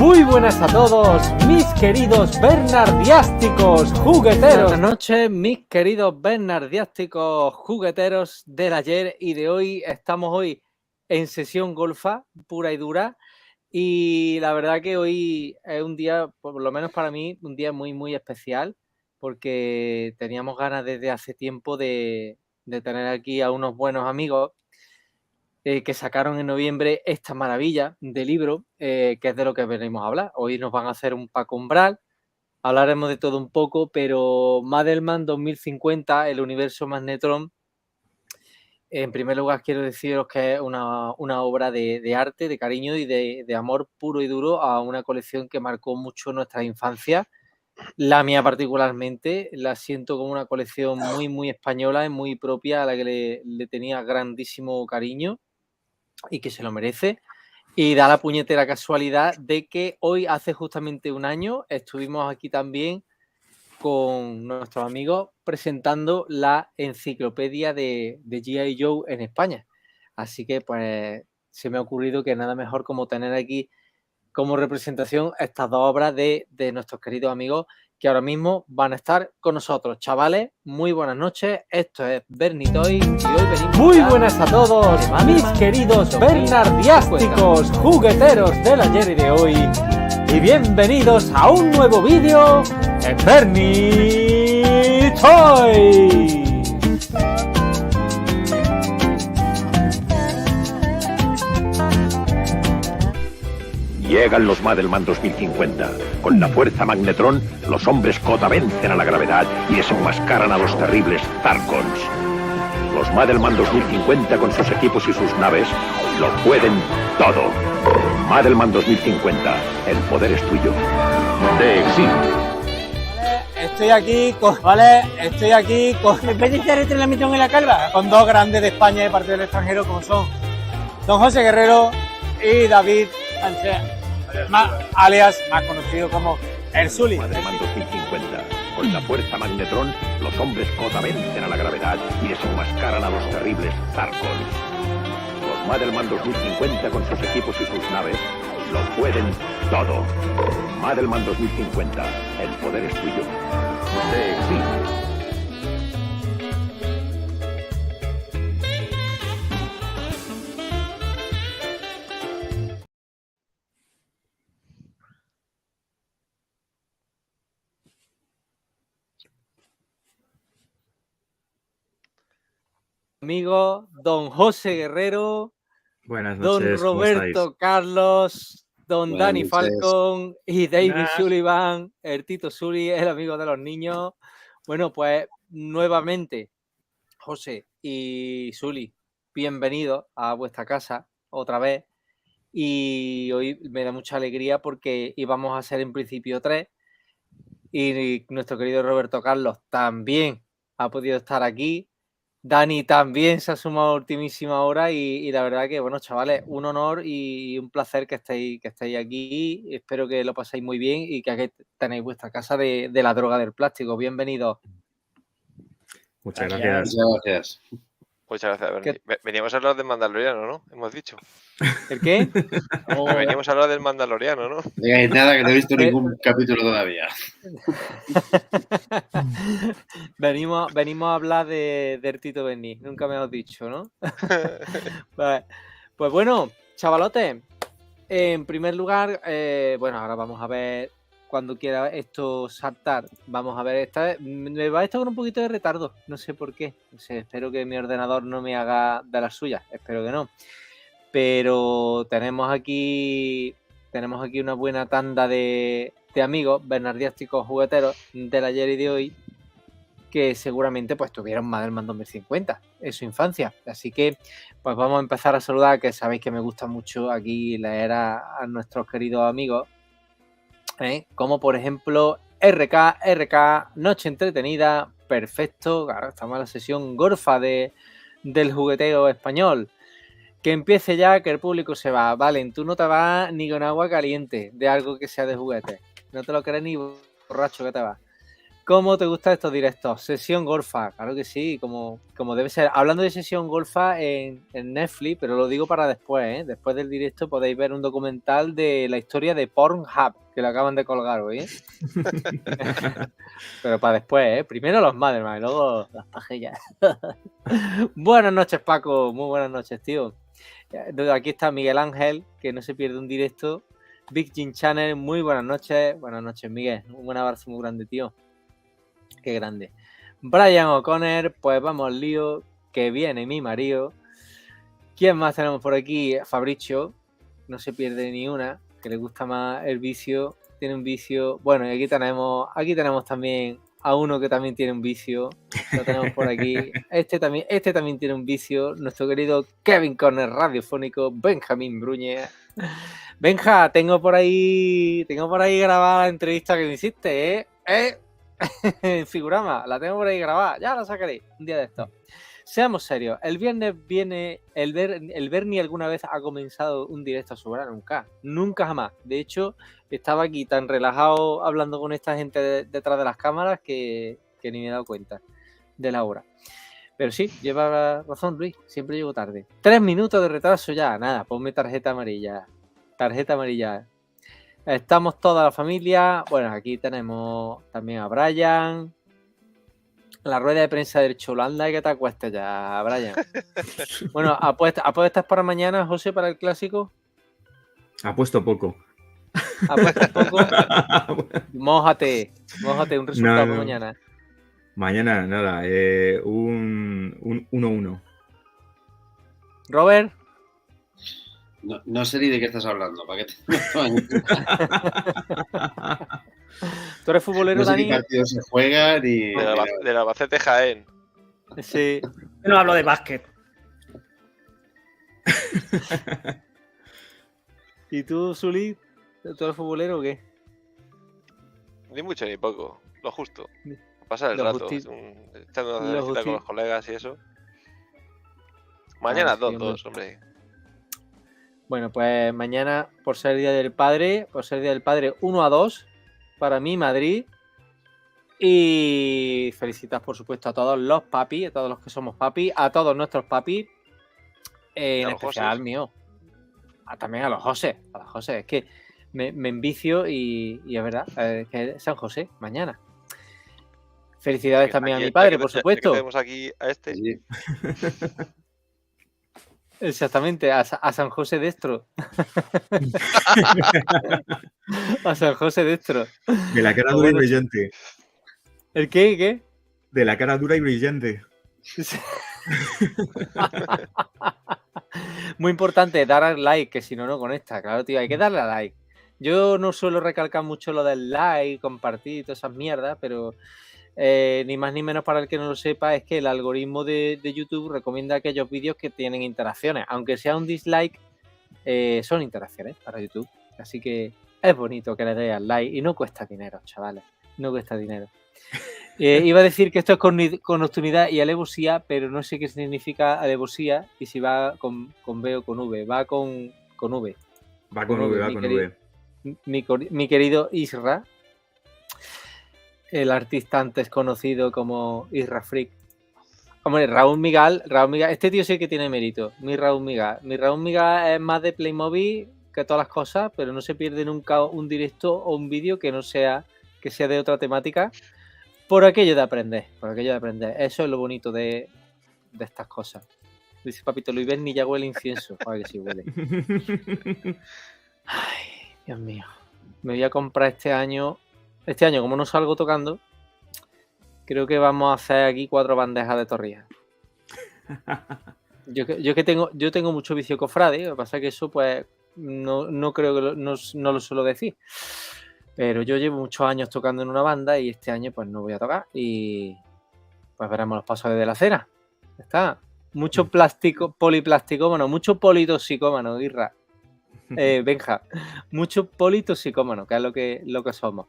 Muy buenas a todos, mis queridos bernardiásticos jugueteros. Buenas noches, mis queridos bernardiásticos jugueteros del ayer y de hoy. Estamos hoy en sesión golfa pura y dura. Y la verdad que hoy es un día, por lo menos para mí, un día muy, muy especial, porque teníamos ganas desde hace tiempo de tener aquí a unos buenos amigos que sacaron en noviembre esta maravilla de libro, que es de lo que venimos a hablar. Hoy nos van a hacer un Paco Umbral, hablaremos de todo un poco, pero Madelman 2050, el universo Magnetron. En primer lugar, quiero deciros que es una obra de arte, de cariño y de amor puro y duro a una colección que marcó mucho nuestra infancia. La mía particularmente, la siento como una colección muy, muy española y muy propia, a la que le tenía grandísimo cariño y que se lo merece. Y da la puñetera casualidad de que hoy, hace justamente un año, estuvimos aquí también con nuestros amigos presentando la enciclopedia de G.I. Joe en España. Así que pues se me ha ocurrido que nada mejor como tener aquí como representación estas dos obras de nuestros queridos amigos que ahora mismo van a estar con nosotros. Chavales, muy buenas noches. Esto es Bernitoy y hoy venimos. Muy buenas a todos, mis queridos bernardiásticos jugueteros del ayer y de hoy. Y bienvenidos a un nuevo vídeo en Bernitoy. Llegan los Madelman 2050. Con la fuerza Magnetron, los hombres Kota vencen a la gravedad y desenmascaran a los terribles Zarkons. Los Madelman 2050 con sus equipos y sus naves lo pueden todo. Madelman 2050, el poder es tuyo. De Exil. Estoy aquí con... ¿Me puedes hacer el entrenamiento en la calva? Con dos grandes de España de parte del extranjero como son Don José Guerrero y David Sánchez, alias más conocido como el Zuli. Madelman 2050. Con la fuerza Magnetron, los hombres Kota vencen a la gravedad y desenmascaran a los terribles Zarkons. Los Madelman 2050 con sus equipos y sus naves lo pueden todo. Madelman 2050, el poder es tuyo. De Exil. Amigo Don José Guerrero, Buenas noches, Don Roberto Carlos, Don Buenas Dani noches. Falcon y David Buenas. Sullivan, el Tito Sully, el amigo de los niños. Bueno, pues nuevamente, José y Sully, bienvenidos a vuestra casa otra vez. Y hoy me da mucha alegría porque íbamos a ser en principio 3 y nuestro querido Roberto Carlos también ha podido estar aquí. Dani también se ha sumado a ultimísima hora y la verdad que, bueno, chavales, un honor y un placer que estéis aquí. Espero que lo paséis muy bien y que aquí tenéis vuestra casa de la droga del plástico. Bienvenidos. Muchas gracias. Muchas gracias. Muchas gracias, Berni. Veníamos a hablar del Mandaloriano, ¿no? Hemos dicho. ¿El qué? Veníamos a hablar del Mandaloriano, ¿no? No digáis nada, que no he visto ningún capítulo todavía. venimos a hablar del Tito Berni, nunca me has dicho, ¿no? Pues bueno, chavalotes, en primer lugar, bueno, ahora vamos a ver, cuando quiera esto saltar, vamos a ver esta. Me va a estar con un poquito de retardo, no sé por qué. No sé, espero que mi ordenador no me haga de las suyas, espero que no. Pero tenemos aquí una buena tanda de amigos bernardiásticos jugueteros del ayer y de hoy que seguramente pues tuvieron Madelman 2050 en su infancia. Así que pues vamos a empezar a saludar, que sabéis que me gusta mucho aquí leer a nuestros queridos amigos, como por ejemplo RK, Noche Entretenida, perfecto, claro, estamos en la sesión gorfa del jugueteo español. Que empiece ya, que el público se va. Valen, tú no te vas ni con agua caliente de algo que sea de juguete. No te lo crees ni borracho que te vas. ¿Cómo te gustan estos directos? Sesión golfa, claro que sí, como debe ser. Hablando de sesión golfa en Netflix, pero lo digo para después, ¿eh? Después del directo podéis ver un documental de la historia de Pornhub, que lo acaban de colgar hoy, ¿eh? Pero para después, ¿eh? Primero los Maderman y luego las pajillas. Buenas noches, Paco. Muy buenas noches, tío. Aquí está Miguel Ángel, que no se pierde un directo. Big Jim Channel, muy buenas noches. Buenas noches, Miguel. Un buen abrazo muy grande, tío. Qué grande. Brian O'Connor, pues vamos al lío, que viene mi marido. ¿Quién más tenemos por aquí? Fabricio, no se pierde ni una, que le gusta más el vicio, tiene un vicio. Bueno, y aquí tenemos también a uno que también tiene un vicio. Lo tenemos por aquí. Este también tiene un vicio. Nuestro querido Kevin Corner radiofónico, Benjamín Bruñez. Benja, tengo por ahí grabada la entrevista que me hiciste, en Figurama, la tengo por ahí grabada, ya la sacaré un día de esto. Seamos serios, el viernes viene el Bernie alguna vez ha comenzado un directo a su hora, nunca jamás. De hecho, estaba aquí tan relajado hablando con esta gente detrás de las cámaras que ni me he dado cuenta de la hora. Pero sí, lleva razón Luis, siempre llego tarde. 3 minutos de retraso ya, nada, ponme tarjeta amarilla. Estamos toda la familia. Bueno, aquí tenemos también a Brian. La rueda de prensa del Cholanda, que te acuestes ya, Brian. Bueno, ¿apuestas para mañana, José, para el clásico? Apuesto poco. ¿Apuestas poco? Mójate, un resultado para mañana. Mañana, nada, un 1-1. Robert. No sé ni de qué estás hablando. ¿Para qué te... ¿Tú eres futbolero, no sé Dani? qué partidos se juegan y... Del Albacete Jaén. Sí. Yo no hablo de básquet. ¿Y tú, Zuli? ¿Tú eres futbolero o qué? Ni mucho ni poco. Lo justo. Pasar el Lo rato. Echando una cita con los colegas y eso. Mañana 2-2, hombre. Bueno, pues mañana, por ser Día del Padre, 1-2 para mí, Madrid. Y felicitas, por supuesto, a todos los papis, a todos los que somos papis, a todos nuestros papis, en especial al mío. También a los José. Es que me envicio y es verdad, que es San José, mañana. Felicidades también a mi padre, por supuesto. Tenemos aquí a este. Sí. Exactamente, a San José Destro. A San José Destro. De la cara dura y brillante. ¿El qué? De la cara dura y brillante. Muy importante, dar al like, que si no, no conecta. Claro, tío, hay que darle a like. Yo no suelo recalcar mucho lo del like, compartir y todas esas mierdas, pero ni más ni menos, para el que no lo sepa, es que el algoritmo de YouTube recomienda aquellos vídeos que tienen interacciones. Aunque sea un dislike, son interacciones para YouTube. Así que es bonito que le deis al like y no cuesta dinero, chavales. No cuesta dinero. Iba a decir que esto es con nocturnidad y alevosía, pero no sé qué significa alevosía y si va con B o con V. Va con V. Va con V. Mi querido Isra, el artista antes conocido como Isra Freak. Hombre, Raúl Migal, este tío sí que tiene mérito. Mi Raúl Migal es más de Playmobil que todas las cosas, pero no se pierde nunca un directo o un vídeo que no sea de otra temática. Por aquello de aprender. Eso es lo bonito de estas cosas. Dice Papito Luis, ni ya huele incienso. Ay, que sí huele. Ay, Dios mío. Me voy a comprar este año, como no salgo tocando, creo que vamos a hacer aquí 4 bandejas de torrijas. Yo tengo mucho vicio cofrade, lo que pasa es que eso pues no creo que no lo suelo decir. Pero yo llevo muchos años tocando en una banda y este año pues no voy a tocar y pues veremos los pasos de la cena. Está. Mucho plástico, poliplasticómano, mucho politoxicómano, Irra. Benja, mucho politoxicómano, que es lo que somos.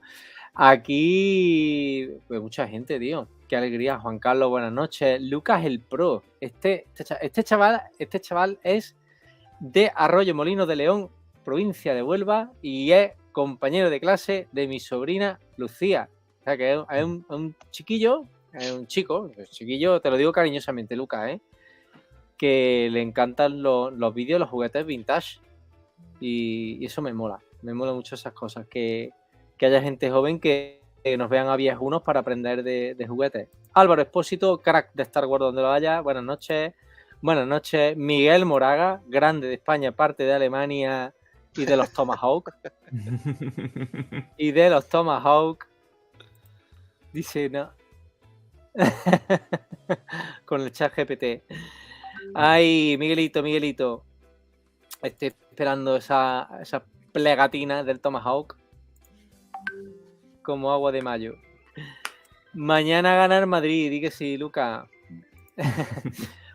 Aquí, pues mucha gente, tío. Qué alegría. Juan Carlos, buenas noches. Lucas el Pro. Este chaval es de Arroyo Molinos de León, provincia de Huelva, y es compañero de clase de mi sobrina Lucía. O sea, que es un chiquillo, es un chiquillo, te lo digo cariñosamente, Lucas, que le encantan los vídeos, los juguetes vintage. Y eso me mola mucho esas cosas, que haya gente joven que nos vean a viejunos para aprender de juguetes. Álvaro Espósito, crack de Star Wars donde lo haya, buenas noches. Buenas noches. Miguel Moraga, grande de España, parte de Alemania y de los Tomahawk. Dice, no. Con el chat GPT. Ay, Miguelito. Estoy esperando esa plegatina del Tomahawk como agua de mayo. Mañana ganar Madrid, di que sí, Lucas.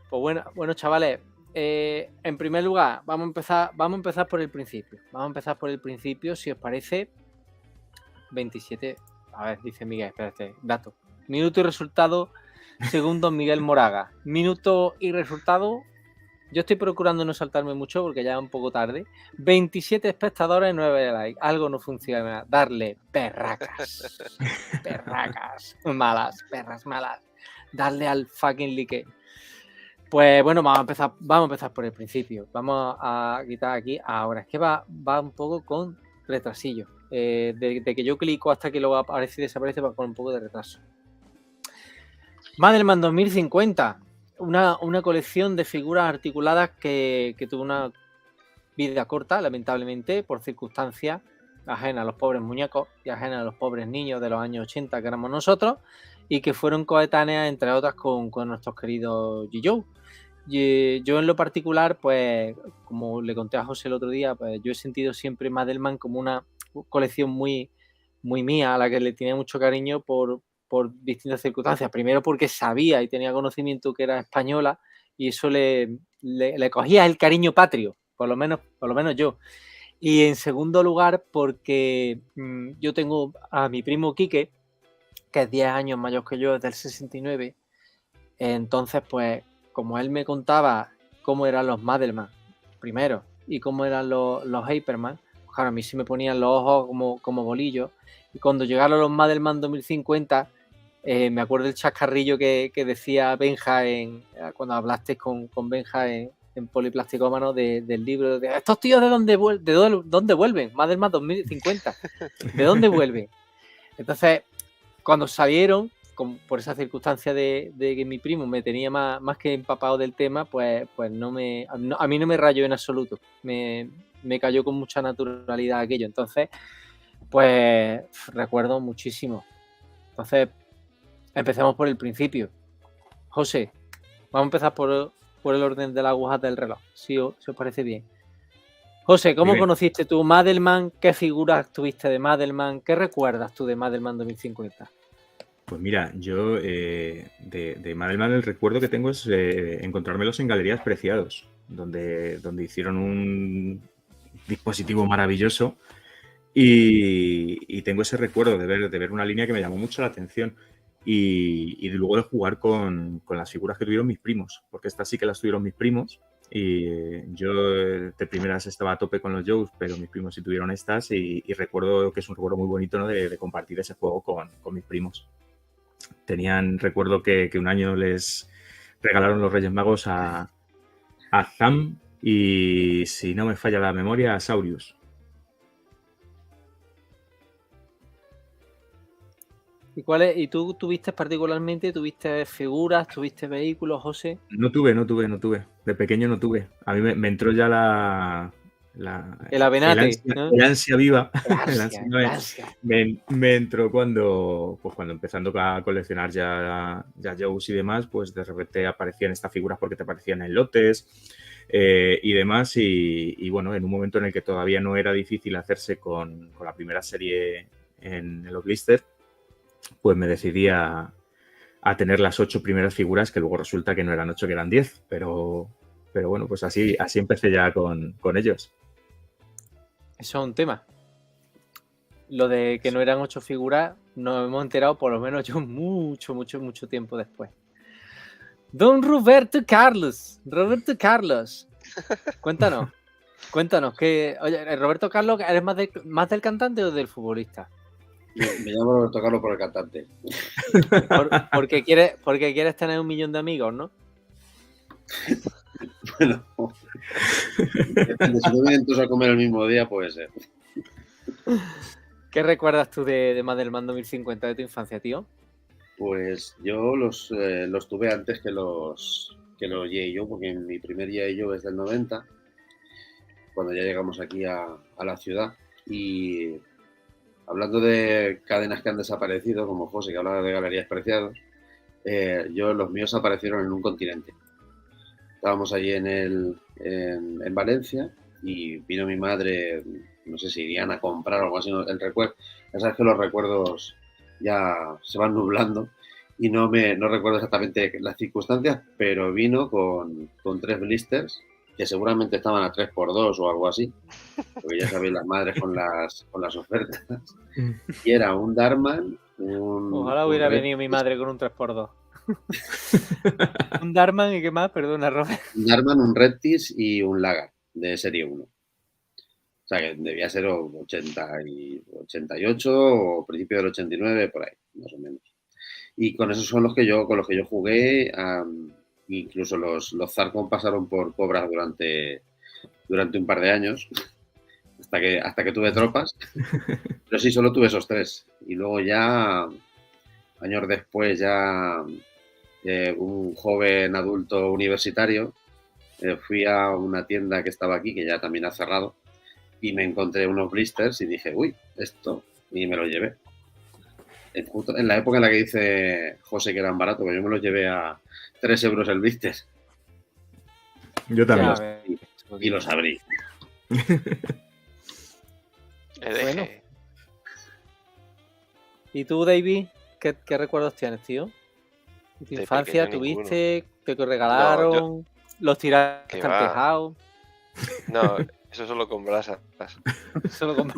Pues bueno, chavales, en primer lugar, vamos a empezar por el principio. Si os parece. 27. A ver, dice Miguel, espérate, dato. Minuto y resultado, segundo Miguel Moraga. Minuto y resultado. Yo estoy procurando no saltarme mucho porque ya es un poco tarde. 27 espectadores, 9 likes. Algo no funciona. Darle perracas. Perras malas. Darle al fucking like. Pues bueno, vamos a empezar por el principio. Vamos a quitar aquí ahora. Es que va un poco con retrasillo. De que yo clico hasta que luego aparece y desaparece, va con un poco de retraso. Madelman 2050. Una colección de figuras articuladas que tuvo una vida corta, lamentablemente, por circunstancias ajenas a los pobres muñecos y ajenas a los pobres niños de los años 80 que éramos nosotros, y que fueron coetáneas, entre otras, con nuestros queridos G.I. Joe. Yo en lo particular, pues, como le conté a José el otro día, pues yo he sentido siempre Madelman como una colección muy, muy mía, a la que le tenía mucho cariño por distintas circunstancias. Primero porque sabía y tenía conocimiento que era española y eso le cogía el cariño patrio, por lo menos yo. Y en segundo lugar porque yo tengo a mi primo Quique, que es 10 años mayor que yo, es del 69. Entonces, pues, como él me contaba cómo eran los Madelman primero y cómo eran los Hyperman, pues claro, a mí se me ponían los ojos como bolillos. Y cuando llegaron los Madelman 2050, me acuerdo del chascarrillo que decía Benja cuando hablaste con Benja en Poliplasticómano del libro de estos tíos de dónde vuelven, Madelman 2050, ¿de dónde vuelven? Entonces, cuando salieron, por esa circunstancia de que mi primo me tenía más que empapado del tema, pues a mí no me rayó en absoluto, me cayó con mucha naturalidad aquello. Entonces, pues recuerdo muchísimo. Entonces, empecemos por el principio. José, vamos a empezar por el orden de las agujas del reloj, si os parece bien. José, ¿cómo conociste tú Madelman? ¿Qué figuras tuviste de Madelman? ¿Qué recuerdas tú de Madelman 2050? Pues mira, yo de Madelman el recuerdo que tengo es encontrármelos en Galerías Preciados, donde hicieron un dispositivo maravilloso. Y tengo ese recuerdo de ver una línea que me llamó mucho la atención y luego de jugar con las figuras que tuvieron mis primos, porque estas sí que las tuvieron mis primos y yo de primeras estaba a tope con los Joes, pero mis primos sí tuvieron estas y recuerdo que es un recuerdo muy bonito, ¿no? de compartir ese juego con mis primos. Recuerdo que un año les regalaron los Reyes Magos a Zam y, si no me falla la memoria, a Saurius. ¿Y tú tuviste figuras, tuviste vehículos, José? No tuve. De pequeño no tuve. A mí me entró ya el avenate, el ansia viva. El ansia. Me entró cuando empezando a coleccionar ya Joes y demás, pues de repente aparecían estas figuras porque te aparecían en lotes y demás. Y bueno, en un momento en el que todavía no era difícil hacerse con la primera serie en los blisters, pues me decidí a tener las 8 primeras figuras, que luego resulta que no eran 8, que eran 10, pero bueno, pues así empecé ya con ellos. Eso es un tema. Lo de que no eran 8 figuras nos hemos enterado, por lo menos yo, mucho tiempo después. Don Roberto Carlos, cuéntanos, oye, Roberto Carlos, ¿eres más del cantante o del futbolista? Me llamo Roberto Carlos por el cantante. Porque quieres tener 1 millón de amigos, ¿no? Bueno, depende, si no vienen todos a comer el mismo día, puede ser. ¿Qué recuerdas tú de Madelman 2050 de tu infancia, tío? Pues yo los tuve antes que los G.I. Joe, porque mi primer G.I. Joe es del 90, cuando ya llegamos aquí a la ciudad. Y hablando de cadenas que han desaparecido, como José, que hablaba de Galerías Preciados, los míos aparecieron en un continente. Estábamos allí en Valencia y vino mi madre, no sé si irían a comprar o algo así, el recuerdo. Ya sabes que los recuerdos ya se van nublando y no recuerdo exactamente las circunstancias, pero vino con 3 blisters que seguramente estaban a 3x2 o algo así, porque ya sabéis las madres con las ofertas. Y era un Darman, Ojalá hubiera venido mi madre con un 3x2. Un Darman y qué más, perdona, Robert. Un Darman, un Reptis y un Lagar de serie 1. O sea que debía ser 88 o principio del 89, por ahí, más o menos. Y con esos son con los que yo jugué. Incluso los Zarkon pasaron por Cobra durante un par de años, hasta que tuve tropas. Pero sí, solo tuve esos 3. Y luego ya, años después, ya un joven adulto universitario, fui a una tienda que estaba aquí, que ya también ha cerrado, y me encontré unos blisters y dije, uy, esto, y me lo llevé. Justo en la época en la que dice José que eran baratos, yo me los llevé a 3 euros el blister. Yo también. Y los abrí. Bueno. ¿Y tú, David? ¿Qué recuerdos tienes, tío? ¿Tu infancia tuviste? ¿Te regalaron? No, ¿los tiraste al tejado? No, eso solo con brasas. Solo con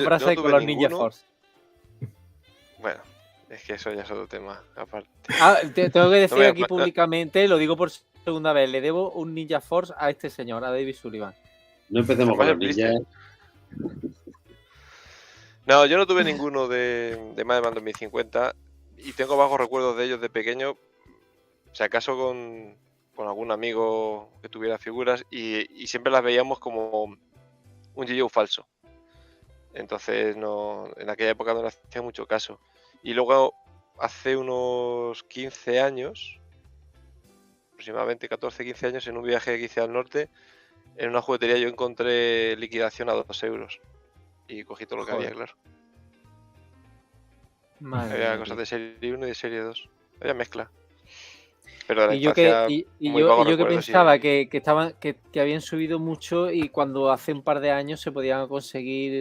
brasas y con los Ninja Force. Bueno, es que eso ya es otro tema, aparte. Tengo que decir aquí públicamente, lo digo por segunda vez, le debo un Ninja Force a este señor, a David Sullivan. No empecemos con los ninjas. No, yo no tuve ninguno de Madman 2050 y tengo vagos recuerdos de ellos de pequeño, si acaso con algún amigo que tuviera figuras y siempre las veíamos como un G.I. falso. Entonces en aquella época no le hacía mucho caso. Y luego hace unos 15 años, aproximadamente 14-15 años, en un viaje que hice al norte, en una juguetería yo encontré liquidación a 2 euros. Y cogí todo lo que había, claro. Había cosas de serie 1 y de serie 2. Había mezcla. Pero de la infancia, yo que pensaba que habían subido mucho y cuando hace un par de años se podían conseguir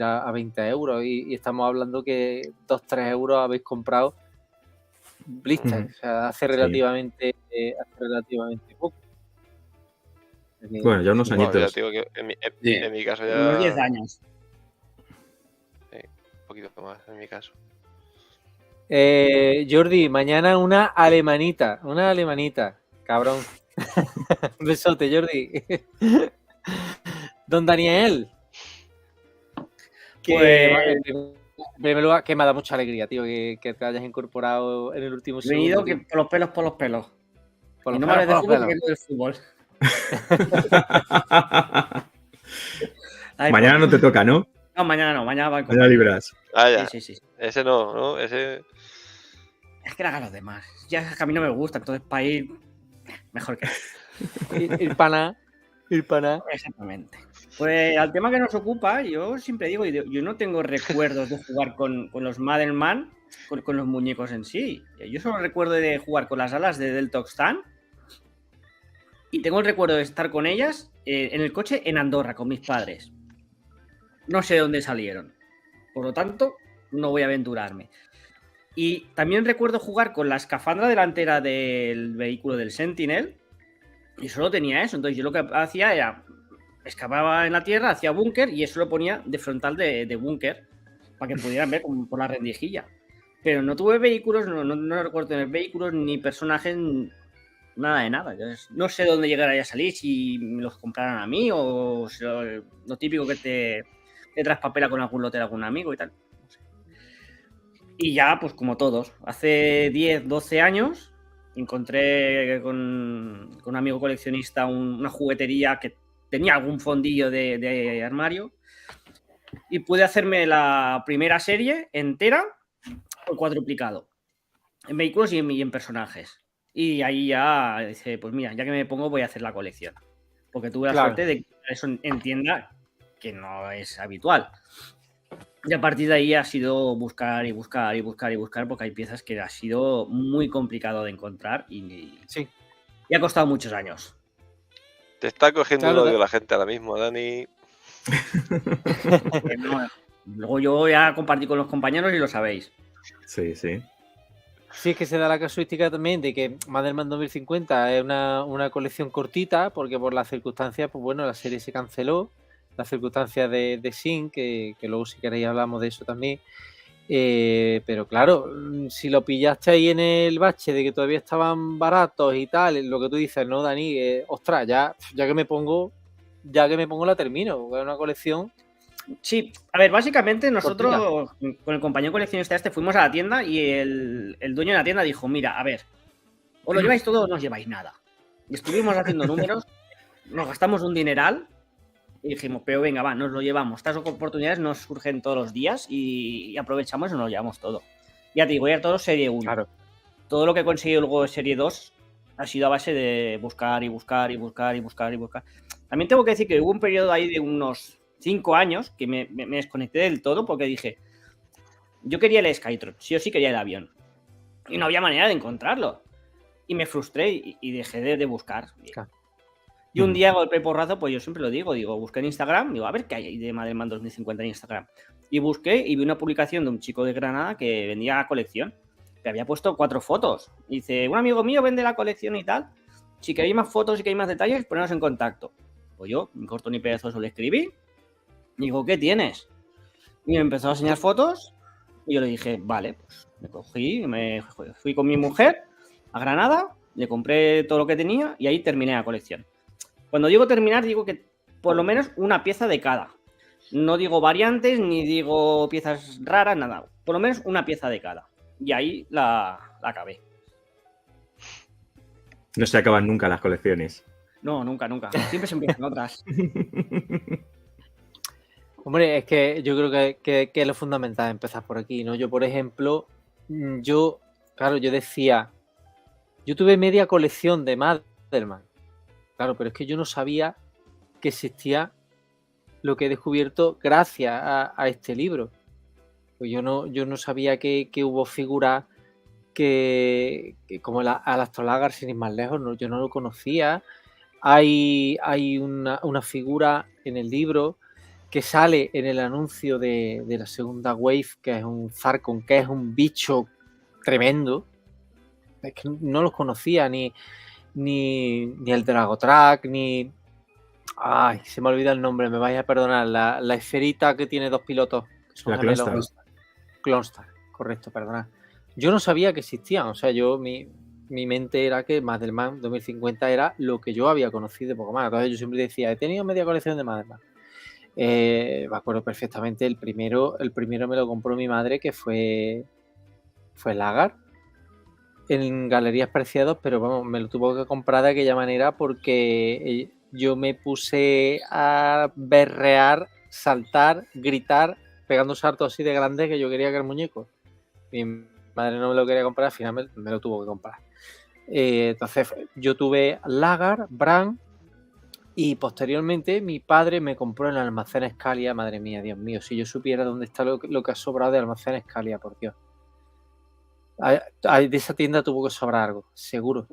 a 20 euros y estamos hablando que 2-3 euros habéis comprado blisters, o sea, hace relativamente poco. Bueno, ya unos añitos. Ya digo que en mi caso ya... Unos 10 años. Sí, un poquito más en mi caso. Jordi, mañana una alemanita, cabrón. Un besote, Jordi. Don Daniel. En primer lugar, que me da mucha alegría, tío, que te hayas incorporado en el último segundo. Venido que por los pelos. Y no me hables de fútbol porque no es fútbol. Mañana no te toca, ¿no? No, mañana no, mañana va a Mañana libras. Ya. Sí. Ese no, ese... Es que le hagan los demás. Ya es que a mí no me gusta, entonces para ir mejor que ir para nada. Exactamente. Pues al tema que nos ocupa, yo siempre digo, yo no tengo recuerdos de jugar con los Madelman, con los muñecos en sí. Yo solo recuerdo de jugar con las alas de Deltoxtan y tengo el recuerdo de estar con ellas en el coche en Andorra con mis padres. No sé de dónde salieron. Por lo tanto, no voy a aventurarme. Y también recuerdo jugar con la escafandra delantera del vehículo del Sentinel y solo tenía eso. Entonces yo lo que hacía era excavaba en la tierra, hacía búnker y eso lo ponía de frontal de búnker para que pudieran ver por la rendijilla. Pero no tuve vehículos, no recuerdo tener vehículos ni personajes Nada de nada. Entonces, no sé dónde llegará a salir, si me los compraran a mí o si lo típico que te traspapela con algún lote de algún amigo y tal. No sé. Y ya, pues como todos, hace 10, 12 años encontré con un amigo coleccionista una juguetería que tenía algún fondillo de armario y pude hacerme la primera serie entera por cuadruplicado, en vehículos y en personajes. Y ahí ya dice, pues mira, ya que me pongo voy a hacer la colección. Porque tuve la Claro. suerte de que eso entienda que no es habitual. Y a partir de ahí ha sido buscar y buscar y buscar y buscar, porque hay piezas que ha sido muy complicado de encontrar Sí. y ha costado muchos años. Te está cogiendo Claro, un odio la gente ahora mismo, Dani. No, luego yo ya compartí con los compañeros y lo sabéis. Sí, sí. Sí, es que se da la casuística también de que Madelman 2050 es una colección cortita, porque por las circunstancias, pues bueno, la serie se canceló, las circunstancias de Sin, que luego si queréis hablamos de eso también. Pero claro, si lo pillaste ahí en el bache de que todavía estaban baratos y tal, lo que tú dices, ¿no, Dani? Ostras, ya que me pongo la termino, porque es una colección. Sí, a ver, básicamente nosotros con el compañero coleccionista fuimos a la tienda y el dueño de la tienda dijo, mira, a ver, o lo lleváis todo o no os lleváis nada. Y estuvimos haciendo números, nos gastamos un dineral y dijimos, pero venga, va, nos lo llevamos. Estas oportunidades nos surgen todos los días y aprovechamos y nos lo llevamos todo. Ya te digo, ya todo serie 1. Claro. Todo lo que he conseguido luego de serie 2 ha sido a base de buscar y buscar y buscar y buscar y buscar. También tengo que decir que hubo un periodo ahí de unos 5 años que me desconecté del todo porque dije, yo quería el Skytron, sí o sí quería el avión. Y no había manera de encontrarlo. Y me frustré y dejé de buscar. Claro. Y un día, golpe porrazo, pues yo siempre lo digo, busqué en Instagram, digo, a ver qué hay de Madelman 2050 en Instagram. Y busqué y vi una publicación de un chico de Granada que vendía la colección, que había puesto 4 fotos. Y dice, un amigo mío vende la colección y tal, si queréis más fotos y queréis más detalles, poneros en contacto. Pues yo, ni corto ni perezoso, le escribí, digo, ¿qué tienes? Y me empezó a enseñar fotos y yo le dije, vale, pues me cogí, me fui con mi mujer a Granada, le compré todo lo que tenía y ahí terminé la colección. Cuando digo terminar, digo que por lo menos una pieza de cada. No digo variantes, ni digo piezas raras, nada. Por lo menos una pieza de cada. Y ahí la acabé. No se acaban nunca las colecciones. No, nunca, nunca. Siempre se empiezan otras. Hombre, es que yo creo que es lo fundamental empezar por aquí, ¿no? Yo, por ejemplo, yo decía, yo tuve media colección de Madelman. Claro, pero es que yo no sabía que existía lo que he descubierto gracias a este libro. Pues yo no sabía que hubo figuras que como al Astrolagar, sin ir más lejos, no, yo no lo conocía. Hay una figura en el libro que sale en el anuncio de la segunda wave, que es un Zarkon, que es un bicho tremendo. Es que no los conocía, ni el Dragotrack, ni... Ay, se me olvida el nombre, me vais a perdonar. La esferita que tiene 2 pilotos. Que son La gemelos. Clonstar, correcto, perdonad. Yo no sabía que existían, o sea, mi mente era que Madelman 2050 era lo que yo había conocido de Pokémon. Entonces yo siempre decía, he tenido media colección de Madelman. Me acuerdo perfectamente, el primero me lo compró mi madre, que fue Lagar, en Galerías Preciados, pero vamos, me lo tuvo que comprar de aquella manera porque yo me puse a berrear, saltar, gritar, pegando saltos así de grandes que yo quería que el muñeco. Mi madre no me lo quería comprar, al final me lo tuvo que comprar. Entonces yo tuve Lagar, Bran, y posteriormente mi padre me compró en el almacén Escalia. Madre mía, Dios mío, si yo supiera dónde está lo que ha sobrado del almacén Escalia, por Dios. De esa tienda tuvo que sobrar algo, seguro.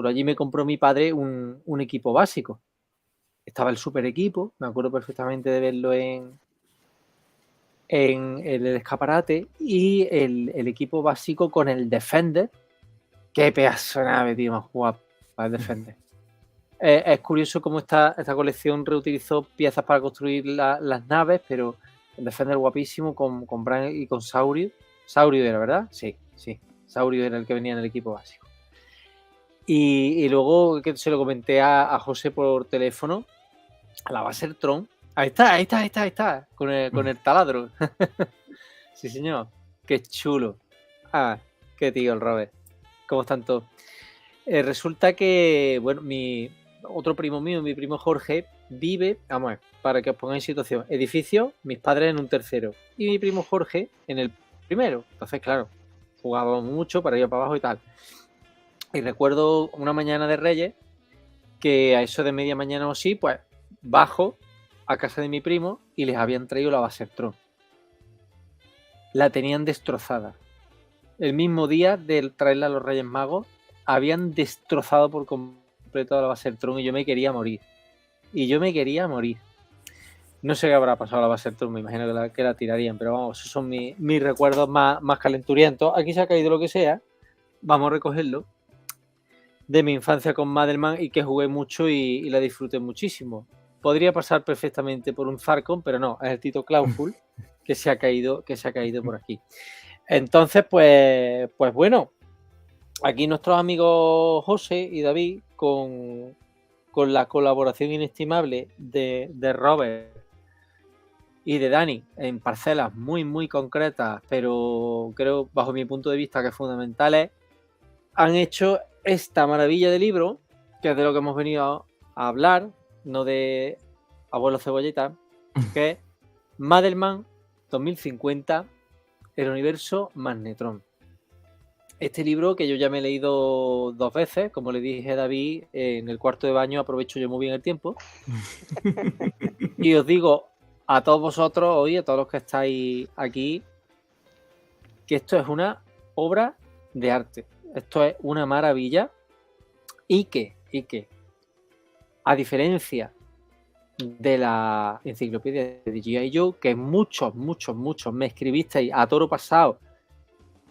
Allí me compró mi padre un equipo básico. Estaba el super equipo, me acuerdo perfectamente de verlo en el escaparate, y el equipo básico con el Defender. Qué pedazo de nave, tío, más guapo el Defender. Es curioso cómo esta colección reutilizó piezas para construir las naves, pero el Defender guapísimo con Bran y con Saurio. Saurio era, ¿verdad? Sí. Saurio era el que venía en el equipo básico. Y luego que se lo comenté a José por teléfono, la va a ser Tron. Ahí está, con el taladro. Sí, señor. Qué chulo. Ah, qué tío el Robert. ¿Cómo están todos? Resulta que, bueno, otro primo mío, mi primo Jorge, vive, vamos a ver, para que os pongáis en situación, edificio, mis padres en un tercero y mi primo Jorge en el primero. Entonces, claro, jugábamos mucho para arriba para abajo y tal. Y recuerdo una mañana de Reyes que a eso de media mañana o así, pues bajo a casa de mi primo y les habían traído la Basertron. La tenían destrozada. El mismo día de traerla a los Reyes Magos, habían destrozado por completo la Basertron y yo me quería morir. No sé qué habrá pasado a la Basertron, me imagino que la tirarían, pero vamos, esos son mis recuerdos más calenturientos. Aquí se ha caído lo que sea, vamos a recogerlo. De mi infancia con Madelman y que jugué mucho y la disfruté muchísimo. Podría pasar perfectamente por un Farcon, pero no, es el Tito Clawful que se ha caído por aquí. Entonces, pues bueno, aquí nuestros amigos José y David, con la colaboración inestimable de Robert y de Dani en parcelas muy concretas, pero creo, bajo mi punto de vista, que fundamentales, han hecho esta maravilla de libro, que es de lo que hemos venido a hablar, no de Abuelo Cebolleta, que es Madelman 2050, el universo Magnetron. Este libro que yo ya me he leído 2 veces, como le dije a David, en el cuarto de baño aprovecho yo muy bien el tiempo. Y os digo a todos vosotros hoy, a todos los que estáis aquí, que esto es una obra de arte. Esto es una maravilla y que, a diferencia de la enciclopedia de G.I. Joe, que muchos me escribisteis a toro pasado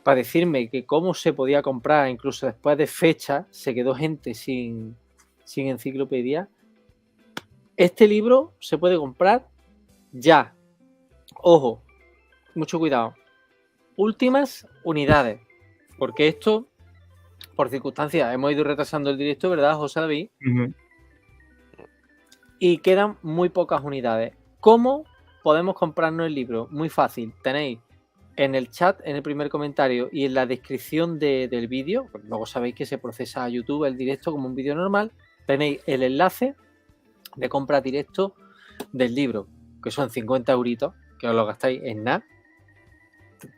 para decirme que cómo se podía comprar, incluso después de fecha, se quedó gente sin enciclopedia. Este libro se puede comprar ya. Ojo, mucho cuidado. Últimas unidades, porque esto, por circunstancias, hemos ido retrasando el directo, ¿verdad, José David? Y quedan muy pocas unidades. ¿Cómo podemos comprarnos el libro? Muy fácil. Tenéis en el chat, en el primer comentario y en la descripción del vídeo, pues luego sabéis que se procesa a YouTube el directo como un vídeo normal, tenéis el enlace de compra directo del libro, que son 50 euritos, que os lo gastáis en nada.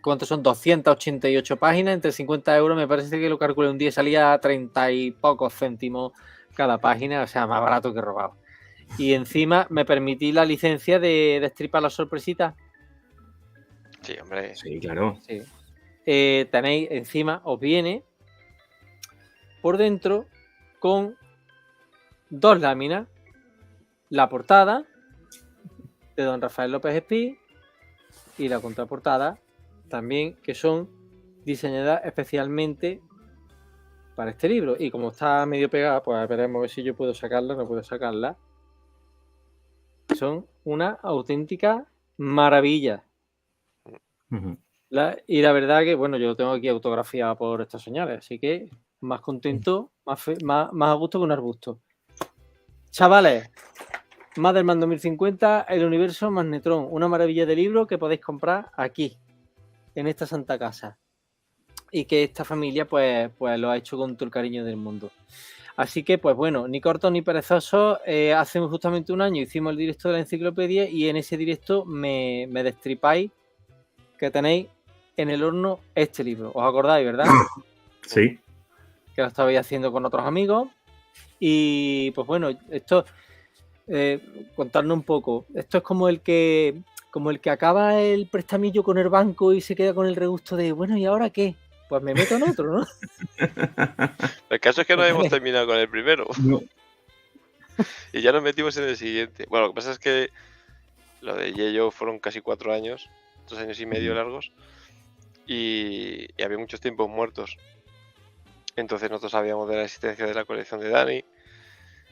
¿Cuántos son? 288 páginas, entre 50 euros, me parece que lo calculé un día, salía a 30 y pocos céntimos cada página, o sea, más barato que robado. Y encima me permití la licencia de destripar las sorpresitas. Sí, hombre. Sí, claro. Sí. Tenéis encima, os viene por dentro con 2 láminas. La portada de don Rafael López Espí y la contraportada también, que son diseñadas especialmente para este libro. Y como está medio pegada, pues veremos a ver si yo puedo sacarla, no puedo sacarla. Son una auténtica maravilla. Y la verdad que, bueno, yo lo tengo aquí autografiada por estos señores, así que más contento, más a gusto que un arbusto. Chavales, Madelman 2050, el universo Magnetron, una maravilla de libro que podéis comprar aquí, en esta santa casa. Y que esta familia pues lo ha hecho con todo el cariño del mundo. Así que, pues bueno, ni corto ni perezoso, hace justamente un año hicimos el directo de la enciclopedia y en ese directo me destripáis que tenéis en el horno este libro. ¿Os acordáis, verdad? Sí. Que lo estabais haciendo con otros amigos. Y pues bueno, esto, contarnos un poco. Esto es como el que acaba el prestamillo con el banco y se queda con el regusto de, bueno, ¿y ahora qué? Pues me meto en otro, ¿no? El caso es que no hemos terminado con el primero. No. Y ya nos metimos en el siguiente. Bueno, lo que pasa es que lo de Yello fueron casi 4 años, 2 años y medio largos, y había muchos tiempos muertos. Entonces nosotros sabíamos de la existencia de la colección de Dani,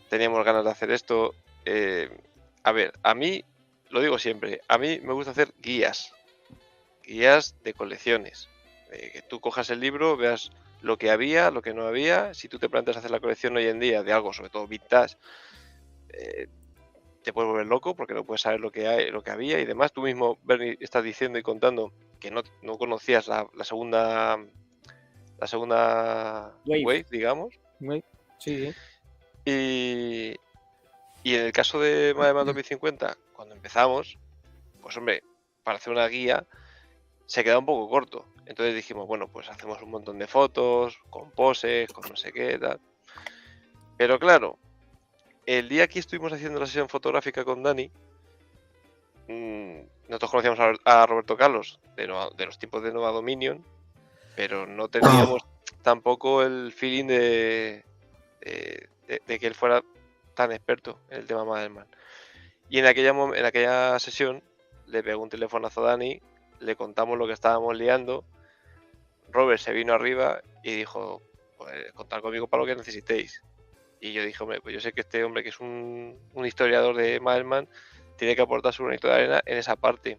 teníamos ganas de hacer esto. A ver, a mí, lo digo siempre, a mí me gusta hacer guías de colecciones. Que tú cojas el libro, veas lo que había, lo que no había. Si tú te planteas hacer la colección hoy en día de algo, sobre todo vintage, te puedes volver loco porque no puedes saber lo que hay, lo que había y demás. Tú mismo, Bernie, estás diciendo y contando que no conocías la segunda wave, digamos. Sí, sí. Y en el caso de Madman 2050, cuando empezamos, pues hombre, para hacer una guía se queda un poco corto. Entonces dijimos, bueno, pues hacemos un montón de fotos, con poses, con no sé qué, tal. Pero claro, el día que estuvimos haciendo la sesión fotográfica con Dani, nosotros conocíamos a Roberto Carlos de los tiempos de Nova Dominion, pero no teníamos tampoco el feeling de que él fuera tan experto en el tema Madelman. Y en aquella sesión le pegó un telefonazo a Dani, le contamos lo que estábamos liando. Robert se vino arriba y dijo, pues contad conmigo para lo que necesitéis. Y yo dije, hombre, pues yo sé que este hombre, que es un historiador de Madelman, tiene que aportar su granito de arena en esa parte.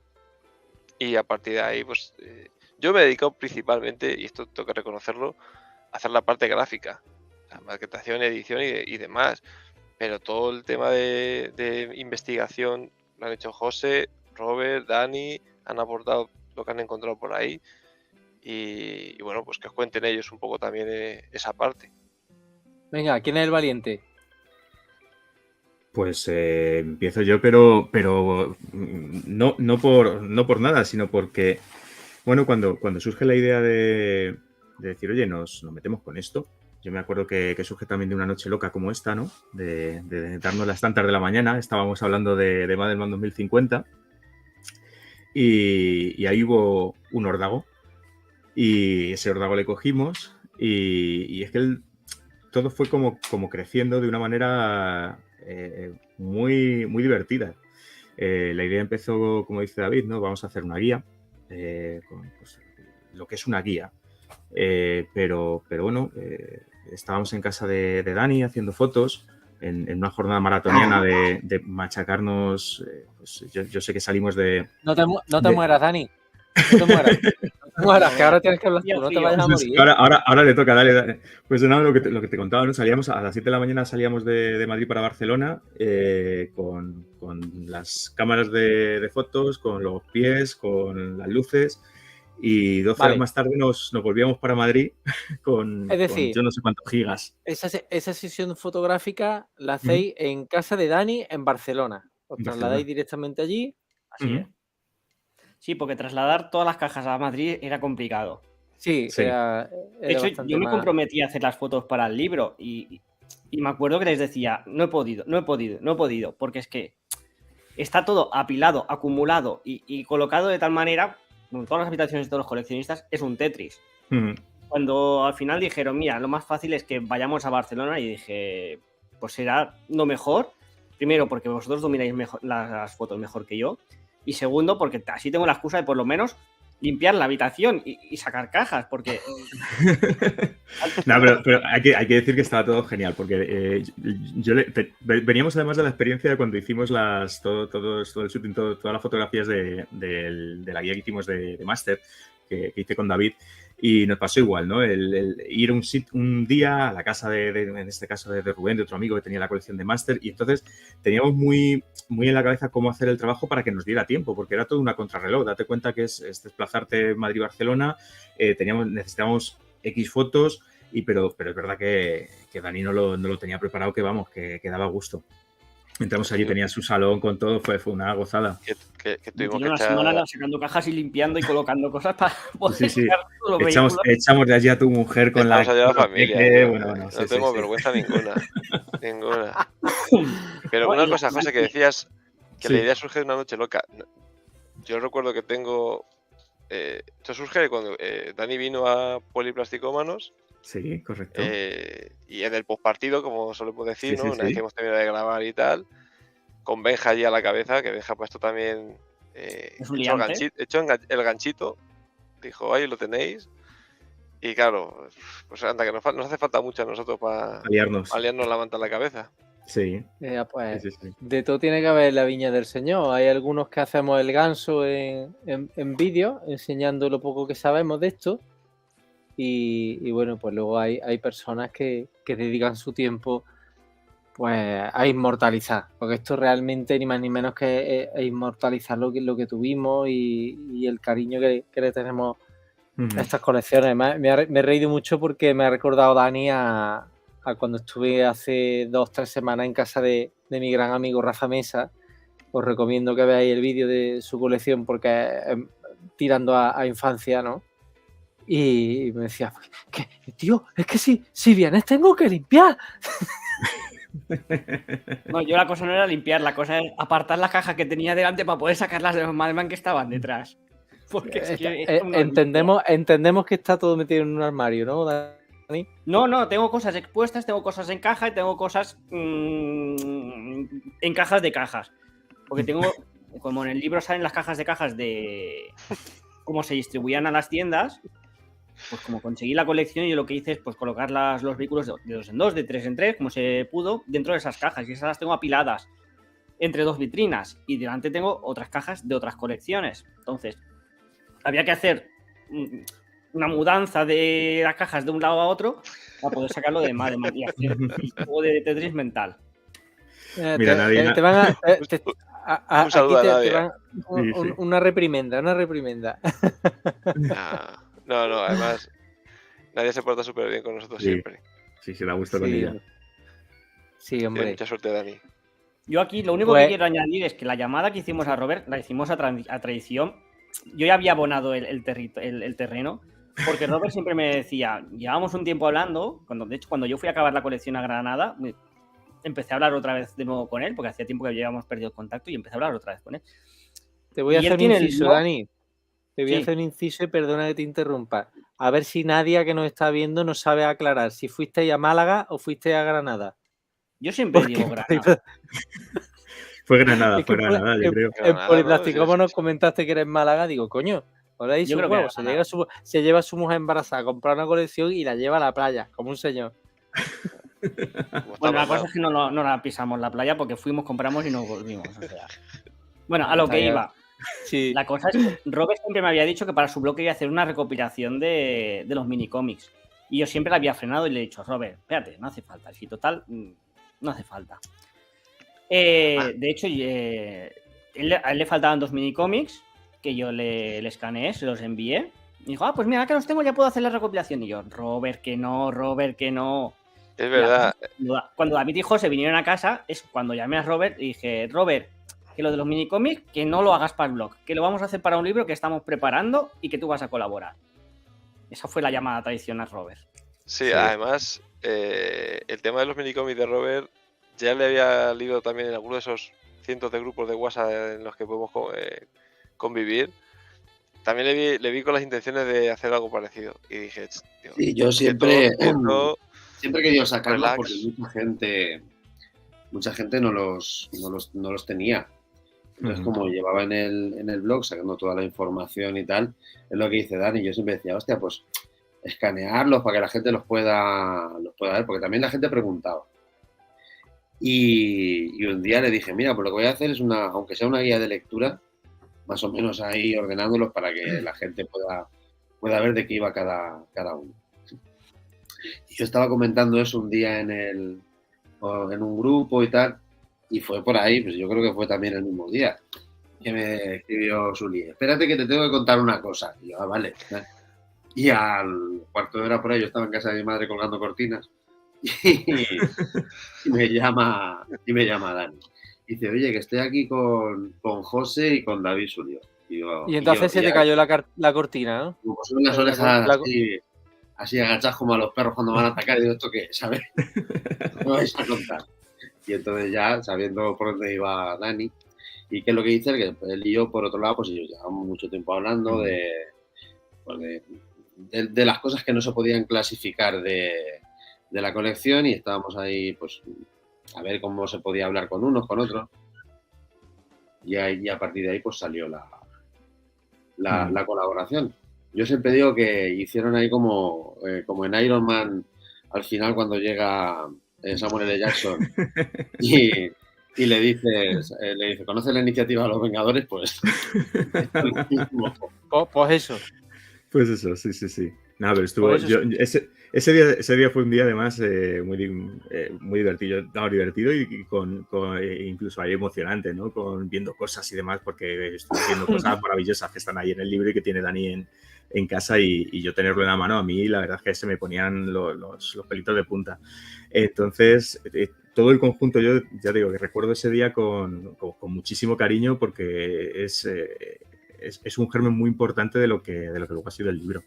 Y a partir de ahí, pues yo me he dedicado principalmente, y esto tengo que reconocerlo, a hacer la parte gráfica, la maquetación, edición y demás. Pero todo el tema de investigación lo han hecho José, Robert, Dani, han aportado lo que han encontrado por ahí. Y bueno, pues que os cuenten ellos un poco también esa parte. Venga, ¿quién es el valiente? Pues empiezo yo, pero no por nada, sino porque, bueno, cuando surge la idea de decir, oye, nos metemos con esto, yo me acuerdo que surge también de una noche loca como esta, ¿no? De darnos las tantas de la mañana, estábamos hablando de Madelman 2050 y ahí hubo un órdago y ese órdago le cogimos y es que todo fue como creciendo de una manera muy, muy divertida. La idea empezó, como dice David, ¿no? Vamos a hacer una guía, con, pues, lo que es una guía. Pero bueno, estábamos en casa de Dani haciendo fotos en una jornada maratoniana de machacarnos. Pues yo sé que salimos de... No te mueras, Dani. No te mueras. Que ahora tienes que hablar tú, no te vayas a morir. Ahora le toca, dale. Pues nada, lo que te contaba, ¿no? Salíamos a las 7 de la mañana, salíamos de Madrid para Barcelona con las cámaras de fotos, con los pies, con las luces y 12 horas más tarde nos volvíamos para Madrid con yo no sé cuántos gigas. Esa sesión fotográfica la hacéis en casa de Dani en Barcelona. Os trasladáis directamente allí. Así es. Sí, porque trasladar todas las cajas a Madrid era complicado. Sí. De hecho, yo me comprometí a hacer las fotos para el libro y me acuerdo que les decía, no he podido, porque es que está todo apilado, acumulado y colocado de tal manera, con todas las habitaciones de todos los coleccionistas, es un Tetris. Cuando al final dijeron, mira, lo más fácil es que vayamos a Barcelona, y dije, pues será lo mejor. Primero, porque vosotros domináis las fotos mejor que yo. Y segundo, porque así tengo la excusa de por lo menos limpiar la habitación y sacar cajas, porque... No, pero hay que decir que estaba todo genial, porque veníamos además de la experiencia de cuando hicimos todo el shooting, todas las fotografías de la guía que hicimos de Master, que hice con David, y nos pasó igual, ¿no? El ir un día a la casa en este caso de Rubén, de otro amigo que tenía la colección de Master, y entonces teníamos muy, muy en la cabeza cómo hacer el trabajo para que nos diera tiempo, porque era todo una contrarreloj. Date cuenta que es desplazarte Madrid-Barcelona, necesitábamos X fotos, pero es verdad que Dani no lo tenía preparado, que daba gusto. Entramos allí, tenía su salón con todo, fue una gozada. Que tuvimos que una semana sacando cajas y limpiando y colocando cosas para poder sacar todos los echamos de allí a tu mujer con la familia. No tengo vergüenza ninguna. Pero una cosa, José, que decías que la idea surge de una noche loca. Yo recuerdo que tengo... esto surge cuando Dani vino a Poliplasticómanos. Sí, correcto. Y en el postpartido, como solemos decir, ¿no? Una vez que hemos terminado de grabar y tal, con Benja allí a la cabeza, que Benja puesto también hecho el ganchito, dijo, ahí lo tenéis. Y claro, pues anda, que nos hace falta mucho a nosotros para aliarnos la manta a la cabeza. Sí. Pues, sí. De todo tiene que haber la viña del Señor. Hay algunos que hacemos el ganso en vídeo, enseñando lo poco que sabemos de esto. y bueno, pues luego hay personas que dedican su tiempo pues a inmortalizar, porque esto realmente ni más ni menos que es inmortalizar lo que tuvimos y el cariño que le tenemos a estas colecciones. Además, me he reído mucho porque me ha recordado Dani a cuando estuve hace 2 o 3 semanas en casa de mi gran amigo Rafa Mesa. Os recomiendo que veáis el vídeo de su colección porque es tirando a infancia, ¿no? Y me decía, ¿qué, tío? Es que si vienes tengo que limpiar. No, yo la cosa no era limpiar, la cosa era apartar las cajas que tenía delante para poder sacarlas de los Madman que estaban detrás. Porque es que entendemos que está todo metido en un armario, ¿no, Dani? No, tengo cosas expuestas, tengo cosas en caja y tengo cosas en cajas de cajas. Porque tengo, como en el libro salen las cajas de cajas de cómo se distribuían a las tiendas, pues como conseguí la colección, yo lo que hice es pues colocar los vehículos de 2 en 2, de 3 en 3, como se pudo, dentro de esas cajas. Y esas las tengo apiladas entre 2 vitrinas. Y delante tengo otras cajas de otras colecciones. Entonces, había que hacer una mudanza de las cajas de un lado a otro para poder sacarlo de Madden y hacer un juego de Tetris mental. Mira, nadie... te van un saludo a Nadia. Una reprimenda. No, además, Nadia se porta súper bien con nosotros siempre. Sí, se da gusto con ella. Sí, hombre. Tiene mucha suerte, Dani. Yo aquí lo único que quiero añadir es que la llamada que hicimos a Robert la hicimos a traición. Yo ya había abonado el terreno, porque Robert siempre me decía, llevábamos un tiempo hablando, de hecho cuando yo fui a acabar la colección a Granada, empecé a hablar otra vez de nuevo con él, porque hacía tiempo que habíamos perdido el contacto y empecé a hablar otra vez con él. Te voy a hacer un inciso, Dani. Te voy a hacer un inciso y perdona que te interrumpa. A ver si Nadia que nos está viendo no sabe aclarar si fuiste a Málaga o fuiste a Granada. Yo siempre digo Granada. Fue Granada, yo creo. En Poliplástico, como nos comentaste que eres Málaga, digo, coño, ahora ahí su huevo, se lleva a su mujer embarazada a comprar una colección y la lleva a la playa, como un señor. Bueno, la cosa es que no la pisamos la playa porque fuimos, compramos y nos volvimos. O sea. Bueno, a lo que iba. Sí. La cosa es que Robert siempre me había dicho que para su blog iba a hacer una recopilación de los minicómics. Y yo siempre la había frenado y le he dicho, Robert, espérate, no hace falta. Si total, no hace falta. De hecho, a él le faltaban 2 minicómics que yo le escaneé, se los envié. Y dijo, pues mira, que los tengo, ya puedo hacer la recopilación. Y yo, Robert, que no. Es verdad. Cuando David y José vinieron a casa, es cuando llamé a Robert y dije, Robert, que lo de los minicómics, que no lo hagas para el blog, que lo vamos a hacer para un libro que estamos preparando y que tú vas a colaborar. Esa fue la llamada tradicional, Robert. Sí, además, el tema de los minicómics de Robert ya le había leído también en alguno de esos cientos de grupos de WhatsApp en los que podemos convivir. También le vi con las intenciones de hacer algo parecido. Y dije, tío, sí, yo siempre he querido sacarlos porque mucha gente no los tenía. Entonces, como llevaba en el blog sacando toda la información y tal, es lo que dice Dani. Yo siempre decía, hostia, pues escanearlos para que la gente los pueda ver, porque también la gente preguntaba. Y un día le dije, mira, pues lo que voy a hacer es aunque sea una guía de lectura, más o menos ahí ordenándolos para que la gente pueda ver de qué iba cada uno. Y yo estaba comentando eso un día en un grupo y tal, y fue por ahí, pues yo creo que fue también el mismo día que me escribió Suli, espérate que te tengo que contar una cosa. Y yo, vale. Y al cuarto de hora por ahí yo estaba en casa de mi madre colgando cortinas y me llama Dani. Y dice, oye, que estoy aquí con José y con David Sulio. Y entonces se te cayó la cortina, ¿no? Como son unas orejas así agachadas como a los perros cuando van a atacar. Y digo, ¿esto qué? ¿Sabes? No vais a contar. Y entonces ya, sabiendo por dónde iba Dani, y qué es lo que dice, que él y yo, por otro lado, pues ellos llevamos mucho tiempo hablando de las cosas que no se podían clasificar de la colección y estábamos ahí, pues, a ver cómo se podía hablar con unos, con otros. Y a partir de ahí, pues, salió la colaboración. Yo siempre digo que hicieron ahí como en Iron Man, al final, cuando llega Samuel L. Jackson y le dice, ¿conoces la iniciativa de los Vengadores? Pues pues eso. Pues eso, sí. No, pero estuvo. Por eso Ese día fue un día además muy divertido, divertido y incluso ahí emocionante, ¿no? Viendo cosas y demás, porque estuve viendo cosas maravillosas que están ahí en el libro y que tiene Dani en casa y yo tenerlo en la mano, a mí la verdad es que se me ponían los pelitos de punta. Entonces, todo el conjunto, yo ya digo que recuerdo ese día con muchísimo cariño porque es un germen muy importante de lo que luego ha sido el libro.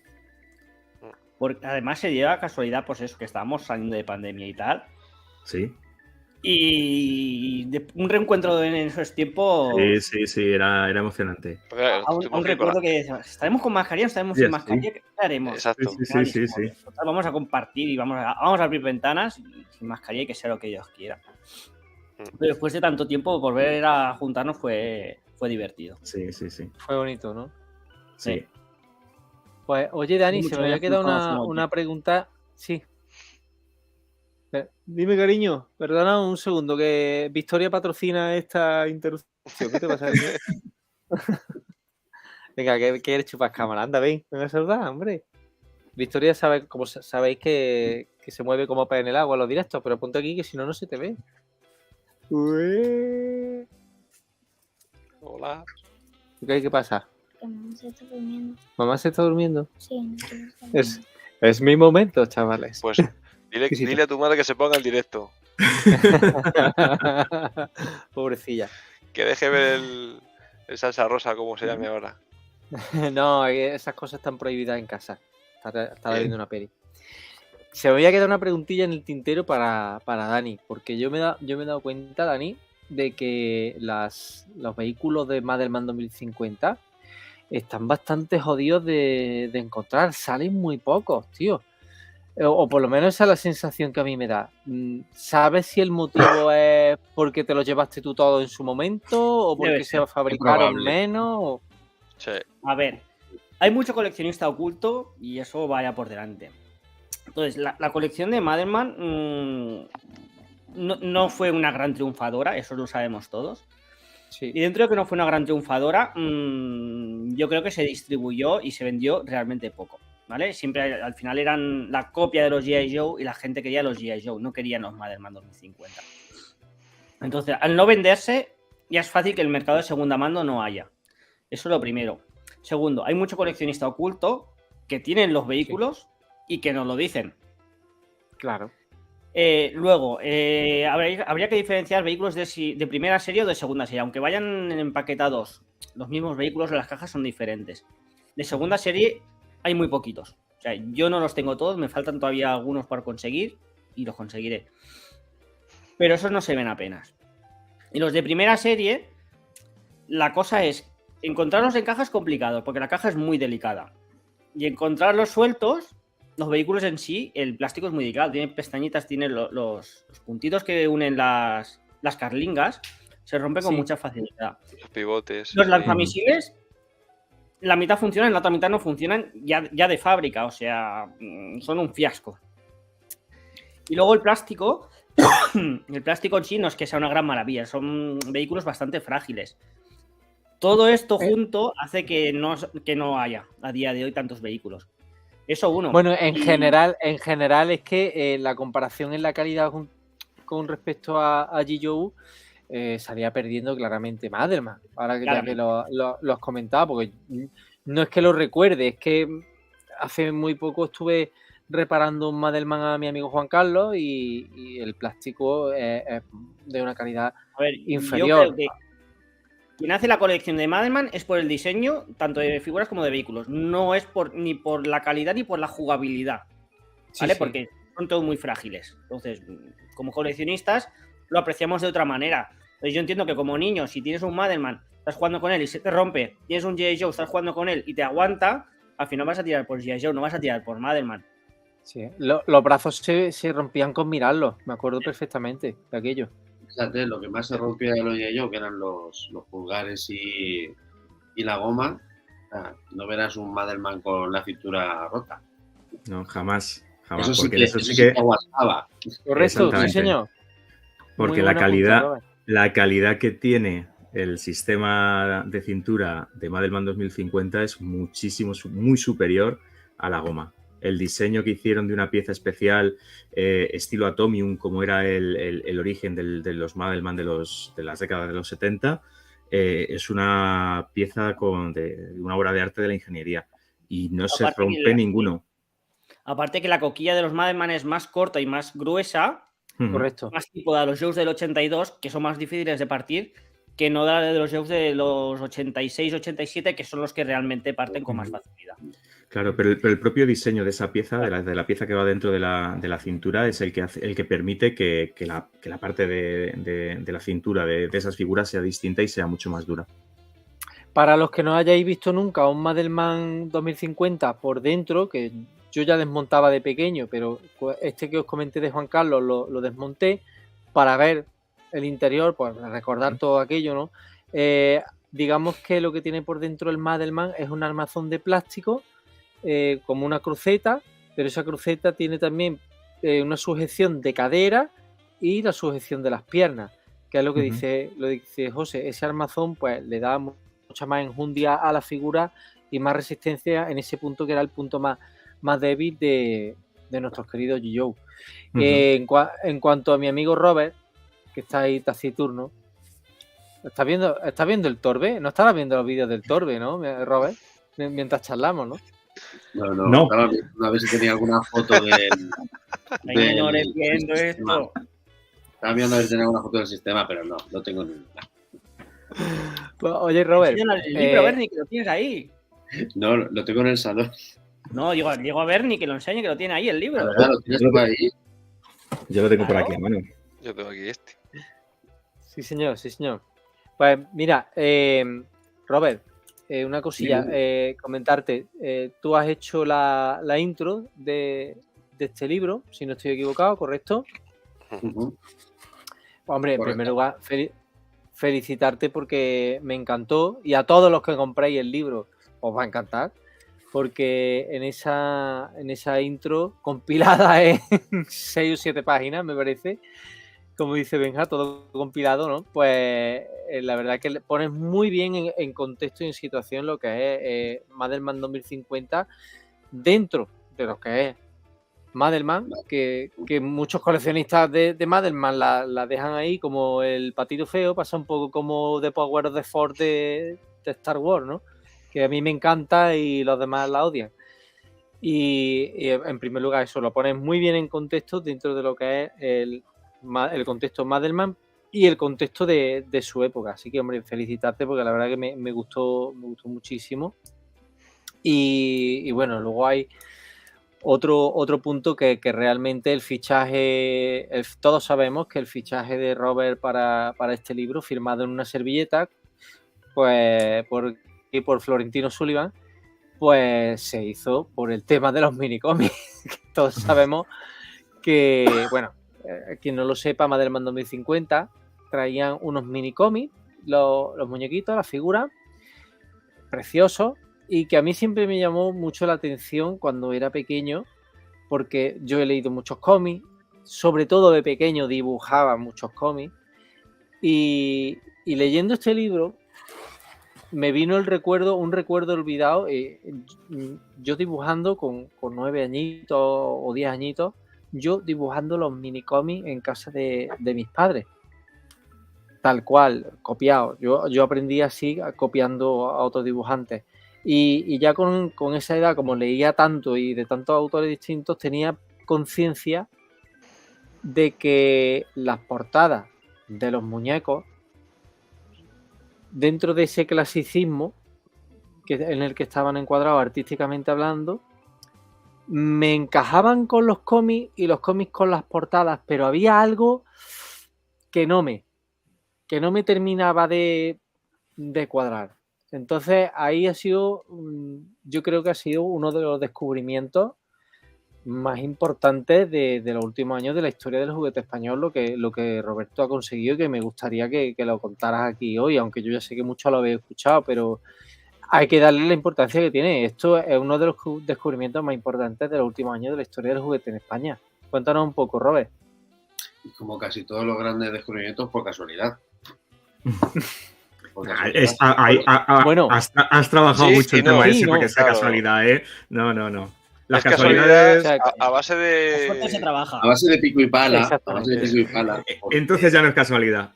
Porque además se dio a casualidad, pues eso, que estábamos saliendo de pandemia y tal. Sí. Y un reencuentro en esos tiempos. Sí, era emocionante. Aún recuerdo que estaremos con mascarilla, estaremos sin mascarilla, ¿qué haremos? Exacto. Sí. Vamos a compartir y vamos a abrir ventanas y sin mascarilla y que sea lo que Dios quiera. Pero después de tanto tiempo, volver a juntarnos fue divertido. Sí. fue bonito, ¿no? Sí. Pues, oye, Dani, se me había quedado una pregunta. Sí. Dime, cariño, perdona un segundo, que Victoria patrocina esta interrupción. ¿Qué te pasa, cariño? Venga, que quieres chupar cámara. Anda, ven a saludar, hombre. Victoria sabe, como sabéis, que se mueve como pez en el agua en los directos, pero ponte aquí que si no, no se te ve. Hola. ¿Qué pasa? Que mamá se está durmiendo. ¿Mamá se está durmiendo? Sí, no quiero estar durmiendo. Es mi momento, chavales. Pues dile a tu madre que se ponga el directo. Pobrecilla. Que deje ver el salsa rosa, como se llame ahora. No, esas cosas están prohibidas en casa. Estaba viendo una peli. Se me había quedado una preguntilla en el tintero para Dani, porque yo me he dado cuenta, Dani, de que los vehículos de Madelman 2050 están bastante jodidos de encontrar. Salen muy pocos, tío. O por lo menos esa es la sensación que a mí me da. ¿Sabes si el motivo es porque te lo llevaste tú todo en su momento o porque se fabricaron menos? Sí. A ver, hay mucho coleccionista oculto y eso vaya por delante. Entonces, la colección de Madelman no fue una gran triunfadora, eso lo sabemos todos. Sí. Y dentro de que no fue una gran triunfadora, yo creo que se distribuyó y se vendió realmente poco, ¿vale? Siempre al final eran la copia de los G.I. Joe y la gente quería los G.I. Joe, no querían los Madelman 2050. Entonces, al no venderse, ya es fácil que el mercado de segunda mano no haya. Eso es lo primero. Segundo, hay mucho coleccionista oculto que tienen los vehículos y que nos lo dicen. Claro. Luego, habría que diferenciar vehículos de primera serie o de segunda serie. Aunque vayan empaquetados, los mismos vehículos en las cajas son diferentes. De segunda serie hay muy poquitos. O sea, yo no los tengo todos, me faltan todavía algunos por conseguir y los conseguiré. Pero esos no se ven apenas. Y los de primera serie, la cosa es, encontrarlos en cajas es complicado, porque la caja es muy delicada. Y encontrarlos sueltos, los vehículos en sí, el plástico es muy delicado, tiene pestañitas, tiene los puntitos que unen las carlingas, se rompen con mucha facilidad. Los pivotes. Los lanzamisiles, la mitad funcionan, la otra mitad no funcionan ya de fábrica, o sea, son un fiasco. Y luego el plástico en sí no es que sea una gran maravilla, son vehículos bastante frágiles. Todo esto junto hace que no haya a día de hoy tantos vehículos. Eso uno. Bueno, en general es que la comparación en la calidad con respecto a G.I. Joe salía perdiendo claramente Madelman. Ahora que ya que lo has comentado, porque no es que lo recuerde, es que hace muy poco estuve reparando un Madelman a mi amigo Juan Carlos y el plástico es de una calidad inferior. Yo creo que quien hace la colección de Madelman es por el diseño, tanto de figuras como de vehículos. No es ni por la calidad ni por la jugabilidad, ¿vale? Sí. Porque son todos muy frágiles. Entonces, como coleccionistas, lo apreciamos de otra manera. Entonces, yo entiendo que como niño, si tienes un Madelman, estás jugando con él y se te rompe, tienes un G.I. Joe, estás jugando con él y te aguanta, al final vas a tirar por G.I. Joe, no vas a tirar por Madelman. Sí, los brazos se rompían con mirarlos, me acuerdo perfectamente de aquello. Fíjate, lo que más se rompía de los G.I. que eran los pulgares y la goma. No verás un Madelman con la cintura rota. No, jamás. Eso sí porque que, eso sí que aguantaba. Correcto, sí, señor. Porque la calidad que tiene el sistema de cintura de Madelman 2050 es muchísimo, muy superior a la goma. el diseño que hicieron de una pieza especial estilo Atomium, como era el origen de los Madelman de las décadas de los 70, es una pieza de una obra de arte de la ingeniería y no se rompe ninguno. Aparte que la coquilla de los Madelman es más corta y más gruesa, Correcto. más tipo de los Joes del 82, que son más difíciles de partir, que no de los Joes de los 86, 87, que son los que realmente parten con más facilidad. Claro, pero el propio diseño de esa pieza, de la pieza que va dentro de la cintura, es el que permite que la parte de la cintura de esas figuras sea distinta y sea mucho más dura. Para los que no hayáis visto nunca un Madelman 2050 por dentro, que yo ya desmontaba de pequeño, pero este que os comenté de Juan Carlos lo desmonté para ver el interior, pues recordar todo aquello, ¿no? Digamos que lo que tiene por dentro el Madelman es un armazón de plástico, como una cruceta, pero esa cruceta tiene también una sujeción de cadera y la sujeción de las piernas, que es lo que dice José. Ese armazón pues le da mucha más enjundia a la figura y más resistencia en ese punto que era el punto más débil de nuestros queridos G.I. Joe. En cuanto a mi amigo Robert, que está ahí taciturno, ¿estás viendo el Torbe? No estarás viendo los vídeos del Torbe, ¿no, Robert? Mientras charlamos, ¿no? No. Estaba viendo a ver si tenía alguna foto viendo esto. Estaba viendo a ver si tenía alguna foto del sistema, pero no tengo ninguna. Pues, oye, Robert. El libro, Bernie, que lo tienes ahí. No, lo tengo en el salón. No, digo a Bernie que lo enseñe, que lo tiene ahí el libro. La verdad, lo tienes por ahí. Yo lo tengo por aquí a mano. Yo tengo aquí este. Sí, señor. Pues mira, Robert, una cosilla, comentarte. Tú has hecho la intro de este libro, si no estoy equivocado, ¿correcto? Hombre, en primer lugar, felicitarte porque me encantó, y a todos los que compréis el libro os va a encantar, porque en esa intro compilada en 6 o 7 páginas, me parece, como dice Benja, todo compilado, ¿no? Pues la verdad que le pones muy bien en contexto y en situación lo que es Madelman 2050 dentro de lo que es Madelman, que muchos coleccionistas de Madelman la dejan ahí como el patito feo, pasa un poco como The Power of the Force de Star Wars, ¿no? Que a mí me encanta y los demás la odian. Y en primer lugar eso, lo pones muy bien en contexto dentro de lo que es el contexto Madelman y el contexto de su época. Así que, hombre, felicitarte porque la verdad que me gustó muchísimo. Y bueno, luego hay otro punto que realmente el fichaje, todos sabemos que el fichaje de Robert para este libro, firmado en una servilleta, pues por Florentino Sullivan, pues se hizo por el tema de los minicómics. Todos sabemos que, bueno, quien no lo sepa, Madelman 2050 traían unos minicómics, los muñequitos, las figuras, preciosos, y que a mí siempre me llamó mucho la atención cuando era pequeño, porque yo he leído muchos cómics, sobre todo de pequeño dibujaba muchos cómics, y leyendo este libro me vino un recuerdo olvidado, yo dibujando con 9 añitos o 10 añitos, yo dibujando los minicómics en casa de mis padres, tal cual, copiado. Yo aprendí así, copiando a otros dibujantes. Y ya con esa edad, como leía tanto y de tantos autores distintos, tenía conciencia de que las portadas de los muñecos, dentro de ese clasicismo en el que estaban encuadrados artísticamente hablando, me encajaban con los cómics y los cómics con las portadas, pero había algo que no me terminaba de cuadrar. Entonces ahí yo creo que ha sido uno de los descubrimientos más importantes de los últimos años de la historia del juguete español, lo que Roberto ha conseguido, y que me gustaría que lo contaras aquí hoy, aunque yo ya sé que mucho lo habéis escuchado, pero hay que darle la importancia que tiene. Esto es uno de los descubrimientos más importantes de los últimos años de la historia del juguete en España. Cuéntanos un poco, Robert. Como casi todos los grandes descubrimientos, por casualidad. Bueno, has trabajado mucho el tema ese para que sea casualidad, ¿eh? No. Las Es casualidad casualidades. a base La suerte se de. trabaja. A base de pico y pala. A base Exactamente. de pico y pala. Entonces ya no es casualidad.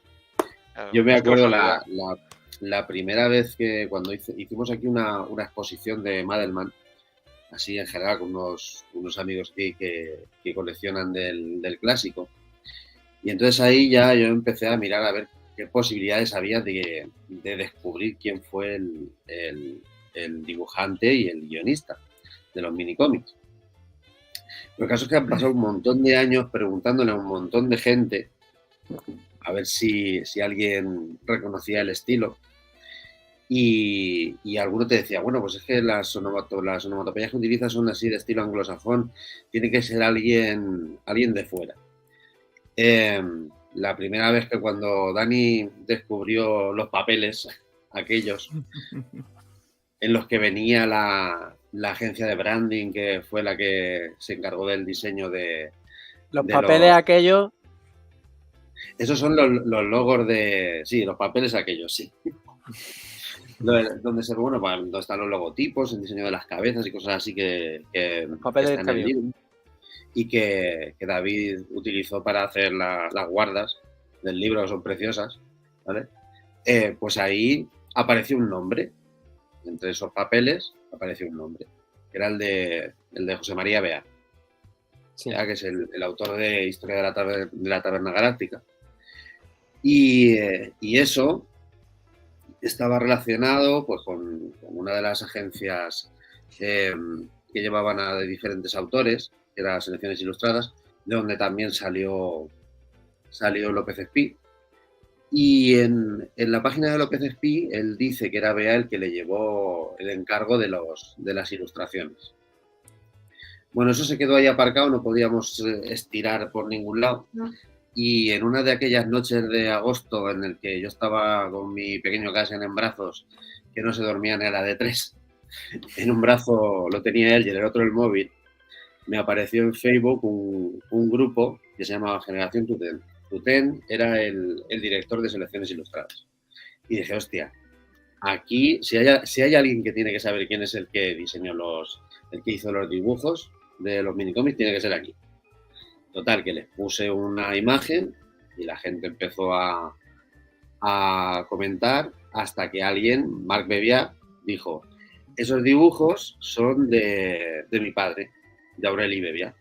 Claro, Yo me es acuerdo casualidad. la primera vez que cuando hicimos aquí una exposición de Madelman, así en general con unos amigos que coleccionan del clásico. Y entonces ahí ya yo empecé a mirar a ver qué posibilidades había de descubrir quién fue el dibujante y el guionista de los minicómics. Lo caso es que han pasado un montón de años preguntándole a un montón de gente a ver si alguien reconocía el estilo. Y alguno te decía, bueno, pues es que las onomatopeyas que utilizas son así de estilo anglosajón, tiene que ser alguien de fuera. La primera vez que cuando Dani descubrió los papeles, aquellos en los que venía la agencia de branding, que fue la que se encargó del diseño de Los de papeles los- aquellos, Esos son los logos de... Sí, los papeles aquellos, sí. Donde se bueno, donde están los logotipos, el diseño de las cabezas y cosas así que papeles están en el extraviados. libro. Y que David utilizó para hacer las guardas del libro, que son preciosas, ¿vale? Pues ahí apareció un nombre. Entre esos papeles apareció un nombre, que era el de José María Bea, Sí. ¿ya? Que es el autor de Historia de la Taberna Galáctica. Y eso estaba relacionado pues, con una de las agencias que llevaban a diferentes autores, que era Selecciones Ilustradas, de donde también salió López Espí. Y en la página de López Espí, él dice que era Bea el que le llevó el encargo de las ilustraciones. Bueno, eso se quedó ahí aparcado, no podíamos estirar por ningún lado. No. Y en una de aquellas noches de agosto en el que yo estaba con mi pequeño Cassian en brazos, que no se dormía ni a la de 3, en un brazo lo tenía él y en el otro el móvil, me apareció en Facebook un grupo que se llamaba Generación Tutén. Tutén era el director de Selecciones Ilustradas. Y dije, hostia, aquí, si hay alguien que tiene que saber quién es el que diseñó el que hizo los dibujos de los minicómics, tiene que ser aquí. Total, que les puse una imagen y la gente empezó a comentar hasta que alguien, Marc Bevià, dijo, esos dibujos son de mi padre, de Aureli Bevià.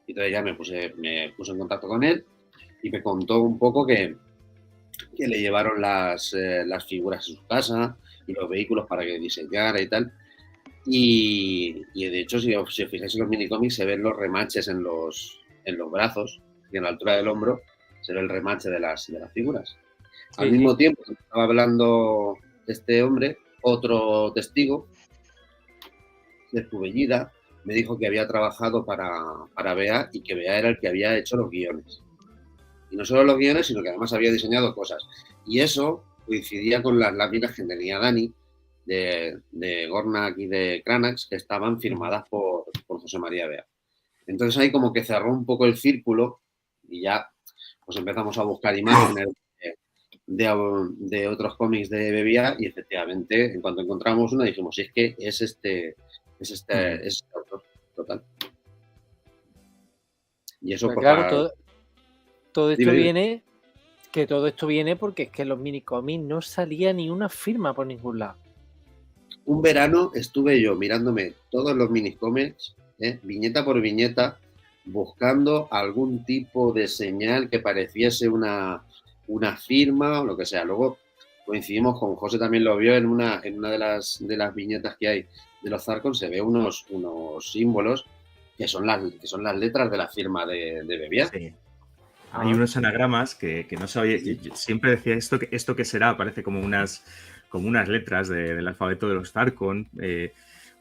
Y entonces ya me puse en contacto con él y me contó un poco que le llevaron las figuras a su casa y los vehículos para que diseñara y tal. Y de hecho, si os fijáis en los minicómics, se ven los remaches en los brazos y en la altura del hombro, se ve el remache de las figuras. Sí, Al mismo tiempo que estaba hablando este hombre, otro testigo, de Cubellida, me dijo que había trabajado para Bea y que Bea era el que había hecho los guiones. Y no solo los guiones, sino que además había diseñado cosas. Y eso coincidía con las láminas que tenía Dani de Gornak y de Cranax, que estaban firmadas por José María Bea. Entonces ahí como que cerró un poco el círculo y ya pues empezamos a buscar imágenes de otros cómics de Bevià y efectivamente en cuanto encontramos una dijimos, si es que es este autor total. Y eso Pues pues, claro, todo esto Dime. todo esto viene porque es que en los minicómics no salía ni una firma por ningún lado. Un verano estuve yo mirándome todos los minicómics, viñeta por viñeta, buscando algún tipo de señal que pareciese una firma o lo que sea. Luego coincidimos con José, también lo vio en una de las viñetas que hay de los Zarkon, se ve unos símbolos que son las letras de la firma de Bevià. Sí. Hay unos anagramas que no sabía. Yo siempre decía esto que será, parece como unas letras del alfabeto de los Zarkon.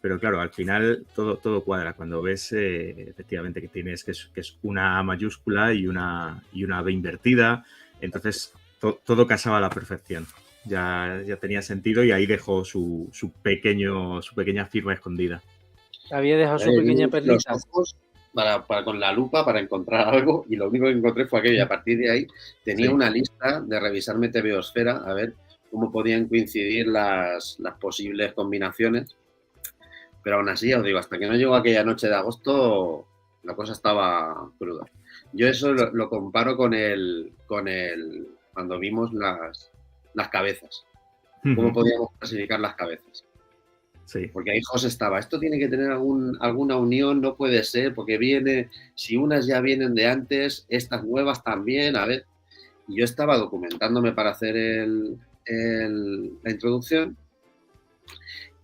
Pero claro, al final todo cuadra. Cuando ves efectivamente que tienes que es una A mayúscula y una B invertida, entonces todo casaba a la perfección. Ya tenía sentido y ahí dejó su pequeña firma escondida. Había dejado su pequeña Los perlita. ojos para con la lupa para encontrar algo y lo único que encontré fue aquello y a partir de ahí tenía una lista de revisarme TVOsfera a ver cómo podían coincidir las posibles combinaciones Pero aún así, os digo, hasta que no llegó aquella noche de agosto, la cosa estaba cruda. Yo eso lo comparo con cuando vimos las cabezas. ¿Cómo podíamos clasificar las cabezas? Sí. Porque ahí José estaba, esto tiene que tener alguna unión, no puede ser, porque si unas ya vienen de antes, estas nuevas también, a ver. Y yo estaba documentándome para hacer la introducción,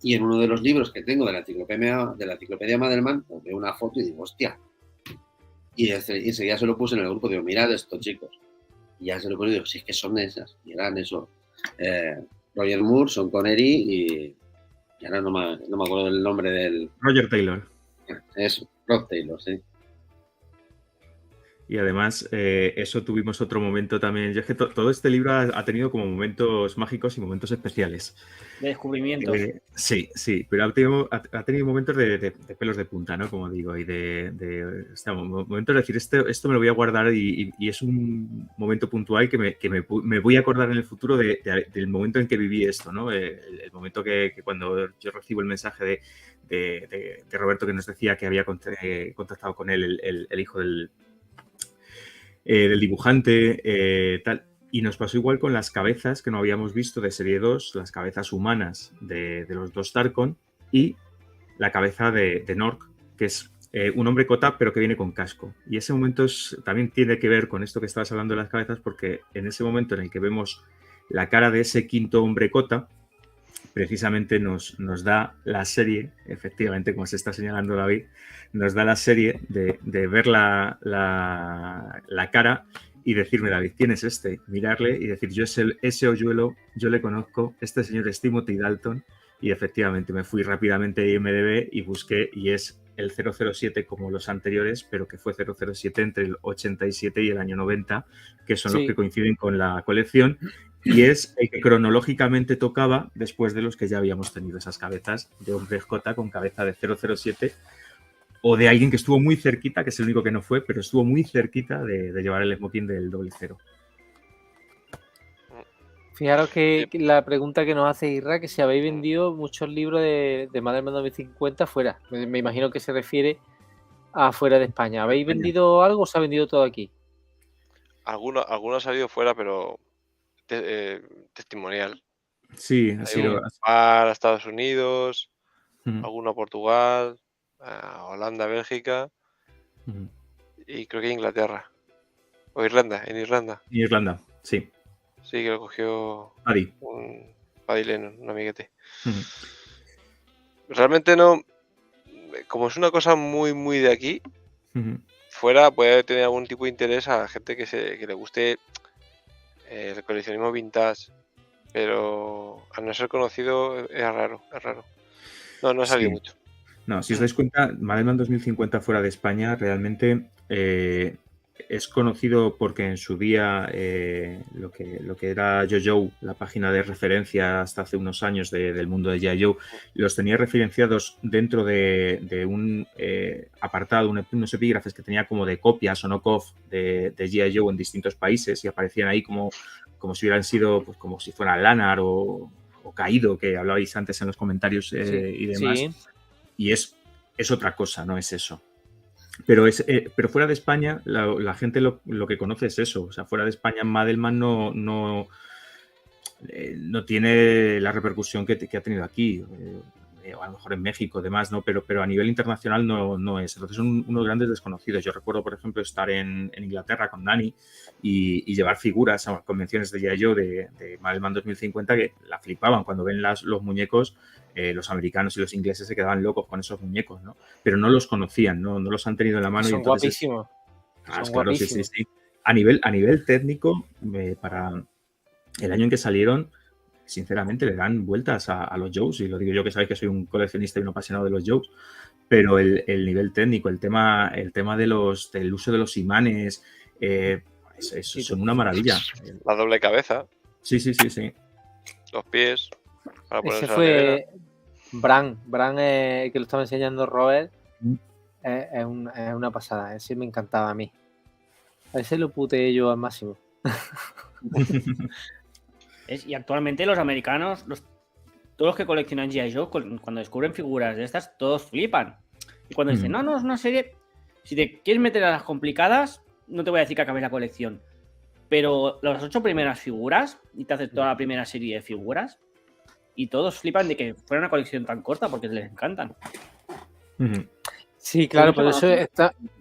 y en uno de los libros que tengo de la enciclopedia Madelman, pues veo una foto y digo, hostia. Y enseguida se lo puse en el grupo, digo, mirad esto, chicos. Y ya se lo puse y digo, si es que son esas. Y eran eso. Roger Moore, Sean Connery y ahora no me acuerdo del nombre del... Roger Taylor. Eso, Rod Taylor, sí. Y además, eso tuvimos otro momento también. Yo es que todo este libro ha tenido como momentos mágicos y momentos especiales. De descubrimientos. Sí, pero ha tenido momentos de pelos de punta, ¿no? Como digo, y momentos de decir, esto me lo voy a guardar y es un momento puntual que me voy a acordar en el futuro del momento en que viví esto, ¿no? El momento que cuando yo recibo el mensaje de Roberto que nos decía que había contactado con él el hijo del dibujante, tal. Y nos pasó igual con las cabezas que no habíamos visto de serie 2, las cabezas humanas de los dos Tarkon y la cabeza de Nork, que es un hombre Kota, pero que viene con casco. Y ese momento también tiene que ver con esto que estabas hablando de las cabezas, porque en ese momento en el que vemos la cara de ese quinto hombre Kota, precisamente nos da la serie, efectivamente, como se está señalando David, nos da la serie de ver la cara y decirme, David, ¿quién es este? Mirarle y decir, ese hoyuelo, yo le conozco, este señor es Timothy Dalton, y efectivamente me fui rápidamente a IMDb y busqué, y es el 007 como los anteriores, pero que fue 007 entre el 87 y el año 90, que son los que coinciden con la colección, y es el que cronológicamente tocaba después de los que ya habíamos tenido esas cabezas de hombres J con cabeza de 007, o de alguien que estuvo muy cerquita, que es el único que no fue, pero estuvo muy cerquita de llevar el smoking del 00. Fijaros que la pregunta que nos hace Irra, que si habéis vendido muchos libros de Madelman 2050 fuera. Me imagino que se refiere a fuera de España. ¿Habéis vendido algo o se ha vendido todo aquí? Algunos ha salido fuera, pero testimonial. Sí, ha sido. A Estados Unidos, alguno a Portugal, a Holanda, Bélgica y creo que Inglaterra. O Irlanda, en Irlanda. Irlanda, sí. Sí, que lo cogió Paddy Lennon, un amiguete. Realmente no, como es una cosa muy, muy de aquí, fuera puede tener algún tipo de interés a la gente que le guste el coleccionismo vintage, pero al no ser conocido es raro. No ha salido mucho. No, si os dais cuenta, Madelman 2050 fuera de España realmente es conocido porque en su día lo que era JoJo, la página de referencia hasta hace unos años del mundo de G.I. Joe, los tenía referenciados dentro de un apartado, unos epígrafes que tenía como de copias o knock-off de G.I. Joe en distintos países y aparecían ahí como si hubieran sido, pues, como si fuera Lannar o Caído, que hablabais antes en los comentarios y demás. Sí. Y es otra cosa, no es eso. Pero fuera de España, la gente lo que conoce es eso. O sea, fuera de España, Madelman no tiene la repercusión que ha tenido aquí. O a lo mejor en México, demás, ¿no? Pero a nivel internacional no es. Entonces son unos grandes desconocidos. Yo recuerdo, por ejemplo, estar en Inglaterra con Dani y llevar figuras a convenciones de G.I. Joe de Madelman 2050 que la flipaban cuando ven los muñecos. Los americanos y los ingleses se quedaban locos con esos muñecos, ¿no? Pero no los conocían, no los han tenido en la mano. Son guapísimos. Son guapísimos. Sí. A nivel técnico, para el año en que salieron, sinceramente le dan vueltas a los Joes, y lo digo yo que sabéis que soy un coleccionista y un apasionado de los Joes, pero el nivel técnico, el tema del uso de los imanes, son una maravilla. La doble cabeza. Sí. Los pies. Ese fue Bran, que lo estaba enseñando Robert, es una pasada. Ese me encantaba a mí. A ese lo puteé yo al máximo. Y actualmente los americanos todos los que coleccionan G.I. Joe, cuando descubren figuras de estas, todos flipan. Y cuando dicen, no, es una serie... Si te quieres meter a las complicadas, no te voy a decir que acabes la colección. Pero las 8 primeras figuras, y te haces toda la primera serie de figuras, y todos flipan de que fuera una colección tan corta porque les encantan. Sí, claro, por eso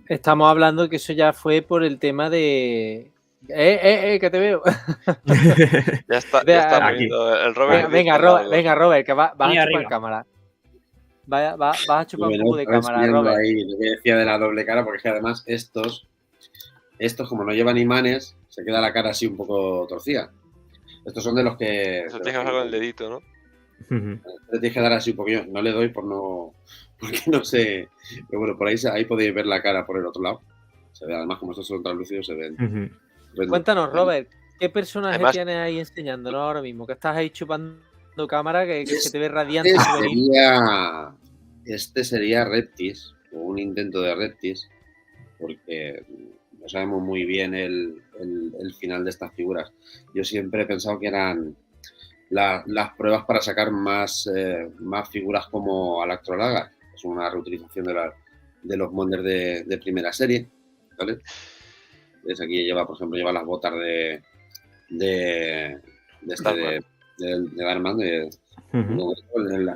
estamos hablando que eso ya fue por el tema de... que te veo. Ya está poniendo el Robert. Venga, Robert, que vas a chupar arriba. cámara. Vas a chupar un Bueno, poco de estaba cámara, enseñando Robert. ahí lo que decía de la doble cara, porque es que además estos como no llevan imanes, se queda la cara así un poco torcida. Estos son de los que... Eso tienes que hacer con el dedito, ¿no? Le tienes que dar así un poquillo. No le doy porque no sé. Pero bueno, por ahí podéis ver la cara por el otro lado. Se ve, además, como estos son translúcidos, se ven. Cuéntanos, Robert, ¿qué personaje Además, tienes ahí enseñándonos ahora mismo? Que estás ahí chupando cámara, que se te ve radiante. Este sería Reptis, o un intento de Reptis, porque no sabemos muy bien el final de estas figuras. Yo siempre he pensado que eran las pruebas para sacar más figuras como Alactrolaga. Es una reutilización de los Monders de primera serie, ¿vale? Entonces aquí por ejemplo, las botas de Darman,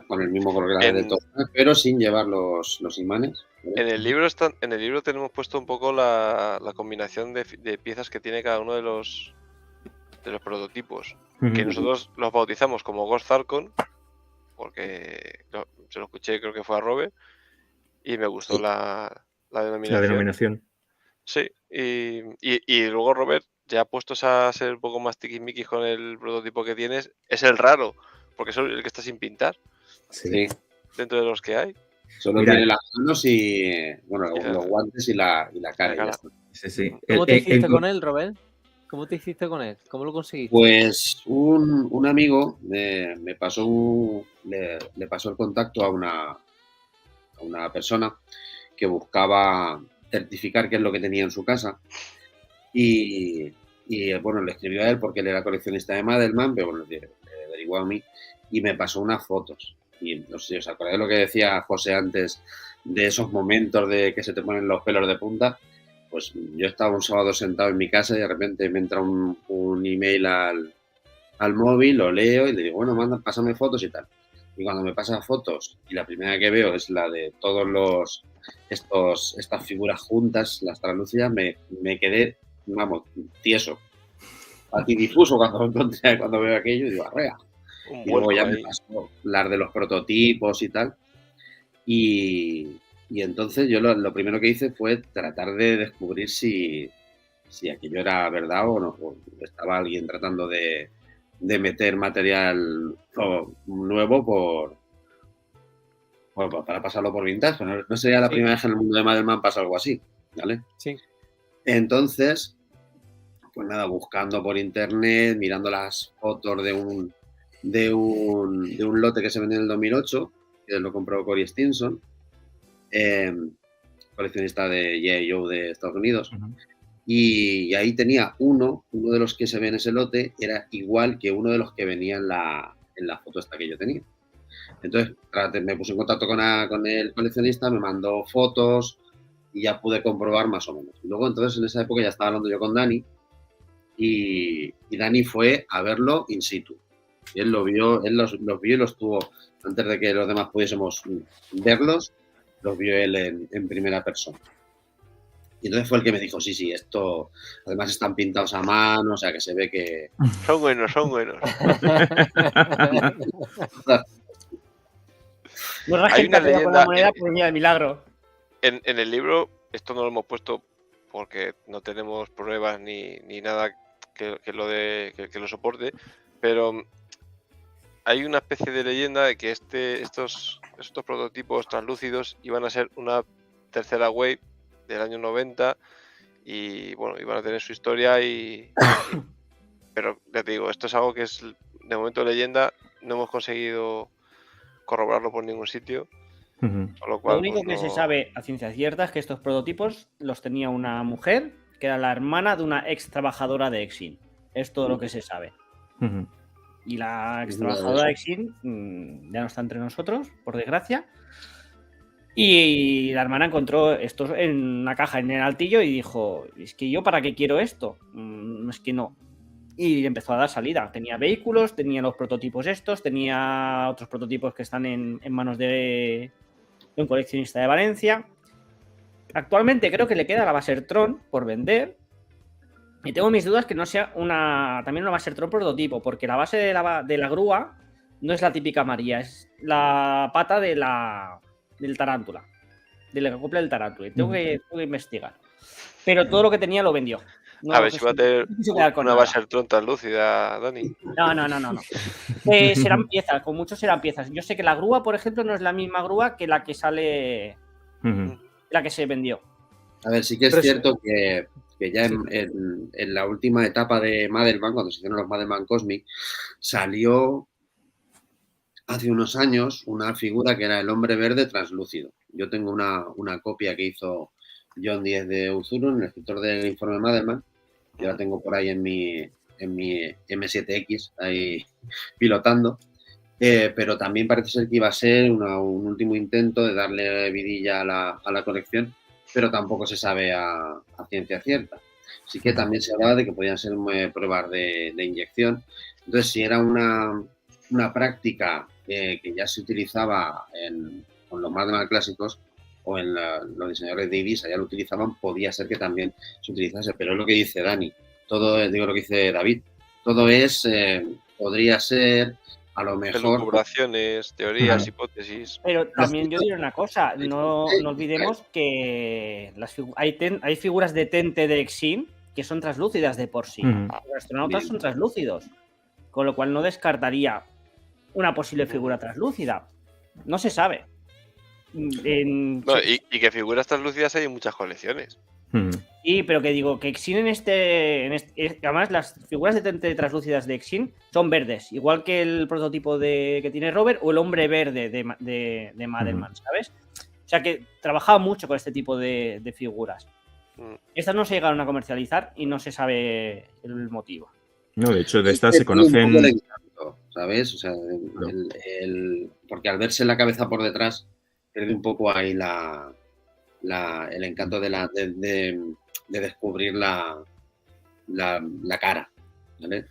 con el mismo color que las de todo, pero sin llevar los imanes. ¿Vale? En el libro tenemos puesto un poco la combinación de piezas que tiene cada uno de los prototipos, que nosotros los bautizamos como Ghost Zarkon, porque se lo escuché, creo que fue a Robert, y me gustó la denominación. La denominación. Sí, y luego Robert, ya puestos a ser un poco más tiquismiquis con el prototipo que tienes, es el raro, porque es el que está sin pintar. Sí. Dentro de los que hay. Solo tiene las manos y los guantes y la cara. Sí. ¿Cómo te hiciste con él, Robert? ¿Cómo te hiciste con él? ¿Cómo lo conseguiste? Pues un amigo me pasó le pasó el contacto a una persona que buscaba certificar qué es lo que tenía en su casa y bueno, le escribió a él porque él era coleccionista de Madelman, pero bueno, le averiguó a mí y me pasó unas fotos. Y no sé si os acordáis de lo que decía José antes de esos momentos de que se te ponen los pelos de punta. Pues yo estaba un sábado sentado en mi casa y de repente me entra un email al móvil, lo leo y le digo, bueno, pásame fotos y tal. Y cuando me pasa fotos y la primera que veo es la de todos estas figuras juntas, las translúcidas, me quedé, vamos, tieso, patidifuso cuando veo aquello y digo, arrea. Y luego ya me pasó las de los prototipos y tal. Y entonces yo lo primero que hice fue tratar de descubrir si aquello era verdad o no. O estaba alguien tratando de meter material nuevo para pasarlo por vintage. No sería la primera vez en el mundo de Madelman pasa algo así, ¿vale? Sí. Entonces, pues nada, buscando por internet, mirando las fotos de un lote que se vendió en el 2008, que lo compró Cory Stinson, coleccionista de G.I. Joe de Estados Unidos. Y ahí tenía uno de los que se ve en ese lote, era igual que uno de los que venía en la foto esta que yo tenía. Entonces me puse en contacto con el coleccionista, me mandó fotos y ya pude comprobar más o menos. Y luego entonces en esa época ya estaba hablando yo con Dani y Dani fue a verlo in situ. Y él los vio y los tuvo, antes de que los demás pudiésemos verlos, los vio él en primera persona. Y entonces fue el que me dijo, sí, esto, además están pintados a mano, o sea que se ve que... Son buenos. Hay una leyenda con la moneda por de milagro. En el libro, esto no lo hemos puesto porque no tenemos pruebas ni nada que lo soporte, pero hay una especie de leyenda de que estos prototipos translúcidos iban a ser una tercera wave del año 90 y bueno, iban a tener su historia pero ya te digo, esto es algo que es de momento leyenda, no hemos conseguido corroborarlo por ningún sitio. Lo único que se sabe a ciencia cierta es que estos prototipos los tenía una mujer que era la hermana de una ex trabajadora de Exin. Es todo lo que se sabe. Y la ex trabajadora de Xin ya no está entre nosotros, por desgracia. Y la hermana encontró esto en una caja en el altillo y dijo, es que yo para qué quiero esto, es que no. Y empezó a dar salida. Tenía vehículos, tenía los prototipos estos, tenía otros prototipos que están en manos de un coleccionista de Valencia. Actualmente creo que le queda la Basertron por vender. Y tengo mis dudas que no sea también una Basertron prototipo, porque la base de la grúa no es la típica María, es la pata del tarántula, del acople del tarántula. Y tengo que investigar. Pero todo lo que tenía lo vendió. No, a ver si va a tener una base Basertron translúcida, Dani. No. Serán piezas, con muchos serán piezas. Yo sé que la grúa, por ejemplo, no es la misma grúa que la que sale, la que se vendió. A ver, sí que es cierto que ya en la última etapa de Madelman, cuando se hicieron los Madelman Cosmic, salió hace unos años una figura que era el hombre verde translúcido. Yo tengo una copia que hizo John Díez de Uzurun, el escritor del informe Madelman. Yo la tengo por ahí en mi M7X, ahí pilotando. Pero también parece ser que iba a ser un último intento de darle vidilla a la colección, pero tampoco se sabe a ciencia cierta. Sí que también se hablaba de que podían ser pruebas de inyección. Entonces, si era una práctica que ya se utilizaba con los Madelman clásicos o en los diseñadores de Ibiza ya lo utilizaban, podía ser que también se utilizase. Pero es lo que dice Dani, digo lo que dice David, todo podría ser a lo mejor... Elucubraciones, teorías, hipótesis... Pero también yo diré una cosa, no olvidemos que hay figuras de Tente de Xin que son translúcidas de por sí. Los astronautas son translúcidos, con lo cual no descartaría una posible figura translúcida. No se sabe. Y que figuras translúcidas hay en muchas colecciones. Sí, pero que digo que Xin además las figuras de Tente translúcidas de Xin son verdes, igual que el prototipo que tiene Robert o el hombre verde de Madelman, ¿sabes? O sea que trabajaba mucho con este tipo de figuras. Estas no se llegaron a comercializar y no se sabe el motivo. No, de hecho, de estas se conocen... ¿Sabes? O sea, porque al verse la cabeza por detrás pierde un poco ahí el encanto de descubrir la cara, ¿vale?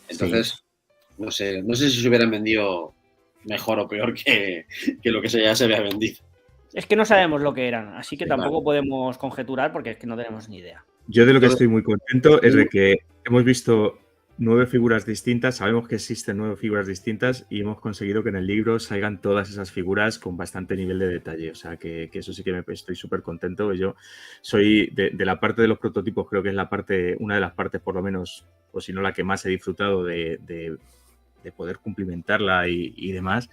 Entonces, no sé si se hubieran vendido mejor o peor que lo que ya se había vendido. Es que no sabemos lo que eran, así que tampoco podemos conjeturar porque es que no tenemos ni idea. Yo de lo que estoy muy contento es de que hemos visto 9 figuras distintas, sabemos que existen 9 figuras distintas y hemos conseguido que en el libro salgan todas esas figuras con bastante nivel de detalle. O sea, que eso sí que estoy súper contento. Yo soy de la parte de los prototipos, creo que es una de las partes, por lo menos, o si no la que más he disfrutado de poder cumplimentarla y demás.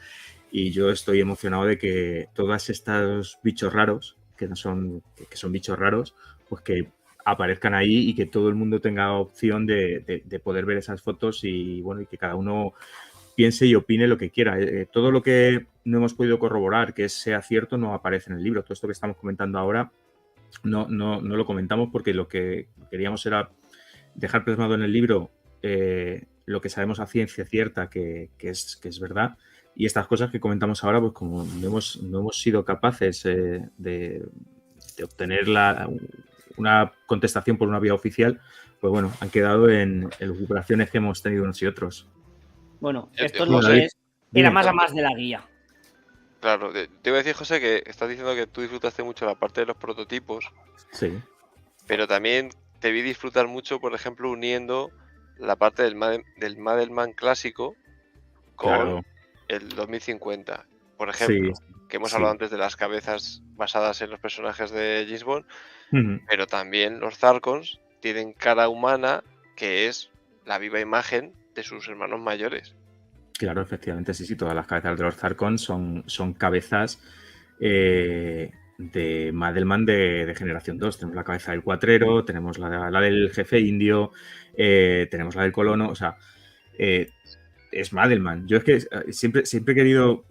Y yo estoy emocionado de que todos estos bichos raros, que son bichos raros, pues que aparezcan ahí y que todo el mundo tenga opción de poder ver esas fotos y bueno, y que cada uno piense y opine lo que quiera. Todo lo que no hemos podido corroborar que sea cierto no aparece en el libro. Todo esto que estamos comentando ahora no lo comentamos porque lo que queríamos era dejar plasmado en el libro lo que sabemos a ciencia cierta que es verdad. Y estas cosas que comentamos ahora, pues como no hemos sido capaces de obtener una contestación por una vía oficial, pues bueno, han quedado en elucubraciones que hemos tenido unos y otros. Bueno, esto es lo que es. Era más a más de la guía. Claro, te iba a decir, José, que estás diciendo que tú disfrutaste mucho la parte de los prototipos. Sí. Pero también te vi disfrutar mucho, por ejemplo, uniendo la parte del Madelman clásico con el 2050. Por ejemplo, que hemos hablado antes de las cabezas basadas en los personajes de James Bond, pero también los Zarkons tienen cara humana que es la viva imagen de sus hermanos mayores. Claro, efectivamente, sí, todas las cabezas de los Zarkons son cabezas de Madelman de generación 2. Tenemos la cabeza del cuatrero, tenemos la del jefe indio, tenemos la del colono, o sea, es Madelman. Yo es que siempre he querido,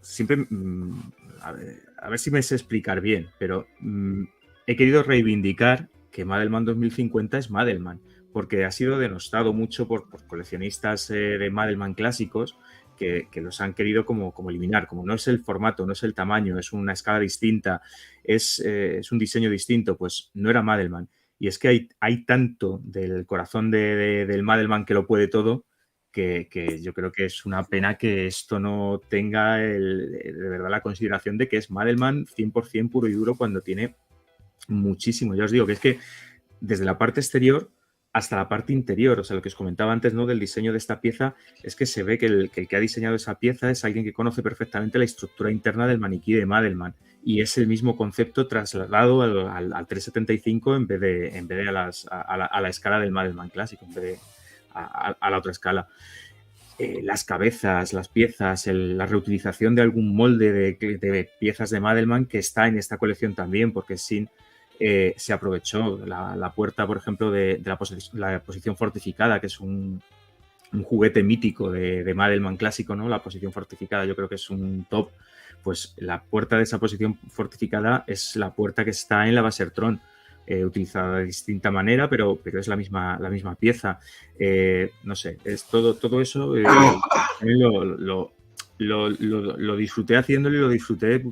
a ver si me sé explicar bien, pero he querido reivindicar que Madelman 2050 es Madelman, porque ha sido denostado mucho por coleccionistas de Madelman clásicos que los han querido como eliminar. Como no es el formato, no es el tamaño, es una escala distinta, es un diseño distinto, pues no era Madelman. Y es que hay tanto del corazón del Madelman que lo puede todo, que yo creo que es una pena que esto no tenga de verdad la consideración de que es Madelman 100% puro y duro cuando tiene muchísimo. Ya os digo que es que desde la parte exterior hasta la parte interior, o sea, lo que os comentaba antes, ¿no?, del diseño de esta pieza, es que se ve que el que ha diseñado esa pieza es alguien que conoce perfectamente la estructura interna del maniquí de Madelman, y es el mismo concepto trasladado al 375 en vez de a la escala del Madelman clásico, en vez de a la otra escala. Las cabezas, las piezas, la reutilización de algún molde de piezas de Madelman que está en esta colección también, porque se aprovechó la puerta, por ejemplo, de la posición fortificada, que es un juguete mítico de Madelman clásico, ¿no? La posición fortificada yo creo que es un top. Pues la puerta de esa posición fortificada es la puerta que está en la Basertron, utilizada de distinta manera, pero es la misma pieza. No sé, es todo eso. Lo disfruté haciéndolo y lo disfruté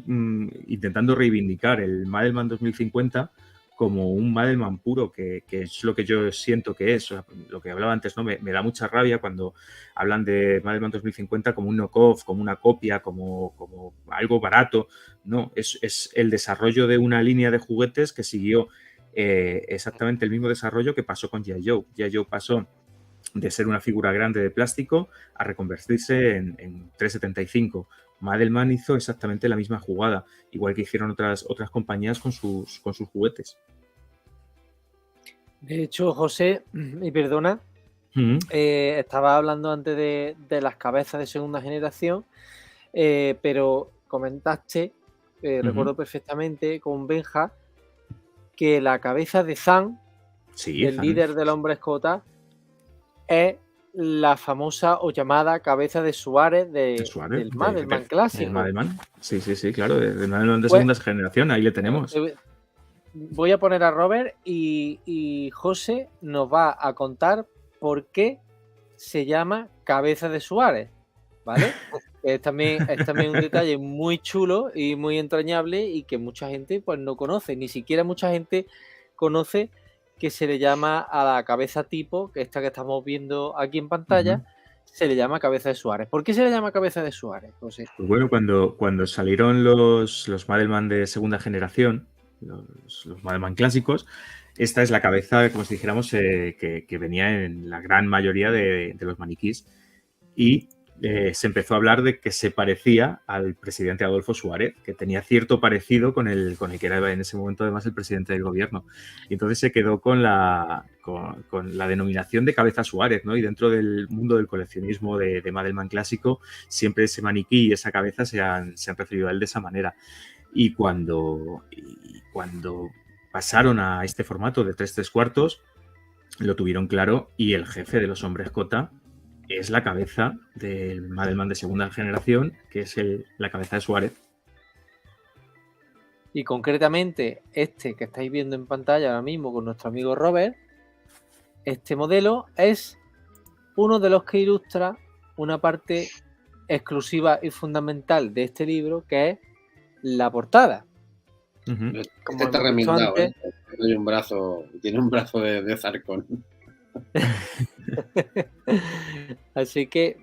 intentando reivindicar el Madelman 2050 como un Madelman puro, que es lo que yo siento que es. O sea, lo que hablaba antes, ¿no? Me da mucha rabia cuando hablan de Madelman 2050 como un knockoff, como una copia, como algo barato. No, es el desarrollo de una línea de juguetes que siguió exactamente el mismo desarrollo que pasó con G.I. Joe. G.I. Joe pasó de ser una figura grande de plástico a reconvertirse en 375. Madelman hizo exactamente la misma jugada, igual que hicieron otras compañías con sus juguetes. De hecho, José, y perdona, estaba hablando antes de las cabezas de segunda generación, pero comentaste, recuerdo perfectamente con Benja, que la cabeza de Zan, el líder del hombre escota, es la famosa o llamada cabeza de Suárez del Madelman clásico. Madelman. Sí, claro, del Madelman de segunda generación, ahí le tenemos. Voy a poner a Robert y José nos va a contar por qué se llama cabeza de Suárez, ¿vale? Es también un detalle muy chulo y muy entrañable y que mucha gente pues no conoce, ni siquiera mucha gente conoce que se le llama a la cabeza tipo, que esta que estamos viendo aquí en pantalla, se le llama cabeza de Suárez. ¿Por qué se le llama cabeza de Suárez, José? Pues bueno, cuando salieron los Madelman de segunda generación, los Madelman clásicos, esta es la cabeza, como si dijéramos, que venía en la gran mayoría de los maniquís, y se empezó a hablar de que se parecía al presidente Adolfo Suárez, que tenía cierto parecido con el que era en ese momento además el presidente del gobierno. Y entonces se quedó con la denominación de cabeza Suárez, ¿no? Y dentro del mundo del coleccionismo de Madelman clásico, siempre ese maniquí y esa cabeza se han referido a él de esa manera. Y cuando pasaron a este formato de 3/4, lo tuvieron claro, y el jefe de los hombres Cota es la cabeza del Madelman de segunda generación, que es la cabeza de Suárez. Y concretamente este que estáis viendo en pantalla ahora mismo con nuestro amigo Robert, este modelo es uno de los que ilustra una parte exclusiva y fundamental de este libro, que es la portada. Este está remendado, antes, tiene un brazo de Zarcón. Así que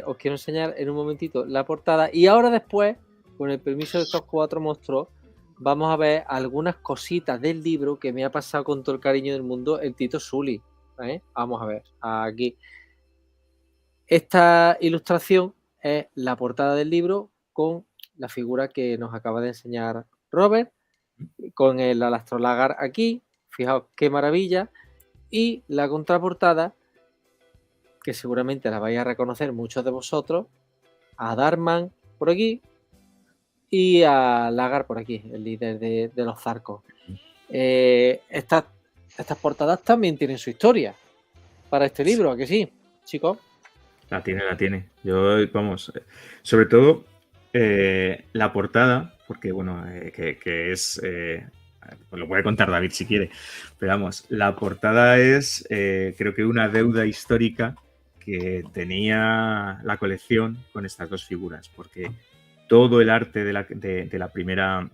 os quiero enseñar en un momentito la portada, y ahora después, con el permiso de estos 4 monstruos, vamos a ver algunas cositas del libro que me ha pasado con todo el cariño del mundo el Tito Sully. Vamos a ver aquí. Esta ilustración es la portada del libro con la figura que nos acaba de enseñar Robert, con el Alastrolagar aquí. Fijaos qué maravilla. Y la contraportada, que seguramente la vais a reconocer muchos de vosotros, a Darman por aquí y a Lagar por aquí, el líder de los Zarcos. Estas portadas también tienen su historia para este libro, ¿a que sí, chicos? La tiene. Yo, vamos, sobre todo la portada, porque bueno, que es Pues lo puede contar David si quiere. Pero vamos, la portada es, creo que una deuda histórica que tenía la colección con estas dos figuras, porque todo el arte de la primera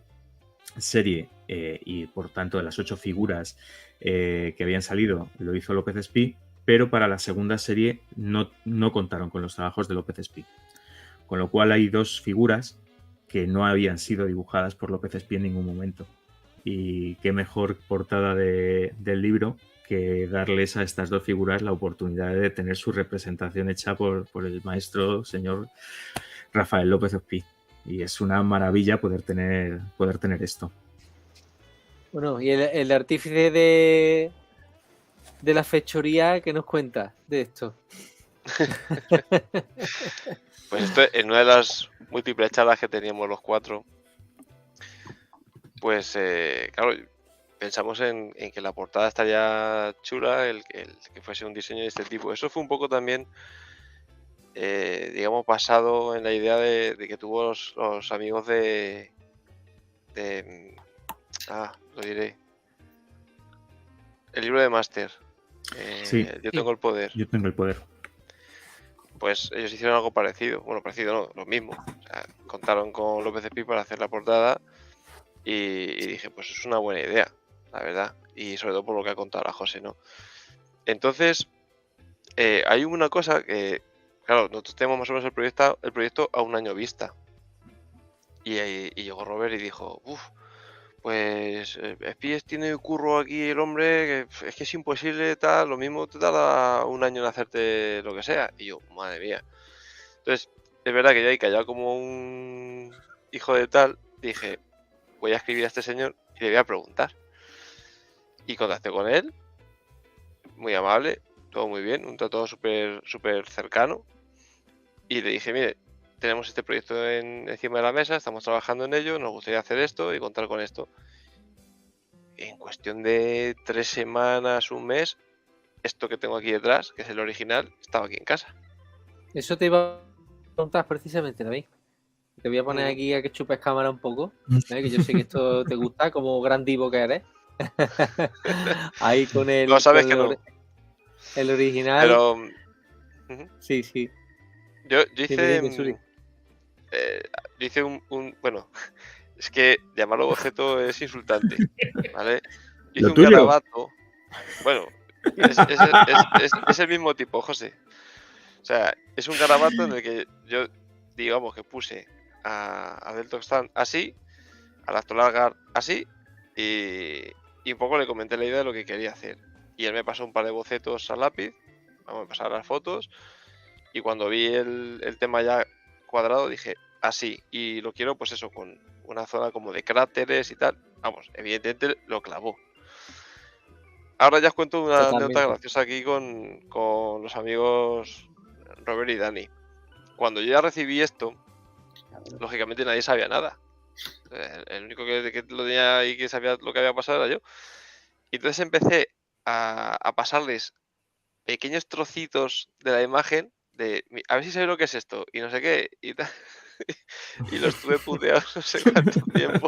serie y por tanto de las 8 figuras que habían salido lo hizo López Espí, pero para la segunda serie no contaron con los trabajos de López Espí. Con lo cual hay 2 figuras que no habían sido dibujadas por López Espí en ningún momento. Y qué mejor portada del libro que darles a estas 2 figuras la oportunidad de tener su representación hecha por el maestro señor Rafael López Espí. Y es una maravilla poder tener esto. Bueno, y el artífice de la fechoría, ¿qué nos cuenta de esto? Pues esto, en una de las múltiples charlas que teníamos los 4, pues claro, pensamos en que la portada estaría chula, el que fuese un diseño de este tipo. Eso fue un poco también, digamos, basado en la idea de que tuvo los amigos lo diré. El libro de Máster. Sí. Yo tengo el poder. Yo tengo el poder. Pues ellos hicieron algo parecido. Bueno, parecido no, lo mismo. O sea, contaron con López Espí para hacer la portada y dije, pues es una buena idea, la verdad. Y sobre todo por lo que ha contado la José, ¿no? Entonces, hay una cosa que, claro, nosotros tenemos más o menos el proyecto a un año vista. Y llegó Robert y dijo, pues Espíes tiene curro aquí el hombre, que es que es imposible, tal, lo mismo te tarda un año en hacerte lo que sea. Y yo, madre mía. Entonces, es verdad que yo ahí callado como un hijo de tal, dije, voy a escribir a este señor y le voy a preguntar. Y contacté con él, muy amable, todo muy bien, un trato súper cercano. Y le dije, mire, tenemos este proyecto encima de la mesa, estamos trabajando en ello, nos gustaría hacer esto y contar con esto. En cuestión de 3 semanas, un mes, esto que tengo aquí detrás, que es el original, estaba aquí en casa. Eso te iba a preguntar precisamente, David. Te voy a poner aquí a que chupes cámara un poco, que yo sé que esto te gusta, como gran divo que eres. Ahí con el... No, sabes con que no. El original. Pero... Sí, sí. Yo hice... Dime, Suri. Yo hice un... Bueno, es que llamarlo boceto es insultante, ¿vale? Yo hice un garabato. Bueno, es el mismo tipo, José. O sea, es un garabato en el que yo, digamos, que puse a Del Toxtán así, al Actolargar así, y un poco le comenté la idea de lo que quería hacer. Y él me pasó un par de bocetos a lápiz, vamos a pasar las fotos, y cuando vi el tema ya cuadrado dije, así, y lo quiero pues eso, con una zona como de cráteres y tal. Vamos, evidentemente lo clavó. Ahora ya os cuento una anécdota graciosa aquí con los amigos Robert y Dani. Cuando yo ya recibí esto, lógicamente nadie sabía nada. El único que lo tenía ahí que sabía lo que había pasado era yo. Y entonces empecé a pasarles pequeños trocitos de la imagen de a ver si sabéis lo que es esto y no sé qué y tal. Y lo estuve puteando no sé cuánto tiempo.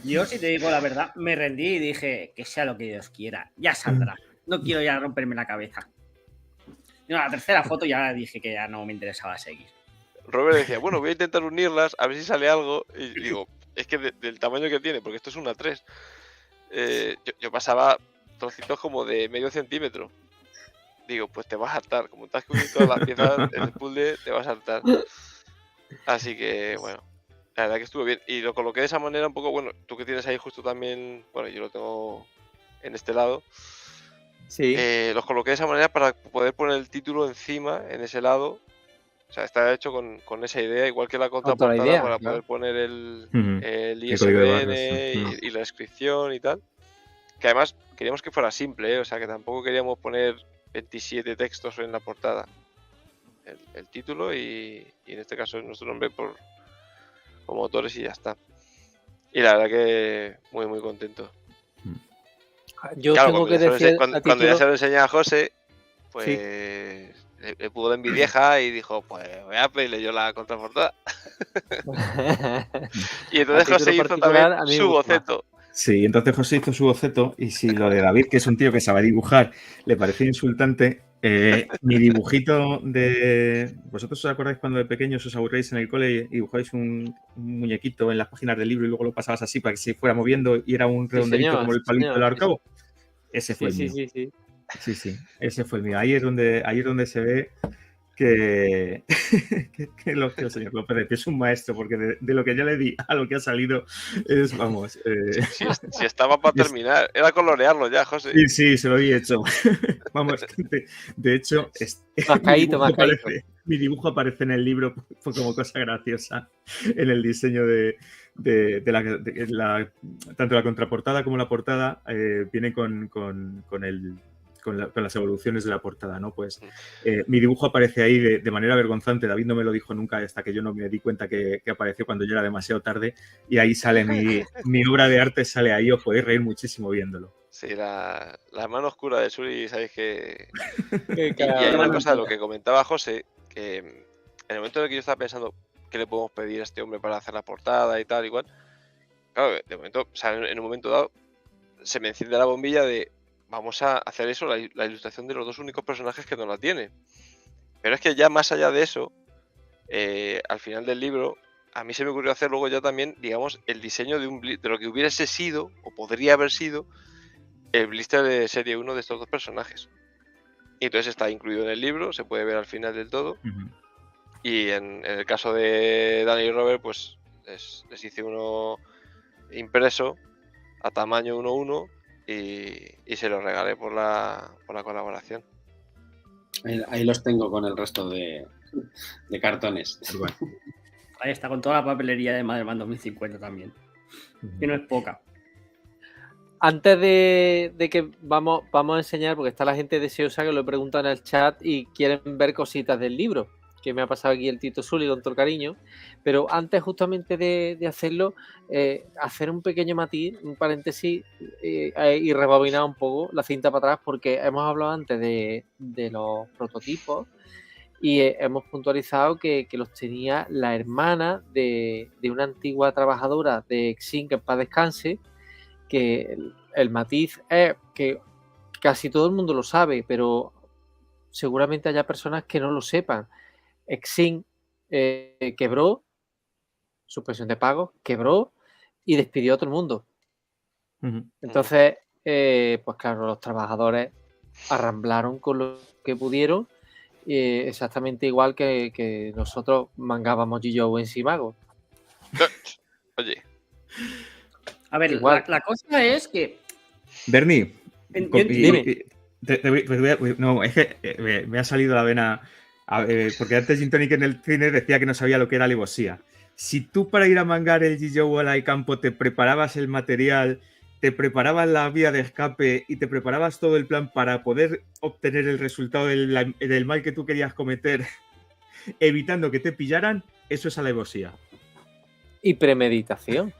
Yo, si te digo la verdad, me rendí y dije que sea lo que Dios quiera, ya saldrá. No quiero ya romperme la cabeza. No, la tercera foto ya dije que ya no me interesaba seguir. Robert decía, bueno, voy a intentar unirlas, a ver si sale algo. Y digo, es que del tamaño que tiene, porque esto es una 3. Yo pasaba trocitos como de medio centímetro. Digo, pues te vas a hartar. Como te has cogido todas las piezas del puzzle, te vas a hartar. Así que, bueno, la verdad que estuvo bien. Y lo coloqué de esa manera un poco, bueno, tú que tienes ahí justo también, bueno, yo lo tengo en este lado. Sí. Los coloqué de esa manera para poder poner el título encima, en ese lado. O sea, está hecho con esa idea, igual que la contraportada, para poder poner el ISBN y la descripción y tal. Que además queríamos que fuera simple, o sea, que tampoco queríamos poner 27 textos en la portada. El título y en este caso nuestro nombre como autores y ya está. Y la verdad que muy, muy contento. Yo claro, tengo que decir... Cuando ya se lo enseñé a José, pues... Sí. Le pudo de envidieja y dijo, pues voy a pedirle yo la contraportada. Y entonces José hizo también su boceto. Sí, entonces José hizo su boceto y si lo de David, que es un tío que sabe dibujar, le parecía insultante, mi dibujito de... ¿Vosotros os acordáis cuando de pequeños os aburréis en el cole y dibujáis un muñequito en las páginas del libro y luego lo pasabas así para que se fuera moviendo y era un Sí, redondelito señor, como el sí, palito del señor. ahorcado? Ese fue Sí, el sí, mío. sí, sí. Sí, ese fue el mío. Ahí es donde se ve que el señor López de Pío es un maestro, porque de lo que yo le di a lo que ha salido es, vamos... Si estaba para terminar, era colorearlo ya, José. Sí, se lo he hecho. Vamos, de hecho, Mascaíto. mi dibujo aparece en el libro fue como cosa graciosa en el diseño de tanto la contraportada como la portada viene con las evoluciones de la portada, ¿no? Pues mi dibujo aparece ahí de manera vergonzante. David no me lo dijo nunca hasta que yo no me di cuenta que apareció cuando ya era demasiado tarde y ahí sale mi obra de arte, sale ahí, os podéis reír muchísimo viéndolo. Sí, la mano oscura de Suri, sabéis que... Qué Y hay una cabrón. cosa de lo que comentaba José, que en el momento en el que yo estaba pensando qué le podemos pedir a este hombre para hacer la portada y tal, igual, claro, de momento, o sea, en un momento dado, se me enciende la bombilla de vamos a hacer eso, la ilustración de los dos únicos personajes que no la tiene. Pero es que ya más allá de eso, al final del libro, a mí se me ocurrió hacer luego ya también, digamos, el diseño de lo que hubiese sido, o podría haber sido, el blister de serie 1 de estos dos personajes. Y entonces está incluido en el libro, se puede ver al final del todo. Uh-huh. Y en el caso de Dani y Robert, pues les hice uno impreso a tamaño 1:1 y se los regalé por la colaboración. Ahí los tengo con el resto de cartones. Bueno. Ahí está, con toda la papelería de Madelman 2050 también. Que no es poca. Antes de que vamos a enseñar, porque está la gente deseosa que lo preguntan en el chat y quieren ver cositas del libro, que me ha pasado aquí el Tito Zuli con todo el cariño, pero antes justamente de hacerlo, hacer un pequeño matiz, un paréntesis y rebobinar un poco la cinta para atrás, porque hemos hablado antes de los prototipos y hemos puntualizado que los tenía la hermana de una antigua trabajadora de Exin, que en paz descanse, que el matiz es que casi todo el mundo lo sabe, pero seguramente haya personas que no lo sepan. Exin quebró, suspensión de pagos, quebró y despidió a todo el mundo. Uh-huh. Entonces, pues claro, los trabajadores arramblaron con lo que pudieron, exactamente igual que nosotros mangábamos G-Joe en Simago. Oye. A ver, la cosa es que... Bernie, dime. No, es que me ha salido la vena, porque antes Gin Tonic en el cine decía que no sabía lo que era alevosía. Si tú para ir a mangar el G-Joe al campo te preparabas el material, te preparabas la vía de escape y te preparabas todo el plan para poder obtener el resultado del mal que tú querías cometer, evitando que te pillaran, eso es alevosía. Y premeditación.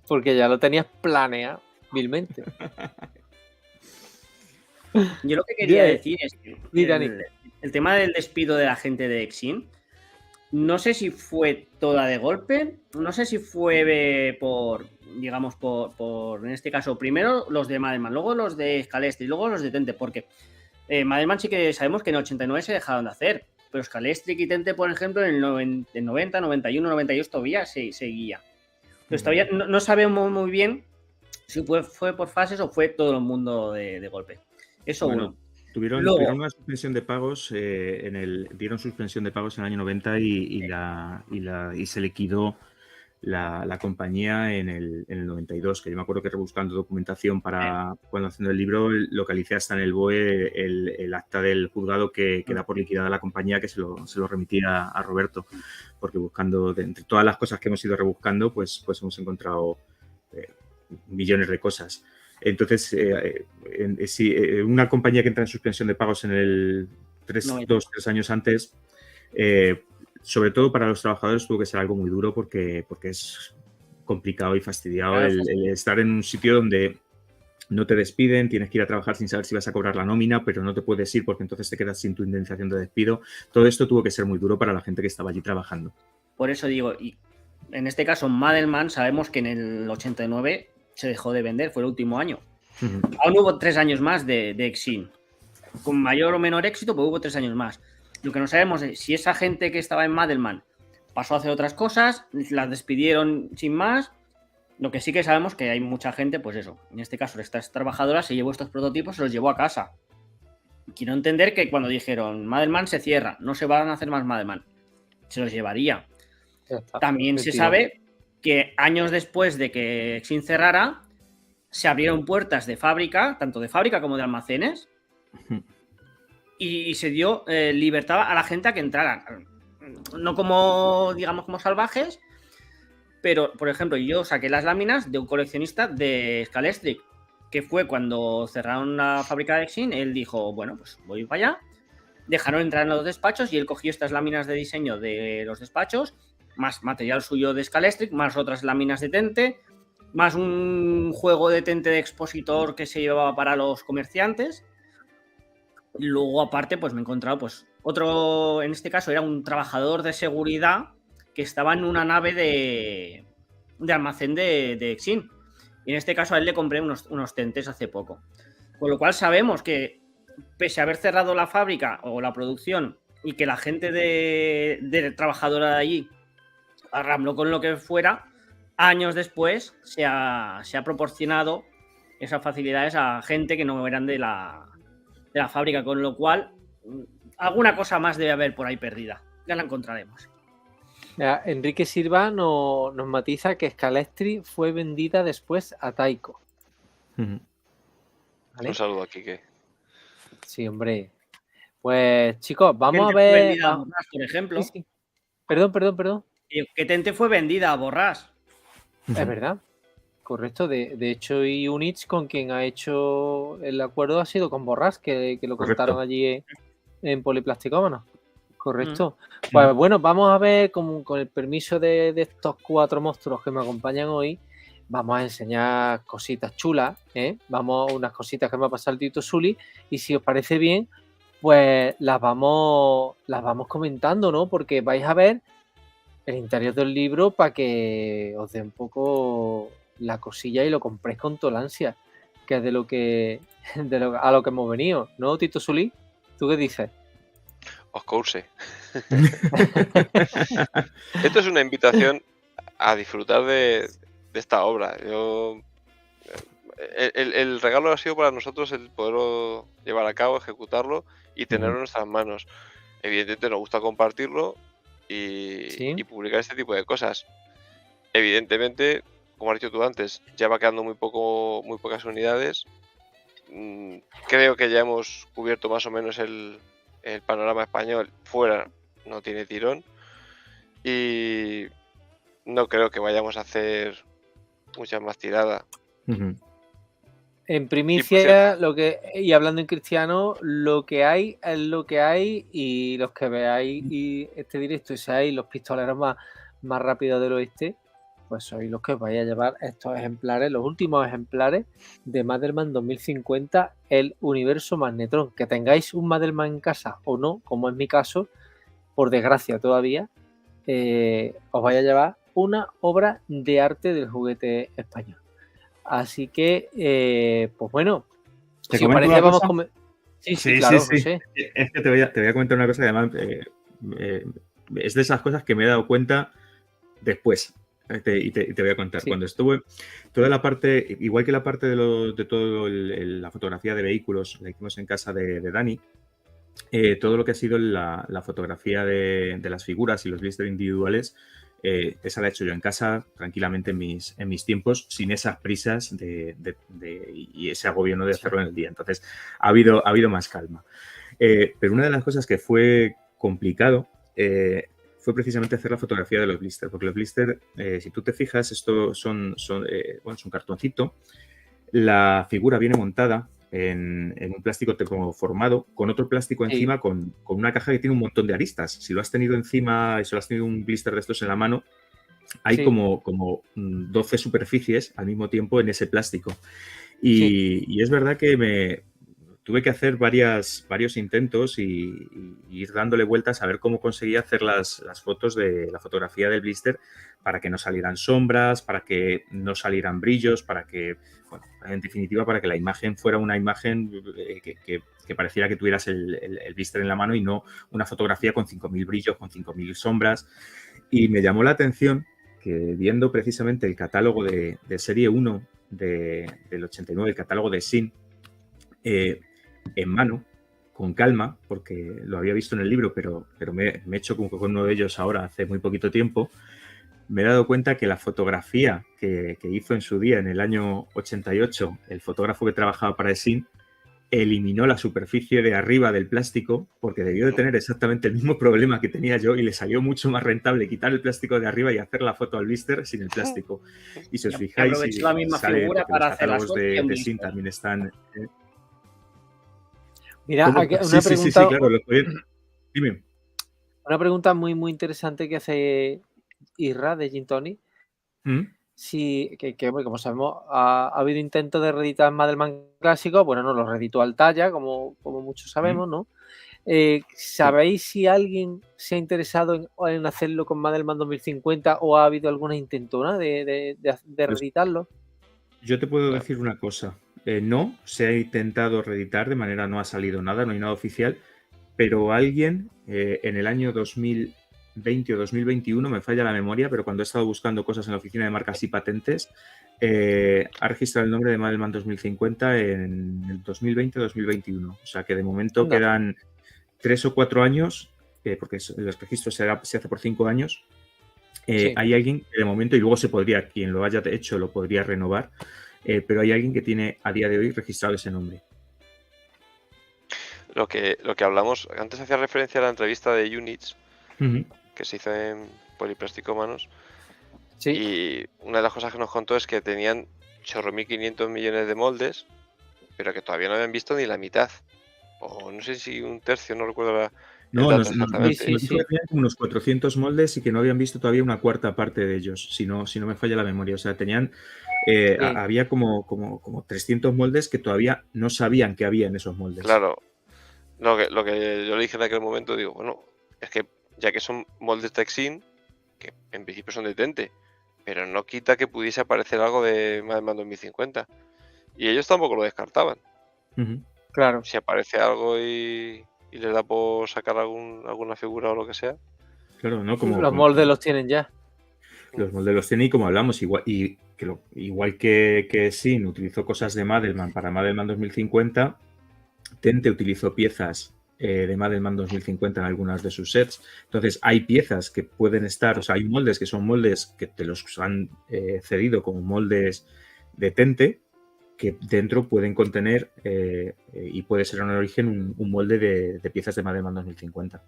Porque ya lo tenías planeado vilmente. Yo lo que quería decir es que el tema del despido de la gente de Exin, no sé si fue toda de golpe, no sé si fue por en este caso, primero los de Madelman, luego los de Scalestri, luego los de Tente, porque Madelman sí que sabemos que en 89 se dejaron de hacer, pero Scalestri y Tente, por ejemplo, en el 90, 91, 92 todavía seguía. Pero todavía no sabemos muy bien si fue por fases o fue todo el mundo de golpe. Eso bueno. Tuvieron una suspensión de pagos dieron suspensión de pagos en el año 90 y se liquidó la compañía en el 92, que yo me acuerdo que rebuscando documentación para cuando haciendo el libro localicé hasta en el BOE el acta del juzgado que da por liquidada la compañía, que se lo remitía a Roberto, porque buscando entre todas las cosas que hemos ido rebuscando pues hemos encontrado millones de cosas. Entonces, una compañía que entra en suspensión de pagos en el 3 años antes, sobre todo para los trabajadores tuvo que ser algo muy duro porque es complicado y fastidiado el estar en un sitio donde no te despiden, tienes que ir a trabajar sin saber si vas a cobrar la nómina, pero no te puedes ir porque entonces te quedas sin tu indemnización de despido. Todo esto tuvo que ser muy duro para la gente que estaba allí trabajando. Por eso digo, y en este caso Madelman sabemos que en el 89 se dejó de vender, fue el último año. Aún hubo 3 años más de Exin. Con mayor o menor éxito, pues hubo 3 años más. Lo que no sabemos es si esa gente que estaba en Madelman pasó a hacer otras cosas, las despidieron sin más. Lo que sí que sabemos que hay mucha gente, pues eso, en este caso estas trabajadoras se llevó estos prototipos, se los llevó a casa. Quiero entender que cuando dijeron Madelman se cierra, no se van a hacer más Madelman, se los llevaría. Ya está. También se 21. sabe que años después de que Exin cerrara, se abrieron puertas de fábrica, tanto de fábrica como de almacenes, y se dio libertad a la gente a que entraran. No como, digamos, como salvajes, pero, por ejemplo, yo saqué las láminas de un coleccionista de Scalestric, que fue cuando cerraron la fábrica de Exin. Él dijo, bueno, pues voy para allá. Dejaron entrar en los despachos y él cogió estas láminas de diseño de los despachos, más material suyo de Scalestric, más otras láminas de Tente, más un juego de Tente de expositor que se llevaba para los comerciantes. Y luego, aparte, pues me he encontrado pues otro, en este caso era un trabajador de seguridad que estaba en una nave de almacén de Exin. Y en este caso a él le compré unos Tentes hace poco. Con lo cual sabemos que, pese a haber cerrado la fábrica o la producción y que la gente de trabajadora de allí arrambló con lo que fuera, años después se ha proporcionado esas facilidades a gente que no eran de la fábrica, con lo cual alguna cosa más debe haber por ahí perdida. Ya la encontraremos. Enrique Silva nos matiza que Scalestri fue vendida después a Taiko. ¿Vale? Un saludo a Quique. Sí, hombre. Pues chicos, vamos a Tente fue ver. vendida a Borrás, por ejemplo. Sí. Perdón. Que Tente fue vendida a Borrás. Es verdad. Correcto. De hecho, Unix con quien ha hecho el acuerdo ha sido con Borrás, que lo contaron allí en Poliplasticómanos. Correcto. Pues bueno, vamos a ver con el permiso de estos 4 monstruos que me acompañan hoy, vamos a enseñar cositas chulas, vamos unas cositas que me ha pasado el Tito Sully, y si os parece bien, pues las vamos comentando, ¿no? Porque vais a ver el interior del libro para que os dé un poco la cosilla y lo compréis con toda la ansia, que es a lo que hemos venido, ¿no, Tito Sully? ¿Tú qué dices? Oscourse. Esto es una invitación a disfrutar de esta obra. El regalo ha sido para nosotros el poderlo llevar a cabo, ejecutarlo y tenerlo en nuestras manos. Evidentemente nos gusta compartirlo y publicar este tipo de cosas. Evidentemente, como has dicho tú antes, ya va quedando muy pocas unidades. Creo que ya hemos cubierto más o menos el panorama español. Fuera no tiene tirón y no creo que vayamos a hacer muchas más tiradas. En primicia, y hablando en cristiano, lo que hay es lo que hay, y los que veáis y este directo y seáis los pistoleros más rápidos del oeste, pues sois los que os vais a llevar estos ejemplares, los últimos ejemplares de Madelman 2050, el universo Magnetron. Que tengáis un Madelman en casa o no, como es mi caso, por desgracia todavía, os vais a llevar una obra de arte del juguete español. Así que, pues bueno, si os parece, vamos a comer. Sí, claro, sí. Es que te voy a comentar una cosa que además es de esas cosas que me he dado cuenta después. Y te voy a contar. Cuando estuve, toda la parte, igual que la parte de todo la fotografía de vehículos, la hicimos en casa de Dani, todo lo que ha sido la fotografía de las figuras y los blisters individuales, esa la he hecho yo en casa, tranquilamente en mis tiempos, sin esas prisas y ese agobio, ¿no?, de hacerlo en el día. Entonces, ha habido más calma. Pero una de las cosas que fue complicado fue precisamente hacer la fotografía de los blisters, porque los blisters, si tú te fijas, esto es un cartoncito. La figura viene montada en un plástico termoformado con otro plástico encima, con una caja que tiene un montón de aristas. Si lo has tenido encima, si lo has tenido un blister de estos en la mano, hay como 12 superficies al mismo tiempo en ese plástico. Y es verdad que tuve que hacer varios intentos y ir dándole vueltas a ver cómo conseguía hacer las fotos de la fotografía del blister para que no salieran sombras, para que no salieran brillos, para que, bueno, en definitiva, para que la imagen fuera una imagen que pareciera que tuvieras el blister en la mano y no una fotografía con 5.000 brillos, con 5.000 sombras. Y me llamó la atención que viendo precisamente el catálogo de serie 1 del 89, el catálogo de SIN, en mano, con calma, porque lo había visto en el libro, pero me he hecho con uno de ellos ahora hace muy poquito tiempo, me he dado cuenta que la fotografía que hizo en su día, en el año 88, el fotógrafo que trabajaba para SIN, eliminó la superficie de arriba del plástico porque debió de tener exactamente el mismo problema que tenía yo y le salió mucho más rentable quitar el plástico de arriba y hacer la foto al blister sin el plástico. Y si os fijáis, aprovechó la misma sale, figura para los hacer las catálogos fotos y un de SIN blister. también están... Mira, ¿Cómo? aquí una Sí, pregunta, claro. Dime. una pregunta muy, muy interesante que hace Irra de Gin Tonic. ¿Mm? Sí, bueno, como sabemos, ha habido intentos de reeditar Madelman clásico, bueno, no lo reeditó Altaya, como muchos sabemos, ¿no? ¿Sabéis si alguien se ha interesado en hacerlo con Madelman 2050 o ha habido alguna intentona de reeditarlo? Yo te puedo decir una cosa. No, se ha intentado reeditar, de manera no ha salido nada, no hay nada oficial, pero alguien en el año 2020 o 2021, me falla la memoria, pero cuando he estado buscando cosas en la oficina de marcas y patentes, ha registrado el nombre de Madelman 2050 en el 2020-2021. O sea que de momento Anda. quedan 3 o 4 años, porque el registro se hace por 5 años. Sí. Hay alguien que de momento, y luego se podría, quien lo haya hecho lo podría renovar, pero hay alguien que tiene a día de hoy registrado ese nombre. Lo que hablamos, antes hacía referencia a la entrevista de Units, Uh-huh. que se hizo en Poliplasticómanos, Sí. y una de las cosas que nos contó es que tenían 8.500 millones de moldes, pero que todavía no habían visto ni la mitad, o no sé si un tercio, no recuerdo el No, dato nos exactamente. dijo que tenían como unos 400 moldes y que no habían visto todavía una cuarta parte de ellos, si no me falla la memoria. O sea, tenían había como 300 moldes que todavía no sabían que había en esos moldes. Claro, lo que yo le dije en aquel momento, digo, bueno, es que ya que son moldes Texin, que en principio son de Tente, pero no quita que pudiese aparecer algo de Madelman 2050. Y ellos tampoco lo descartaban. Uh-huh. Claro. Si aparece algo y les da por sacar alguna figura o lo que sea. Claro, ¿no? Los moldes los tienen ya. Los moldes los tiene y como hablamos, igual que Sin utilizó cosas de Madelman para Madelman 2050, Tente utilizó piezas de Madelman 2050 en algunas de sus sets. Entonces hay piezas que pueden estar, o sea, hay moldes que son moldes que te los han cedido como moldes de Tente, que dentro pueden contener y puede ser en origen un molde de piezas de Madelman 2050.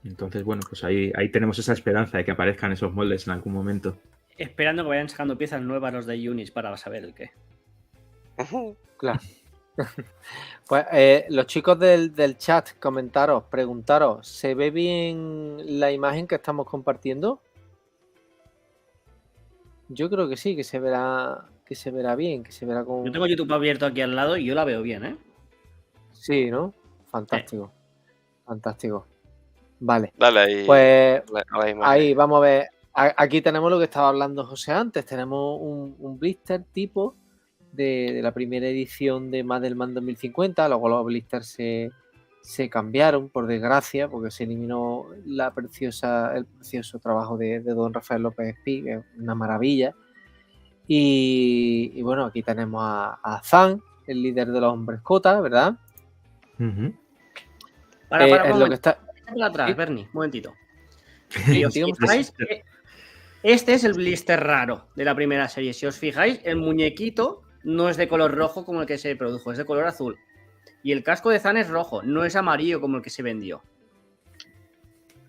Entonces, bueno, pues ahí tenemos esa esperanza de que aparezcan esos moldes en algún momento. Esperando que vayan sacando piezas nuevas los de Units para saber el qué. Claro. Pues los chicos del chat, preguntaros, ¿se ve bien la imagen que estamos compartiendo? Yo creo que sí, que se verá bien, que se verá con... Yo tengo YouTube abierto aquí al lado y yo la veo bien, ¿eh? Sí, ¿no? Fantástico. Fantástico. Vale. Dale ahí. Pues a la imagen. ahí vamos a ver. Aquí tenemos lo que estaba hablando José antes. Tenemos un blister tipo de la primera edición de Madelman 2050. Luego los blisters se cambiaron, por desgracia, porque se eliminó el precioso trabajo de don Rafael López Espí, que es una maravilla. Y bueno, aquí tenemos a Zan, el líder de los hombres Cota, ¿verdad? Uh-huh. Para es lo que está... atrás, ¿Sí? Bernie, un momentito. Si os fijáis, este es el blister raro de la primera serie. Si os fijáis, el muñequito no es de color rojo como el que se produjo, es de color azul. Y el casco de Zan es rojo, no es amarillo como el que se vendió.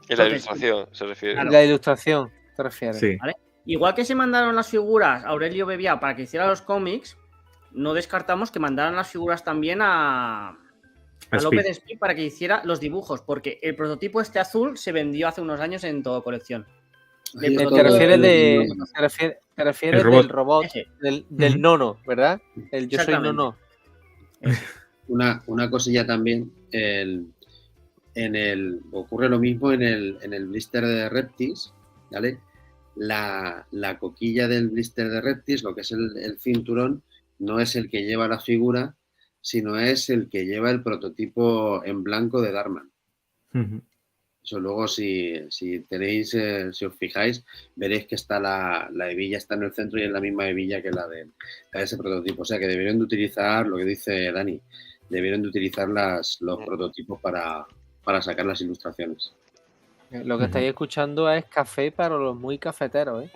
Y la ilustración se refiere. Claro. La ilustración, ¿te refieres? Sí. ¿Vale? Igual que se mandaron las figuras a Aurelio Bebiá para que hiciera los cómics, no descartamos que mandaran las figuras también a López Espí para que hiciera los dibujos, porque el prototipo este azul se vendió hace unos años en Todo Colección. ¿Te refieres El robot. del robot, del nono, ¿verdad? El Yo soy Exactamente. nono. Una cosilla también, ocurre lo mismo en el blister de Reptis, ¿vale? La coquilla del blister de Reptis, lo que es el cinturón, no es el que lleva la figura, sino es el que lleva el prototipo en blanco de Darman. Eso luego, si tenéis, si os fijáis, veréis que está la hebilla está en el centro y es la misma hebilla que la de ese prototipo. O sea que deberían de utilizar, lo que dice Dani, deberían de utilizar los prototipos para sacar las ilustraciones. Lo que estáis escuchando es café para los muy cafeteros, ¿eh?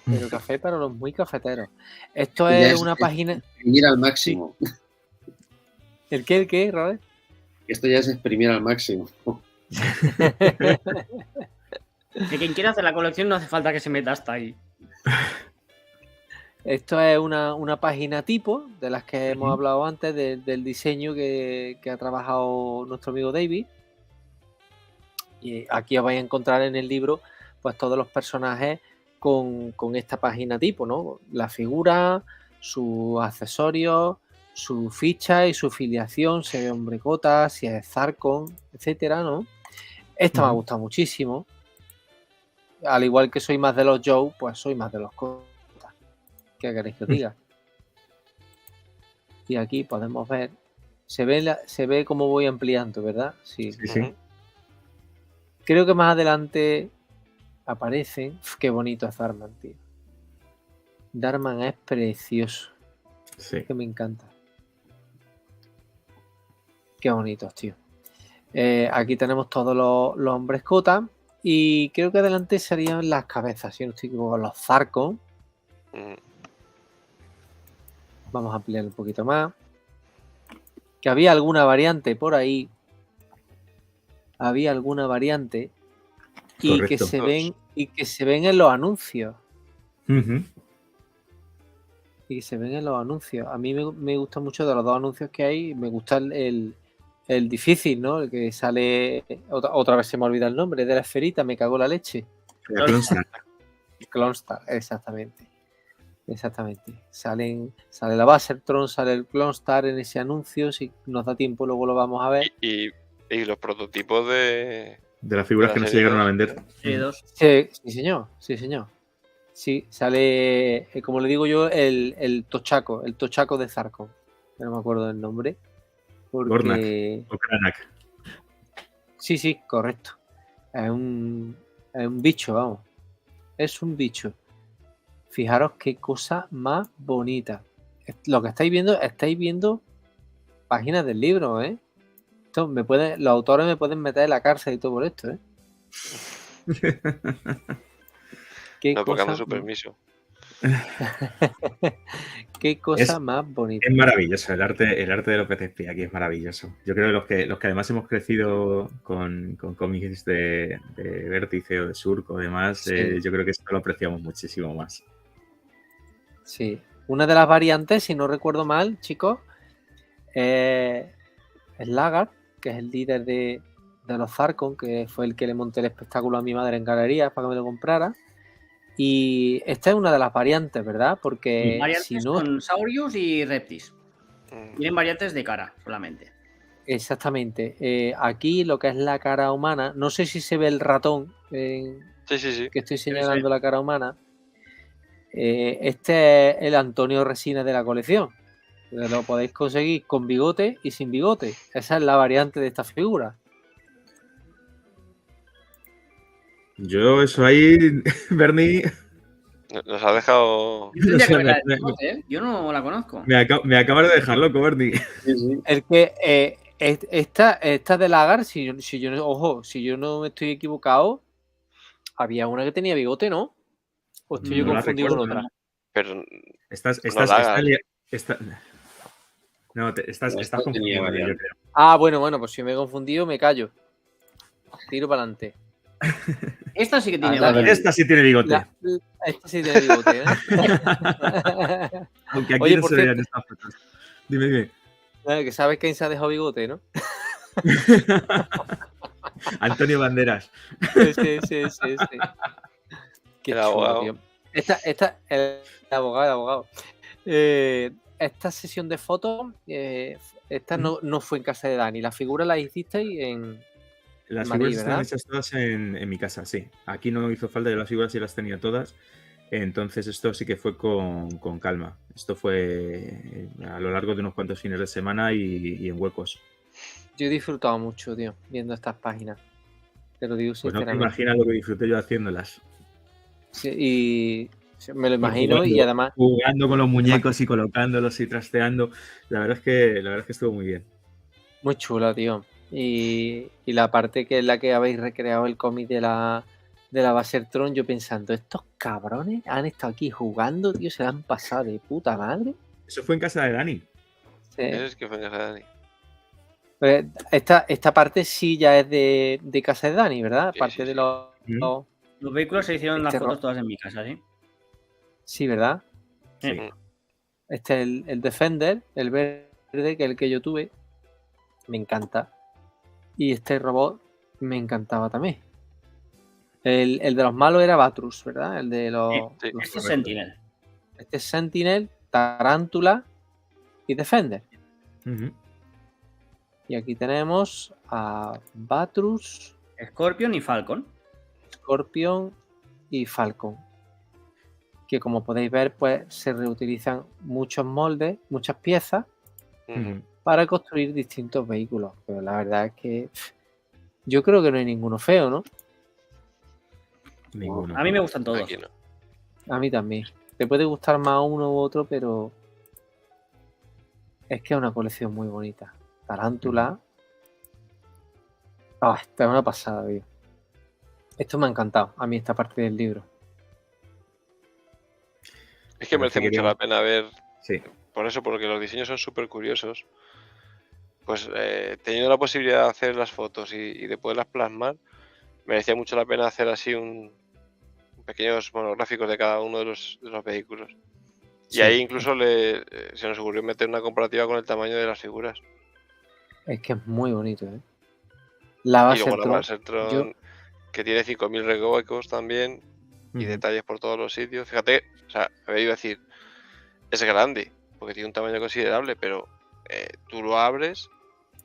Pero café para los muy cafeteros. Esto es una página... Exprimir al máximo. ¿El qué, Robert? Esto ya es exprimir al máximo. Que quien quiera hacer la colección no hace falta que se meta hasta ahí. Esto es una página tipo de las que hemos hablado antes, del diseño que ha trabajado nuestro amigo David. Y aquí os vais a encontrar en el libro pues todos los personajes con esta página tipo, ¿no? La figura, sus accesorios, su ficha y su filiación, si es hombre cota, si es Zarkon, etcétera, ¿no? Esta me ha gustado muchísimo. Al igual que soy más de los Joe, pues soy más de los Cota. ¿Qué queréis que os diga? Y aquí podemos ver. Se ve cómo voy ampliando, ¿verdad? Sí. Creo que más adelante aparecen. Uf, qué bonito es Darman, tío. Darman es precioso. Sí. Que me encanta. Qué bonitos, tío. Aquí tenemos todos los hombres Cota. Y creo que adelante serían las cabezas, si no estoy equivocado, los Zarkon. Vamos a ampliar un poquito más. Que había alguna variante por ahí. Había alguna variante. Y Correcto. que se ven en los anuncios. Y que se ven en los anuncios. A mí me gusta mucho de los dos anuncios que hay. Me gusta el difícil, ¿no? El que sale. Otra vez se me olvida el nombre. De la esferita, me cagó la leche. Clonstar, exactamente. Sale la Basertron, sale el Clonstar en ese anuncio. Si nos da tiempo, luego lo vamos a ver. Y los prototipos de las figuras que no se llegaron a vender. Sí, señor. Sí, sale, como le digo yo, el tochaco de Zarkon. No me acuerdo del nombre. Porque... o Kranak. Sí, correcto. Es un bicho, vamos. Es un bicho. Fijaros qué cosa más bonita. Lo que estáis viendo páginas del libro, ¿eh? Los autores me pueden meter en la cárcel y todo por esto, ¿eh? No, porque anda su permiso. Qué cosa más bonita. Es maravilloso, el arte de López Espía aquí es maravilloso. Yo creo que los que además hemos crecido con cómics de Vértice o de Surco o demás, Sí. yo creo que esto lo apreciamos muchísimo más. Sí. Una de las variantes, si no recuerdo mal, chicos, es Lagarde, que es el líder de los Zarkon, que fue el que le monté el espectáculo a mi madre en galerías para que me lo comprara. Y esta es una de las variantes, ¿verdad? Porque variantes si no... con Saurius y Reptis. Tienen variantes de cara solamente. Exactamente. Aquí lo que es la cara humana, no sé si se ve el ratón Sí. que estoy señalando la cara humana. Este es el Antonio Resines de la colección. Lo podéis conseguir con bigote y sin bigote. Esa es la variante de esta figura. Yo eso ahí, Bernie... Nos ha dejado... Yo no la conozco. Me acabas de dejar loco, Bernie. Sí. El que esta de Lagar, si yo no me estoy equivocado, había una que tenía bigote, ¿no? O estoy yo confundido con otra. Pero Estás confundiendo, yo creo. Ah, bueno, pues si me he confundido, me callo. Tiro para adelante. Esta sí que tiene bigote. Esta sí tiene bigote. Esta sí tiene bigote, ¿eh? Aunque aquí Oye, no se vean estas fotos. Dime. Que sabes quién se ha dejado bigote, ¿no? Antonio Banderas. Sí. Qué El chulo, abogado. tío. El abogado. Esta sesión de fotos Esta no fue en casa de Dani. La figura la hicisteis en Las Madrid, figuras están ¿verdad? hechas todas en mi casa, sí. Aquí no hizo falta, yo las figuras sí las tenía todas. Entonces esto sí que fue con calma. Esto fue a lo largo de unos cuantos fines de semana y en huecos. Yo he disfrutado mucho, tío, viendo estas páginas. Te lo digo Pues no te sinceramente. imaginas lo que disfruté yo haciéndolas. Sí, y me lo Y imagino y además jugando con los muñecos y colocándolos y trasteando. La verdad es que estuvo muy bien. muy chula, tío. Y la parte que es la que habéis recreado el cómic de la Basertron, yo pensando, estos cabrones han estado aquí jugando, tío, se la han pasado de puta madre. Eso fue en casa de Dani. Sí. Eso es que fue en casa de Dani. Pues esta parte sí ya es de casa de Dani, ¿verdad? Sí, Parte sí, de sí. los... Los vehículos se hicieron las Este fotos todas en mi casa, ¿sí? Sí, ¿verdad? Sí. Este es el Defender, el verde, que es el que yo tuve. Me encanta. Y este robot me encantaba también. El de los malos era Batrus, ¿verdad? El de los... Sí. los- Este es Sentinel. Este es Sentinel, Tarántula y Defender. Ujú. Y aquí tenemos a Batrus, Scorpion y Falcon. Scorpion y Falcon. Que como podéis ver, pues se reutilizan muchos moldes, muchas piezas Ujú. para construir distintos vehículos. Pero la verdad es que yo creo que no hay ninguno feo, ¿no? Ninguno. A mí me gustan todos. Aquí no. A mí también. Te puede gustar más uno u otro, pero es que es una colección muy bonita. Tarántula. Ah, esta es una pasada, tío. Esto me ha encantado, a mí esta parte del libro. Es que merece mucho la pena ver, Sí. por eso, porque los diseños son súper curiosos. Pues teniendo la posibilidad de hacer las fotos y de poderlas plasmar, merecía mucho la pena hacer así pequeños monográficos de cada uno de los vehículos. Y Sí. ahí incluso se nos ocurrió meter una comparativa con el tamaño de las figuras. Es que es muy bonito, ¿eh? La Y luego la Basertron, Basertron, que tiene 5.000 recovecos también, y Ujú. detalles por todos los sitios. Fíjate, o sea, me iba a decir, es grande, porque tiene un tamaño considerable, pero tú lo abres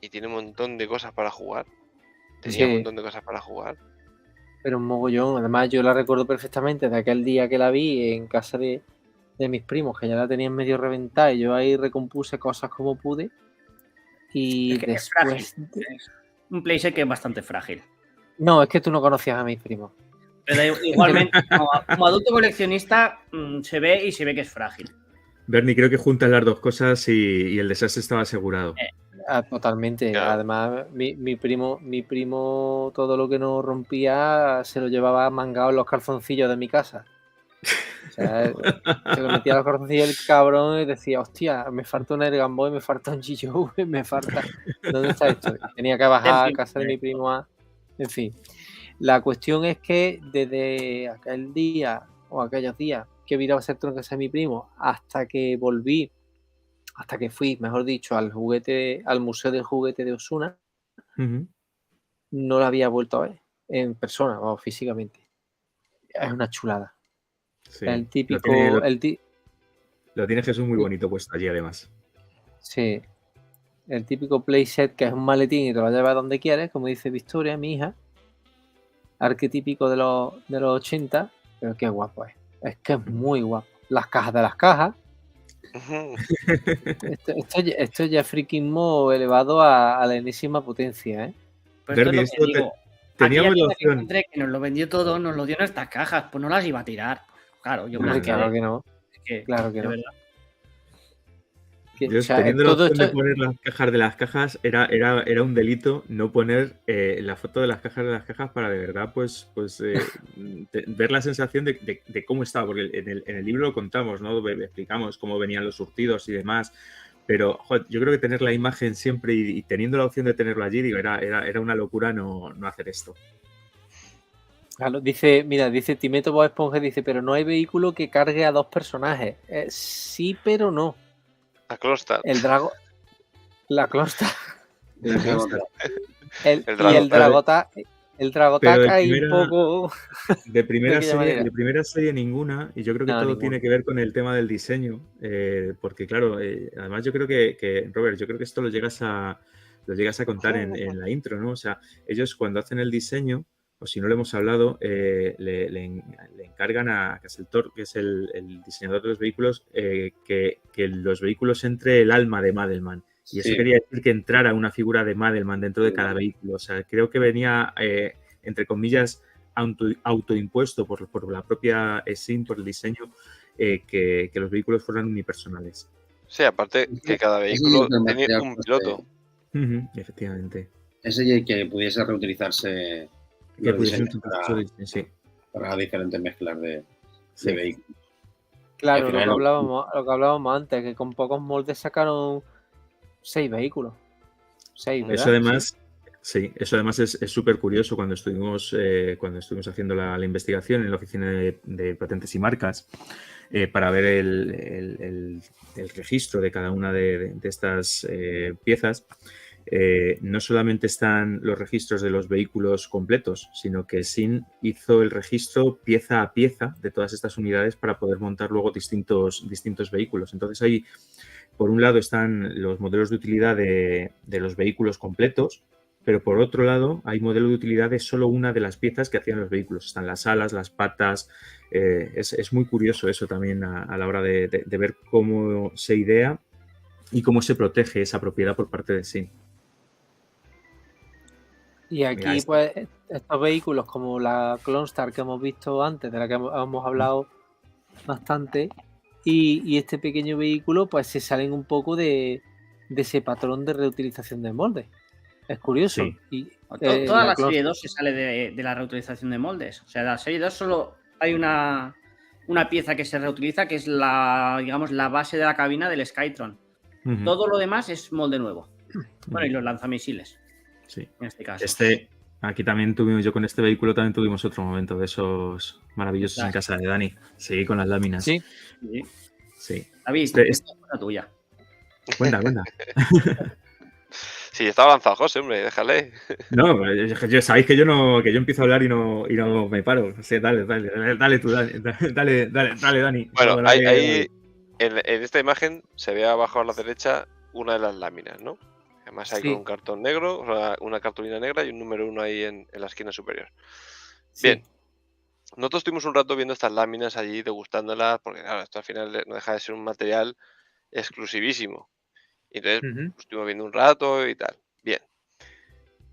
y tiene un montón de cosas para jugar. Tenía un Sí. montón de cosas para jugar. pero un mogollón. Además, yo la recuerdo perfectamente de aquel día que la vi en casa de mis primos, que ya la tenían medio reventada, y yo ahí recompuse cosas como pude. Y Es que es después... Es un playset que es bastante frágil. No, es que tú no conocías a mis primos. Pero igualmente, como adulto coleccionista, se ve que es frágil. Bernie, creo que juntas las dos cosas y el desastre estaba asegurado. Ah, totalmente. Claro. Además, mi primo, todo lo que no rompía se lo llevaba mangado en los calzoncillos de mi casa. O sea, se lo metía a los calzoncillos el cabrón y decía, hostia, me falta un Ergan Boy, me falta un G.I.Joe, me falta... ¿Dónde está esto? Y tenía que bajar a casa de mi primo a... En fin. La cuestión es que desde aquel día o aquellos días que vi la Basertron en casa de mi primo hasta que volví, hasta que fui, mejor dicho, al Museo del Juguete de Osuna, Ujú. no la había vuelto a ver en persona o físicamente. Es una chulada. Sí. El típico... Lo tiene Jesús muy bonito puesto allí, además. Sí. El típico playset que es un maletín y te lo llevas donde quieres, como dice Victoria, mi hija. Arquetípico de los 80, pero qué guapo es. Es que es muy guapo. Las cajas de las cajas. Esto ya es friquismo elevado a la enésima potencia, ¿eh? Pues esto Bernie, es lo que esto digo. teníamos Aquí la que opción. encontré que nos lo vendió todo, nos lo dio en estas cajas, pues no las iba a tirar. Claro, yo me Hombre, las claro quedé. que no. Es que, Claro que de no. verdad. O sea, Teniendo la todo opción de esto... poner las cajas de las cajas, era un delito no poner la foto de las cajas para de verdad pues ver la sensación de cómo estaba, porque en el libro lo contamos, ¿no? Explicamos cómo venían los surtidos y demás, pero joder, yo creo que tener la imagen siempre y teniendo la opción de tenerlo allí, digo, era una locura no hacer esto. Claro, dice Timeto Bob Esponja, dice, pero no hay vehículo que cargue a dos personajes. Sí, pero no. A Clostar. El dragón. La Closta. El Dragota. El Y Dragota. el Dragota. El Dragotac Pero de ahí un primera, poco de primera aquella serie, manera. de primera serie ninguna, y yo creo que No, todo ninguno. tiene que ver con el tema del diseño, porque claro, además yo creo que, Robert, yo creo que esto lo llegas a contar en la intro, ¿no? O sea, ellos cuando hacen el diseño, o si no lo hemos hablado, le encargan a Castle que es el diseñador de los vehículos, que los vehículos entre el alma de Madelman. Y eso Sí. quería decir que entrara una figura de Madelman dentro de cada vehículo. O sea, creo que venía, entre comillas, autoimpuesto por la propia SIM, por el diseño, que los vehículos fueran unipersonales. Sí, aparte que cada vehículo tiene un piloto. Efectivamente. Ese y el que pudiese reutilizarse Que los pudiesen diseños sí. para diferentes mezclas de vehículos. Claro, al lo final que hablábamos antes, que con pocos moldes sacaron 6 vehículos. 6, ¿verdad? Eso además, sí, eso además es súper curioso cuando estuvimos haciendo la investigación en la oficina de patentes y marcas, para ver el registro de cada una de estas piezas. No solamente están los registros de los vehículos completos, sino que SIN hizo el registro pieza a pieza de todas estas unidades para poder montar luego distintos vehículos. Entonces ahí, por un lado, están los modelos de utilidad de los vehículos completos, pero por otro lado hay modelo de utilidad de solo una de las piezas que hacían los vehículos. Están las alas, las patas. Es muy curioso eso también a la hora de ver cómo se idea y cómo se protege esa propiedad por parte de SIN. Y aquí, pues, estos vehículos como la Clone Star que hemos visto antes, de la que hemos hablado bastante, y este pequeño vehículo, pues se salen un poco de ese patrón de reutilización de moldes. Es curioso. Sí. Y, Toda la serie 2 se sale de la reutilización de moldes. O sea, la serie 2 solo hay una pieza que se reutiliza, que es la base de la cabina del Skytron. Todo lo demás es molde nuevo. Bueno, y los lanzamisiles. Sí. En este caso. Aquí también con este vehículo también tuvimos otro momento de esos maravillosos en casa de Dani. Sí, con las láminas. Sí. David, esta es la tuya. Cuenta. Sí, está avanzado, José, hombre, déjale. No, sabéis que yo empiezo a hablar y no me paro. O sea, dale tú, dale, Dani. Bueno, No, ahí en esta imagen se ve abajo a la derecha una de las láminas, ¿no? Además hay con un cartón negro, una cartulina negra y un número 1 ahí en la esquina superior. Bien, nosotros estuvimos un rato viendo estas láminas allí, degustándolas, porque claro, esto al final no deja de ser un material exclusivísimo. Y entonces estuvimos viendo un rato y tal. Bien.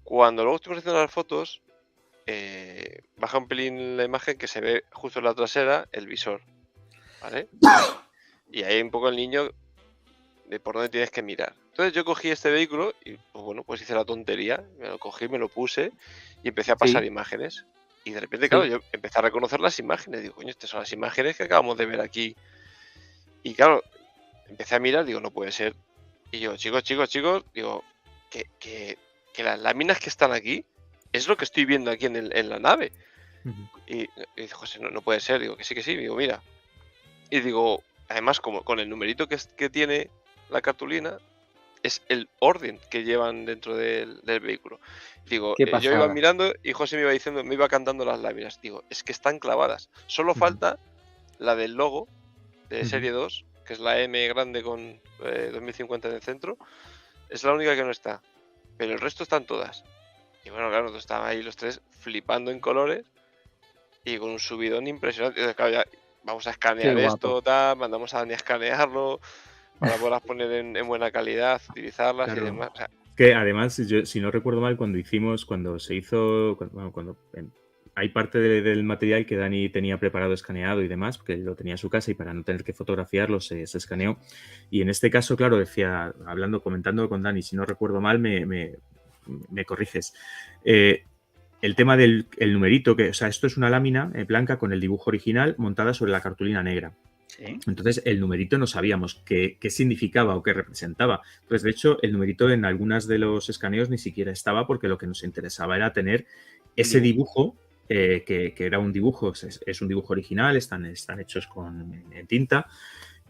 Cuando luego estuvimos haciendo las fotos, baja un pelín la imagen que se ve justo en la trasera el visor, ¿vale? Y ahí un poco el niño de por dónde tienes que mirar. Entonces yo cogí este vehículo y pues hice la tontería, me lo cogí, me lo puse y empecé a pasar imágenes. Y de repente, claro, yo empecé a reconocer las imágenes. Digo, coño, estas son las imágenes que acabamos de ver aquí. Y claro, empecé a mirar, digo, no puede ser. Y yo, chicos, digo, que las láminas que están aquí es lo que estoy viendo aquí en la nave. Y dice, José, no puede ser. Digo, que sí. Digo, mira. Y digo, además, como con el numerito que tiene la cartulina, es el orden que llevan dentro del vehículo. Digo, yo iba mirando y José me iba diciendo, me iba cantando las láminas. Digo, es que están clavadas. Solo falta la del logo de serie 2, que es la M grande con 2050 en el centro. Es la única que no está. Pero el resto están todas. Y bueno, claro, nosotros estábamos ahí los tres flipando en colores y con un subidón impresionante. Entonces, claro, ya vamos a escanear esto, mandamos a Dani a escanearlo para poderlas poner en buena calidad, utilizarlas y demás. O sea, que además, yo, si no recuerdo mal, hay parte del material que Dani tenía preparado, escaneado y demás, porque lo tenía en su casa y para no tener que fotografiarlo se escaneó. Y en este caso, claro, decía, comentando con Dani, si no recuerdo mal, me corriges. El tema del numerito, o sea, esto es una lámina blanca con el dibujo original montada sobre la cartulina negra. Sí. Entonces, el numerito no sabíamos qué significaba o qué representaba. Entonces, de hecho, el numerito en algunos de los escaneos ni siquiera estaba porque lo que nos interesaba era tener ese dibujo, que era un dibujo, es un dibujo original, están hechos en tinta,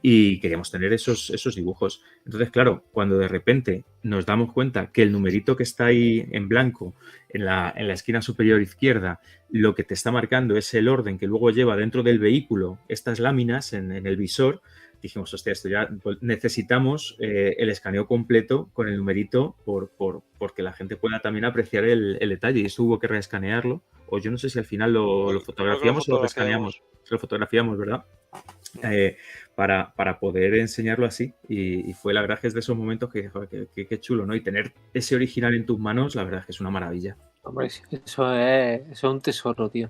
y queríamos tener esos dibujos. Entonces, claro, cuando de repente nos damos cuenta que el numerito que está ahí en blanco, en la esquina superior izquierda, lo que te está marcando es el orden que luego lleva dentro del vehículo estas láminas en el visor, dijimos, hostia, esto ya necesitamos el escaneo completo con el numerito porque la gente pueda también apreciar el detalle, y eso hubo que reescanearlo, o yo no sé si al final lo fotografiamos o lo reescaneamos. Lo fotografiamos, ¿verdad? Para poder enseñarlo así, y fue la verdad que es de esos momentos que, joder, qué chulo, ¿no? Y tener ese original en tus manos, la verdad es que es una maravilla. Hombre, eso es un tesoro, tío.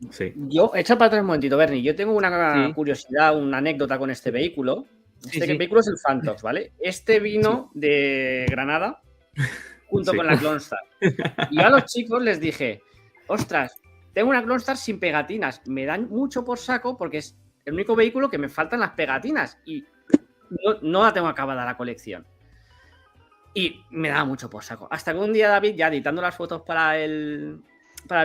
Sí. Yo, echa para atrás un momentito, Bernie. Yo tengo una Sí. curiosidad, una anécdota con este vehículo. Sí, Este sí. vehículo es el Fantox, ¿vale? Este vino de Granada junto Sí. con la Clonstar. Y yo a los chicos les dije, ostras, tengo una Clonstar sin pegatinas. Me dan mucho por saco porque es el único vehículo que me faltan las pegatinas y no la tengo acabada la colección. Y me da mucho por saco. Hasta que un día David, ya editando las fotos para el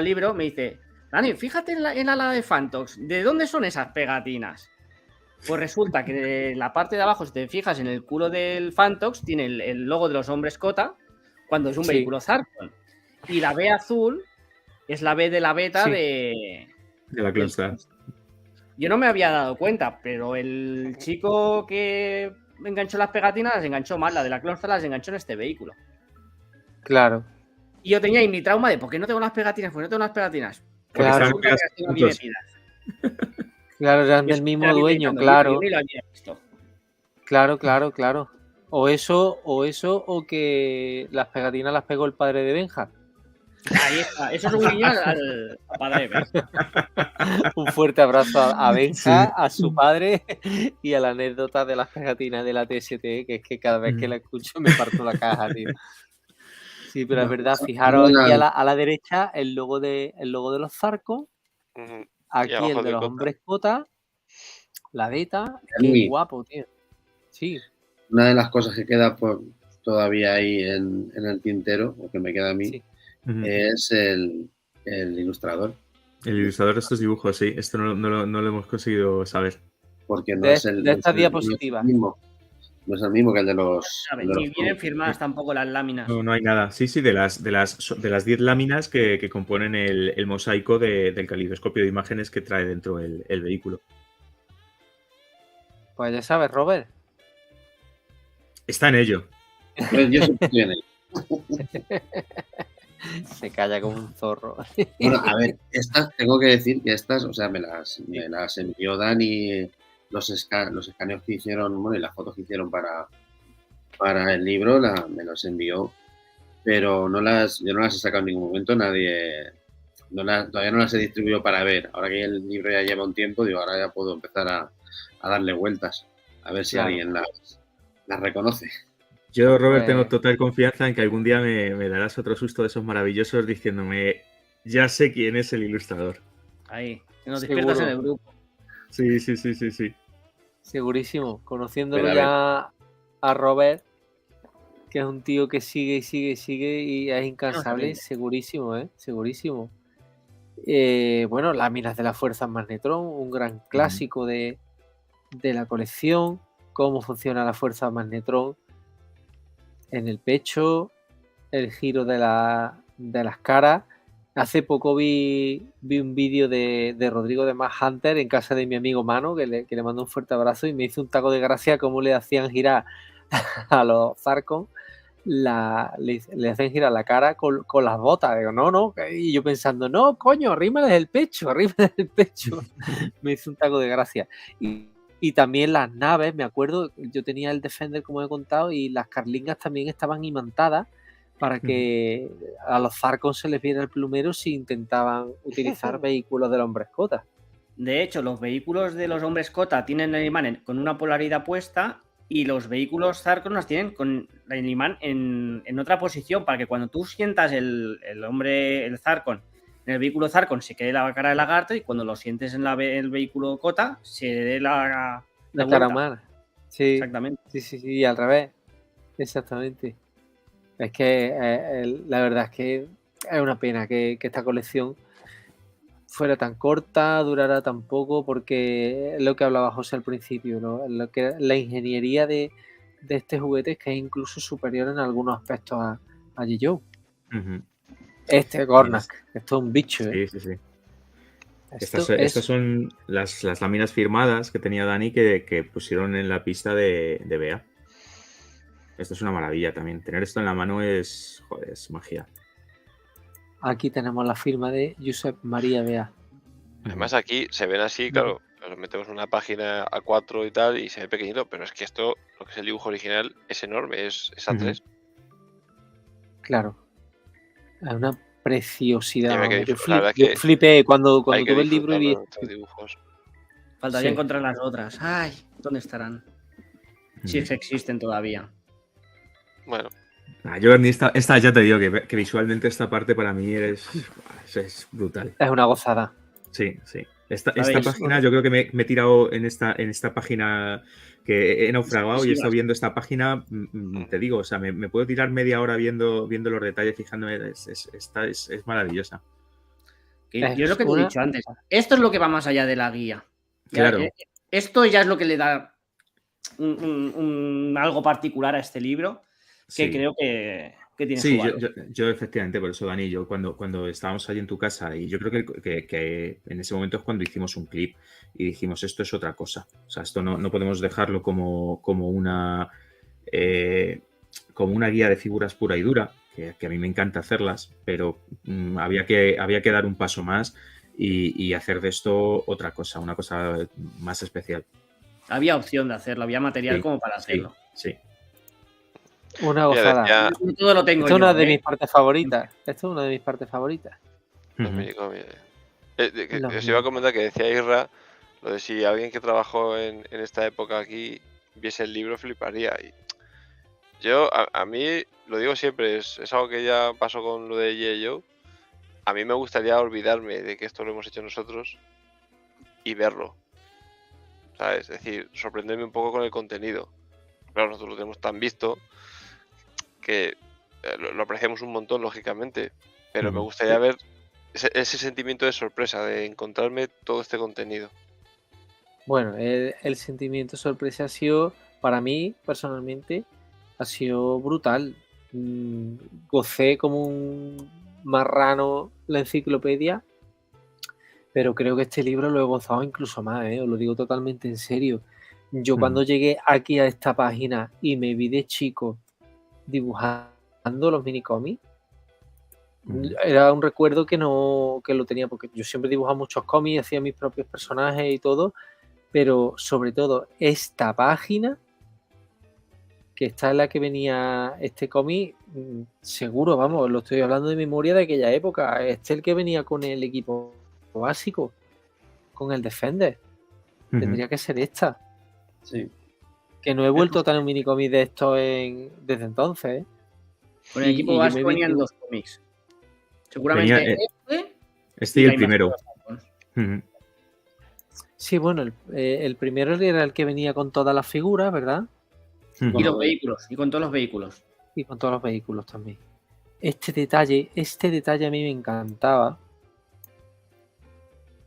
libro, me dice, Dani, fíjate en la ala de Fantox, ¿de dónde son esas pegatinas? Pues resulta que en la parte de abajo, si te fijas en el culo del Fantox, tiene el logo de los hombres Cota, cuando es un Sí. vehículo Zarkon. Y la B azul es la B de la beta Sí. de la Clonstar. Yo no me había dado cuenta, pero el chico que enganchó las pegatinas las enganchó mal, la de la Clonstar las enganchó en este vehículo. Claro. Y yo tenía ahí mi trauma de ¿por qué no tengo las pegatinas? ¿Por qué no tengo las pegatinas? Porque Claro. estaban Resulta que pegadas las tengo aquí juntos. metidas. Claro, eran Y del eso mismo era mi dueño, inventando, claro. yo ni lo había visto. Claro. O eso, o que las pegatinas las pegó el padre de Benja. Ahí está. Eso es un guiño al padre, ¿ves? Un fuerte abrazo a Benja, Sí. a su padre y a la anécdota de las pegatinas de la TST, que es que cada vez que la escucho me parto la caja, tío. Sí, pero es verdad, fijaros aquí a la derecha el logo de los Zarcos, Ujú. Y aquí abajo el de de los Cota. hombres Cota, la beta, Dani. qué guapo, tío. Sí, Una de las cosas que queda todavía ahí en el tintero, o que me queda a mí, sí. es el ilustrador. El ilustrador de estos dibujos, sí. Esto no lo hemos conseguido saber. Porque no De es el estas no es diapositivas. no es el mismo que el de los. ¿Sabes? de los Ni vienen firmadas tampoco las láminas. No hay nada. Sí, de las 10 láminas que componen el mosaico del calidoscopio de imágenes que trae dentro el vehículo. Pues ya sabes, Robert. Está en ello. Pues yo siempre estoy en él. Se calla como un zorro. Bueno, a ver, estas, tengo que decir que estas, o sea, me las envió Dani, los escaneos que hicieron, bueno, y las fotos que hicieron para el libro, me los envió, pero yo no las he sacado en ningún momento, todavía no las he distribuido para ver. Ahora que el libro ya lleva un tiempo, digo, ahora ya puedo empezar a darle vueltas, a ver si Claro. alguien las reconoce. Yo, Robert, Pues- tengo total confianza en que algún día me darás otro susto de esos maravillosos diciéndome, ya sé quién es el ilustrador. Ahí. Que nos Seguro. despiertas en el grupo. Sí. Segurísimo. Conociéndolo Pero a ya a Robert, que es un tío que sigue y es incansable, sabía. segurísimo, segurísimo. Bueno, Láminas de las Fuerzas Magnetron, un gran clásico de la colección. Cómo funciona la Fuerza Magnetron en el pecho, el giro de las caras. Hace poco vi un vídeo de Rodrigo de Mad Hunter en casa de mi amigo Mano, que le mando un fuerte abrazo, y me hizo un taco de gracia cómo le hacían girar a los Zarkon, le hacen girar la cara con las botas. Digo, no, y yo pensando, no, coño, arrímales el pecho. Me hizo un taco de gracia. Y también las naves, me acuerdo, yo tenía el Defender, como he contado, y las carlingas también estaban imantadas para que a los Zarkon se les viera el plumero si intentaban utilizar vehículos del hombre escota. De hecho, los vehículos de los hombres Cota tienen el imán con una polaridad puesta y los vehículos Zarkon las tienen con el imán en otra posición para que cuando tú sientas el Zarkon en el vehículo Zarkon se quede la cara de lagarto y cuando lo sientes en el vehículo Cota se dé la cara humana. Sí, exactamente. Sí, al revés. Exactamente. Es que la verdad es que es una pena que esta colección fuera tan corta, durara tan poco, porque es lo que hablaba José al principio, ¿no? La ingeniería de este juguete es que es incluso superior en algunos aspectos a G.I. Joe. Ujú. Este Gornak, esto es un bicho, ¿eh? Sí. Esto Estas son las láminas firmadas que tenía Dani que pusieron en la pista de Bea. Esto es una maravilla también. Tener esto en la mano es magia. Aquí tenemos la firma de Josep María Bea. Además aquí se ven así, claro, nos metemos en una página A4 y tal y se ve pequeñito, pero es que esto, lo que es el dibujo original, es enorme, es A3. Claro. Es una preciosidad. Y me quedé- Vamos, la verdad yo que flipé cuando Hay que tuve el libro y vi disfrutarlo en estos dibujos. Faltaría Sí. encontrar las otras. Ay, ¿dónde estarán? Si es que existen todavía. Bueno, Yo esta ya te digo que visualmente esta parte para mí es brutal. es una gozada. Sí. Esta ¿Sabéis? página, yo creo que me he tirado en esta página que he naufragado y he estado viendo esta página, te digo, o sea, me puedo tirar media hora viendo los detalles, fijándome, esta es maravillosa. Que yo es lo que te he dicho antes. Esto es lo que va más allá de la guía. Claro. Esto ya es lo que le da un algo particular a este libro que Sí. creo que tiene su Sí, valor. yo efectivamente, por eso, Dani, yo cuando estábamos allí en tu casa, y yo creo que en ese momento es cuando hicimos un clip y dijimos, esto es otra cosa. O sea, esto no podemos dejarlo como una guía de figuras pura y dura, que a mí me encanta hacerlas, pero había que dar un paso más y hacer de esto otra cosa, una cosa más especial. Había opción de hacerlo, había material Sí, como para hacerlo. Sí. Una gozada. decía Todo lo tengo Esta es yo. una de mis partes favoritas. Esta es una de mis partes favoritas. los Ujú. minicómics. Los Os iba a comentar que decía Isra, lo de si alguien que trabajó en esta época aquí viese el libro fliparía. Y yo, a mí, lo digo siempre, es algo que ya pasó con lo de G.I. Joe. A mí me gustaría olvidarme de que esto lo hemos hecho nosotros y verlo. ¿Sabes? Es decir, sorprenderme un poco con el contenido. Claro, nosotros lo tenemos tan visto que lo apreciamos un montón, lógicamente. Pero me gustaría ver ese sentimiento de sorpresa, de encontrarme todo este contenido. Bueno, el sentimiento de sorpresa ha sido, para mí, personalmente, ha sido brutal. Gocé como un marrano la enciclopedia, pero creo que este libro lo he gozado incluso más, os lo digo totalmente en serio. Yo cuando llegué aquí a esta página y me vi de chico dibujando los minicómics, era un recuerdo que lo tenía, porque yo siempre dibujaba muchos cómics, hacía mis propios personajes y todo, pero sobre todo esta página, que está en la que venía este cómic, seguro, vamos, lo estoy hablando de memoria de aquella época, este el que venía con el equipo básico, con el Defender, tendría que ser esta. Sí. Que no he vuelto a tener un minicómic de esto desde entonces. Con el equipo básico venían 2 cómics. Seguramente este y el primero. Sí, bueno, el primero era el que venía con todas las figuras, ¿verdad? Y los vehículos, y con todos los vehículos. Y con todos los vehículos también. Este detalle a mí me encantaba.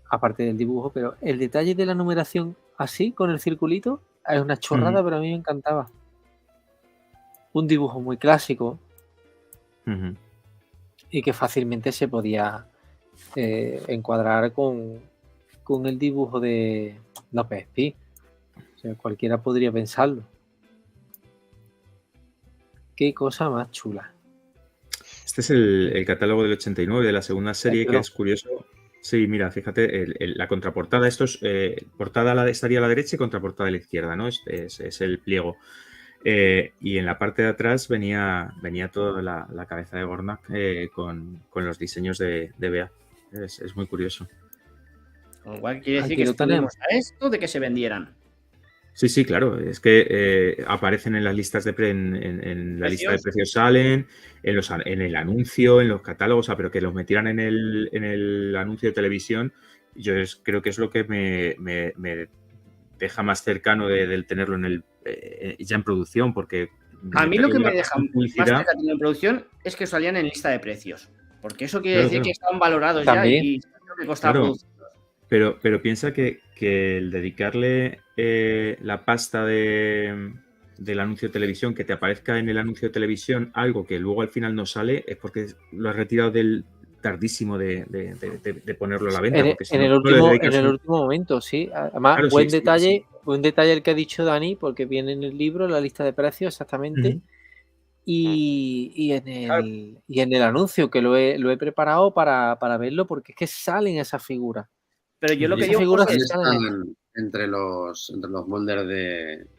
Aparte del dibujo, pero el detalle de la numeración así, con el circulito, es una chorrada, pero a mí me encantaba. Un dibujo muy clásico. Y que fácilmente se podía encuadrar con el dibujo de López Pi. O sea, cualquiera podría pensarlo. Qué cosa más chula. Este es el catálogo del 89 de la segunda serie, que es curioso. Sí, mira, fíjate, la contraportada, esto es portada estaría a la derecha y contraportada a la izquierda, ¿no? Es el pliego. Y en la parte de atrás venía toda la cabeza de Gornak con los diseños de Bea. Es muy curioso. Con lo cual quiere decir que estuvimos a esto de que se vendieran. Sí, claro. Es que aparecen en las listas en la lista de precios, salen, en el anuncio, en los catálogos, pero que los metieran en el anuncio de televisión, yo creo que es lo que me deja más cercano del tenerlo ya en producción, porque a mí lo que me deja más cercano en producción es que salían en lista de precios, porque eso quiere decir que estaban valorados ¿también? Ya y que costaba Claro. producir. Pero piensa que el dedicarle la pasta del anuncio de televisión, que te aparezca en el anuncio de televisión algo que luego al final no sale, es porque lo has retirado del tardísimo de ponerlo a la venta. Porque si En no, el no le último, dedicas momento, sí. Además, Claro, buen sí, detalle, sí. buen detalle el que ha dicho Dani, porque viene en el libro, la lista de precios exactamente. Ujú. Y Claro. en el anuncio que lo he preparado para verlo, porque es que salen esas figuras. Pero yo lo que Esas digo, figuras José, sí es salen. Están entre los moldes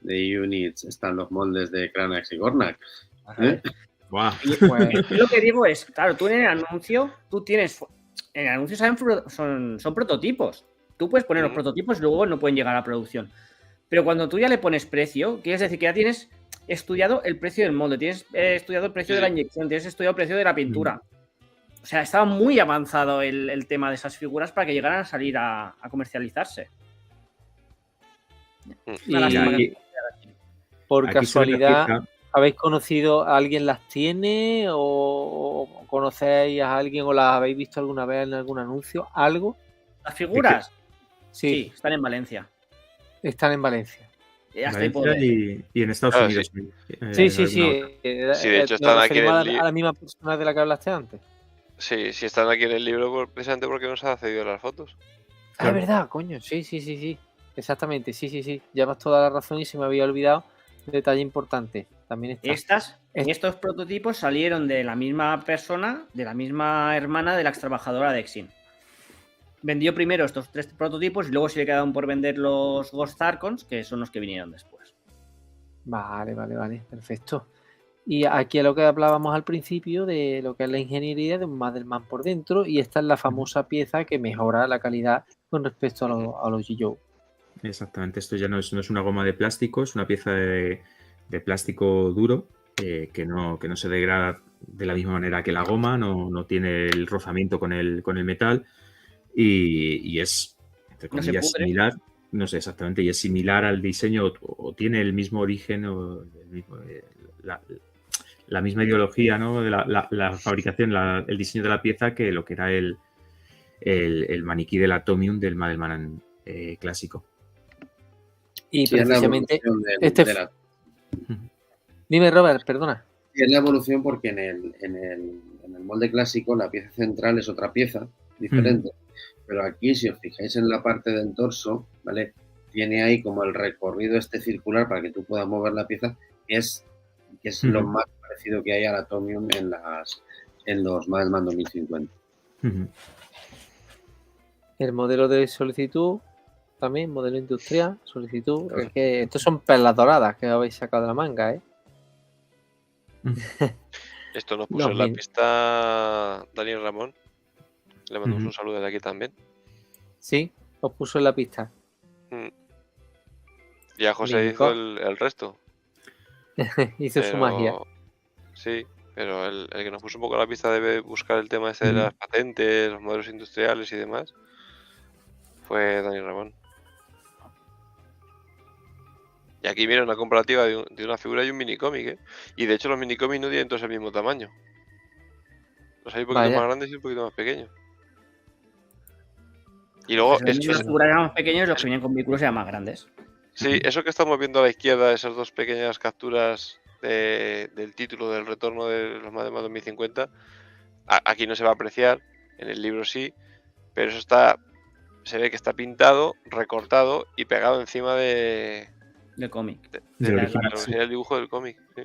de Units, están los moldes de Cranax y Gornak. a ver. Buah. Pues, Yo lo que digo es, claro, tú en el anuncio, en el anuncio son prototipos. Tú puedes poner los Ujú. prototipos y luego no pueden llegar a producción. Pero cuando tú ya le pones precio, quieres decir que ya tienes estudiado el precio del molde, tienes estudiado el precio Sí, de la sí. inyección, tienes estudiado el precio de la pintura. O sea, estaba muy avanzado el tema de esas figuras para que llegaran a salir a comercializarse. y Una lástima aquí- que por aquí se ve la casualidad, pieza. ¿habéis conocido a alguien las tiene o conocéis a alguien o las habéis visto alguna vez en algún anuncio? ¿Algo? las figuras, Sí, sí, están en Valencia. están en Valencia. Hasta ahí puedo Valencia leer. y en Estados Claro, Unidos. Sí, sí, alguna sí. otra. Sí, de hecho Nos están aquí en referimos el a la misma persona de la que hablaste antes. Sí, sí están aquí en el libro precisamente porque nos ha cedido las fotos. Ah, Claro. es verdad, coño. Sí, sí, sí, sí. Exactamente, sí, sí, sí. Llevas toda la razón y se me había olvidado un detalle importante. También está. Estos prototipos salieron de la misma persona, de la misma hermana de la ex trabajadora de Exin. Vendió primero estos 3 prototipos y luego se le quedaron por vender los Ghost Zarkons, que son los que vinieron después. Vale, vale, vale. Perfecto. Y aquí es lo que hablábamos al principio de lo que es la ingeniería de un Madelman por dentro. Y esta es la famosa pieza que mejora la calidad con respecto a los G-Joe. Exactamente, esto ya no es una goma de plástico, es una pieza de plástico duro que no se degrada de la misma manera que la goma, no tiene el rozamiento con el metal y es, entre No se comillas, pudre. similar, no sé exactamente, y es similar al diseño o tiene el mismo origen o la misma ideología, ¿no? De la fabricación, el diseño de la pieza que lo que era el maniquí del Atomium del Madelman clásico. Y Sí, es la precisamente evolución este. de la- Dime, Robert, perdona. Sí, es la evolución porque en el molde clásico la pieza central es otra pieza diferente. Pero aquí, si os fijáis en la parte del torso, ¿vale? Tiene ahí como el recorrido este circular para que tú puedas mover la pieza, que es lo más parecido que hay al Atomium en los Madelman 2050. El modelo de solicitud, también, modelo industrial, solicitud. Es que estos son perlas doradas que habéis sacado de la manga, ¿eh? Esto nos puso en la pista Daniel Ramón. Le mandamos un saludo de aquí también. Sí, os puso en la pista. Y a José hizo el resto. Hizo su magia. Sí, pero el que nos puso un poco en la pista de buscar el tema ese de las patentes, los modelos industriales y demás, fue Daniel Ramón. Y aquí viene una comparativa de una figura y un minicómic, ¿eh? Y de hecho los minicómics no tienen todos el mismo tamaño. Los hay un poquito más grandes y un poquito más pequeños. Y luego... Pues los figuras eran más pequeños, los que venían con vehículos eran más grandes. Sí, eso que estamos viendo a la izquierda, esas dos pequeñas capturas del título del retorno de los Madelman 2050, aquí no se va a apreciar, en el libro sí, pero eso se ve que está pintado, recortado y pegado encima del cómic. El dibujo del cómic. Sí.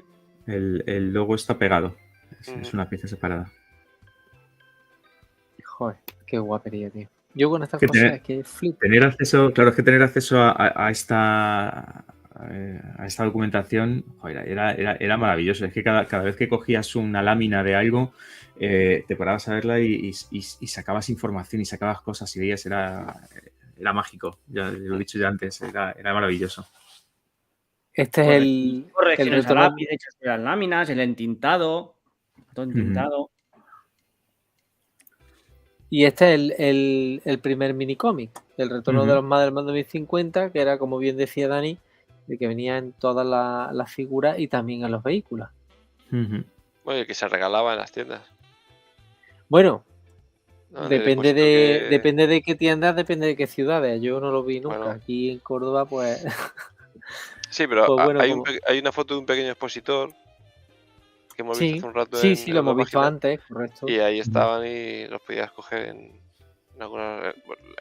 El logo está pegado, es una pieza separada. Joder, qué guapería, tío. Yo con estas cosas es que flipo. Tener acceso, claro, es que tener acceso a esta documentación, joder, era maravilloso. Es que cada vez que cogías una lámina de algo, te parabas a verla y sacabas información y sacabas cosas y veías, era mágico. Ya lo he dicho ya antes, era maravilloso. Este es el correcciones a lápiz hechas de las láminas, el entintado, todo entintado. Y este es el primer minicómic, el retorno de los Madelman 2050, que era, como bien decía Dani, de que venía en todas las figuras y también en los vehículos. Bueno, que se regalaba en las tiendas. Bueno, No, en el Depende depósito que- depende de qué tiendas, depende de qué ciudades. Yo no lo vi nunca. Bueno. Aquí en Córdoba, pues, Sí, pero pues bueno, hay, como... hay una foto de un pequeño expositor que hemos visto Sí, hace un rato sí, en, sí, en lo una hemos visto página antes, correcto. y ahí estaban y los podías coger en alguna,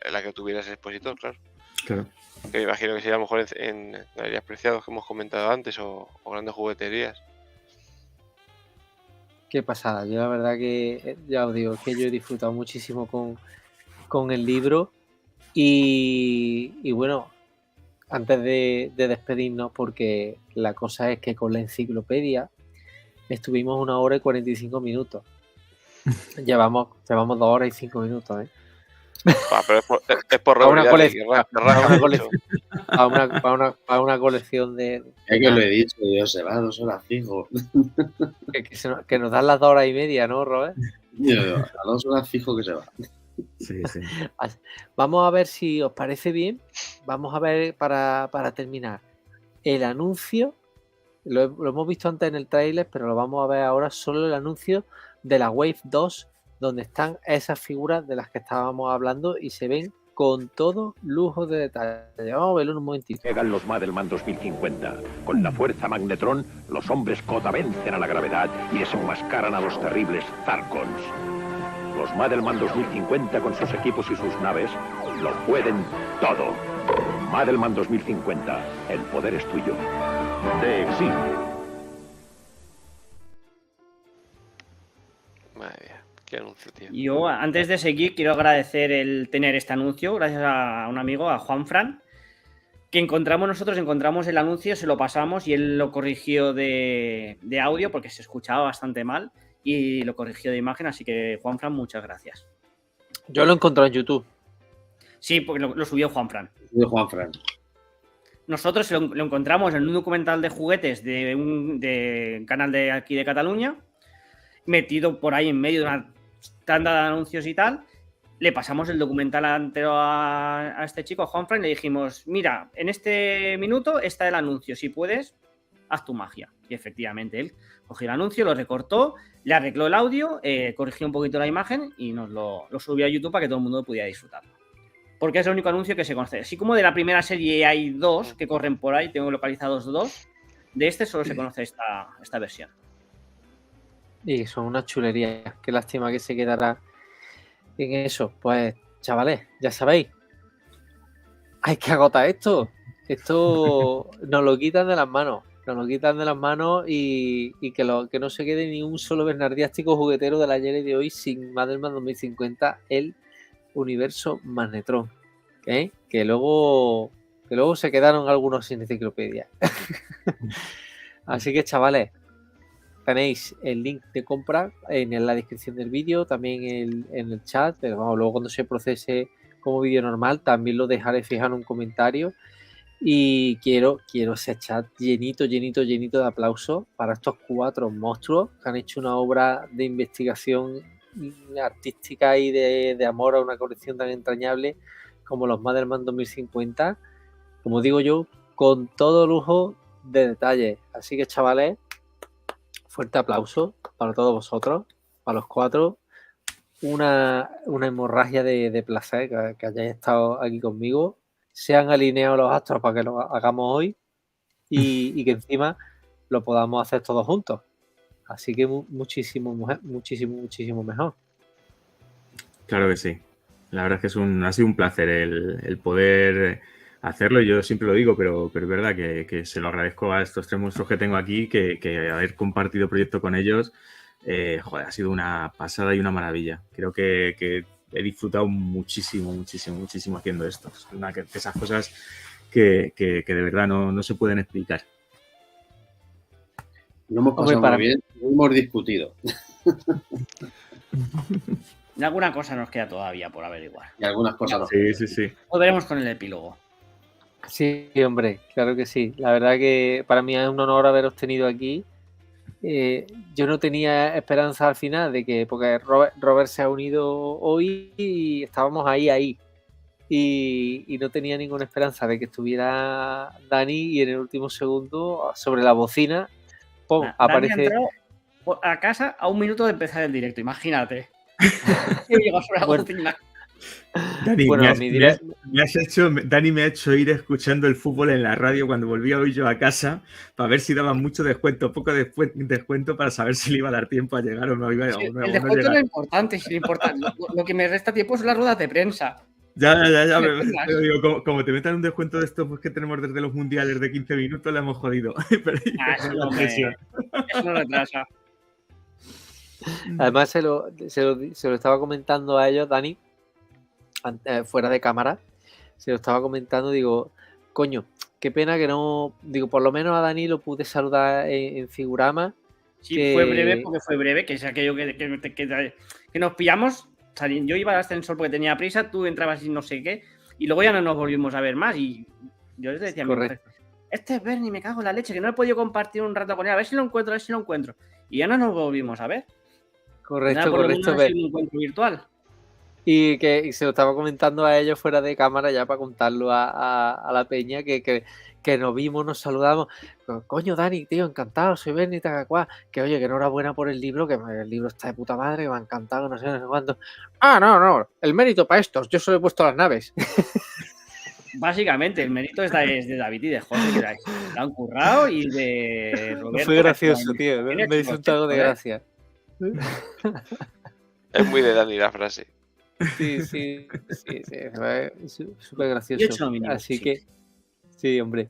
en la que tuvieras expositor, claro. Claro. Que me imagino que sería a lo mejor en galerías preciados que hemos comentado antes o grandes jugueterías. Qué pasada. Yo la verdad que, ya os digo, es que yo he disfrutado muchísimo con el libro y bueno, antes de despedirnos, porque la cosa es que con la enciclopedia estuvimos 1 hora y 45 minutos. Llevamos 2 horas y 5 minutos, ¿eh? Pero es por A una regularidad, colección, que rasca mucho. a una colección de Ya que lo he dicho, Dios, se va 2 horas fijo. que nos dan las 2 horas y media, ¿no, Robert? Yo, a 2 horas fijo que se va. Sí, sí. Vamos a ver si os parece bien. Vamos a ver para terminar el anuncio. Lo hemos visto antes en el tráiler, pero lo vamos a ver ahora solo el anuncio de la Wave 2, donde están esas figuras de las que estábamos hablando y se ven con todo lujo de detalle. Vamos a verlo en un momentito. Llegan los Madelman 2050. Con la fuerza Magnetrón, los hombres Kota vencen a la gravedad y desenmascaran a los terribles Zarkons. Los Madelman 2050 con sus equipos y sus naves lo pueden todo. Madelman 2050, el poder es tuyo. Te exige. Madre mía, qué anuncio, tío. Yo, antes de seguir, quiero agradecer el tener este anuncio, gracias a un amigo, a Juanfran, que encontramos el anuncio, se lo pasamos y él lo corrigió de audio porque se escuchaba bastante mal y lo corrigió de imagen, así que Juanfran, muchas gracias. Yo lo he encontrado en YouTube. Sí, porque lo subió Juanfran. De Juanfran. Nosotros lo encontramos en un documental de juguetes de un canal de aquí de Cataluña, metido por ahí en medio de una tanda de anuncios y tal. Le pasamos el documental entero a este chico, a Juanfran, y le dijimos, mira, en este minuto está el anuncio, si puedes, haz tu magia. Y efectivamente, él cogió el anuncio, lo recortó, le arregló el audio, corrigió un poquito la imagen y nos lo subió a YouTube para que todo el mundo pudiera disfrutarlo. Porque es el único anuncio que se conoce. Así como de la primera serie hay 2 que corren por ahí, tengo localizados 2, de este solo se conoce esta versión. Y son una chulería. Qué lástima que se quedará en eso. Pues, chavales, ya sabéis. Hay que agotar esto. Esto nos lo quitan de las manos. Nos lo quitan de las manos y que no se quede ni un solo bernardiástico juguetero del ayer y de hoy sin Madelman 2050, el universo Magnetrón. ¿Eh? Que luego se quedaron algunos sin enciclopedia. Así que, chavales, tenéis el link de compra en la descripción del vídeo, también en el chat, pero vamos, luego cuando se procese como vídeo normal también lo dejaré fijado en un comentario y quiero ese chat llenito de aplausos para estos 4 monstruos que han hecho una obra de investigación artística y de amor a una colección tan entrañable como los Madelman 2050, como digo yo, con todo lujo de detalles. Así que, chavales, fuerte aplauso para todos vosotros, para los 4. Una hemorragia de placer que hayáis estado aquí conmigo. Se han alineado los astros para que lo hagamos hoy y que encima lo podamos hacer todos juntos. Así que muchísimo mejor. Claro que sí. La verdad es que ha sido un placer el poder hacerlo. Yo siempre lo digo, pero es verdad que se lo agradezco a estos 3 monstruos que tengo aquí, que haber compartido proyecto con ellos, ha sido una pasada y una maravilla. Creo que he disfrutado muchísimo haciendo esto. Es una de esas cosas que de verdad no se pueden explicar. Lo hemos pasado muy bien, lo hemos discutido. Y alguna cosa nos queda todavía por averiguar. Y algunas cosas Sí. Lo veremos con el epílogo. Sí, hombre, claro que sí. La verdad que para mí es un honor haberos tenido aquí. Yo no tenía esperanza al final porque Robert se ha unido hoy y estábamos ahí. Y no tenía ninguna esperanza de que estuviera Dani y en el último segundo sobre la bocina, ¡pum!, aparece. Dani ha entrado a casa a 1 minuto de empezar el directo, imagínate. Yo llego sobre la Bueno. cocina. Dani, Bueno, mi direct- Dani me ha hecho ir escuchando el fútbol en la radio cuando volví hoy yo a casa para ver si daban mucho descuento, poco descuento para saber si le iba a dar tiempo a llegar o no iba Sí, o no el o no descuento es llegar. lo importante, sí, lo importante. Lo que me resta tiempo son las ruedas de prensa. Ya, Me pero tengas. digo, como te metan un descuento de estos pues, que tenemos desde los mundiales de 15 minutos, le hemos jodido. Pero Eso la no presión. eso no retrasa. Además, se lo estaba comentando a ellos, Dani, fuera de cámara. Se lo estaba comentando, digo, coño, qué pena que no. Digo, por lo menos a Dani lo pude saludar en Figurama. Sí, que- fue breve porque fue breve, que es aquello que nos pillamos. Yo iba al ascensor porque tenía prisa, tú entrabas y no sé qué, y luego ya no nos volvimos a ver más. Y yo les decía a mi mujer, este es Bernie, me cago en la leche, que no he podido compartir un rato con él, a ver si lo encuentro, a ver si lo encuentro. Y ya no nos volvimos a ver. Correcto, Nada, por lo menos correcto. ha sido un encuentro virtual. Y se lo estaba comentando a ellos fuera de cámara ya para contarlo a la peña que nos vimos, nos saludamos. Coño, Dani, tío, encantado, soy Bernie Tagacuá. Que oye, que enhorabuena por el libro, que el libro está de puta madre, que me ha encantado, no sé cuánto. Ah, no, el mérito para estos, yo solo he puesto las naves. Básicamente, el mérito es de David y de José, que la han currado, y de Roberto. Fue gracioso, que tío, tiene me hizo un chicos, trago de ¿eh? gracia. Es muy de Dani la frase. Sí, fue súper gracioso. Yo he hecho lo mínimo, Así sí. que, sí, hombre.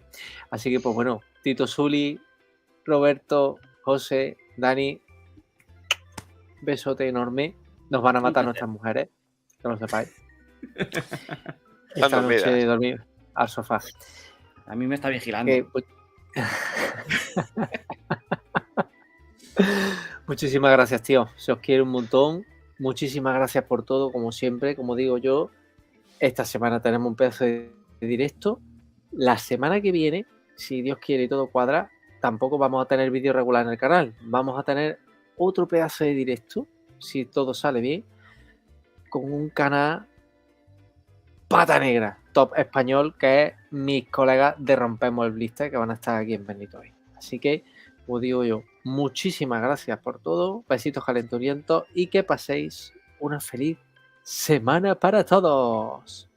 Así que, pues bueno, Tito Zuli, Roberto, José, Dani, besote enorme. Nos van a matar nuestras mujeres, que lo sepáis. Esta Cuando noche quieras. dormir al sofá. A mí me está vigilando. Que, pues, muchísimas gracias, tío. Se os quiere un montón. Muchísimas gracias por todo, como siempre. Como digo yo, esta semana tenemos un pedazo de directo. La semana que viene, si Dios quiere y todo cuadra, tampoco vamos a tener vídeo regular en el canal. Vamos a tener otro pedazo de directo, si todo sale bien, con un canal pata negra, top español, que es mis colegas de Rompemos el Blister, que van a estar aquí en Benito hoy. Así que, como digo yo, muchísimas gracias por todo, besitos calenturientos y que paséis una feliz semana para todos.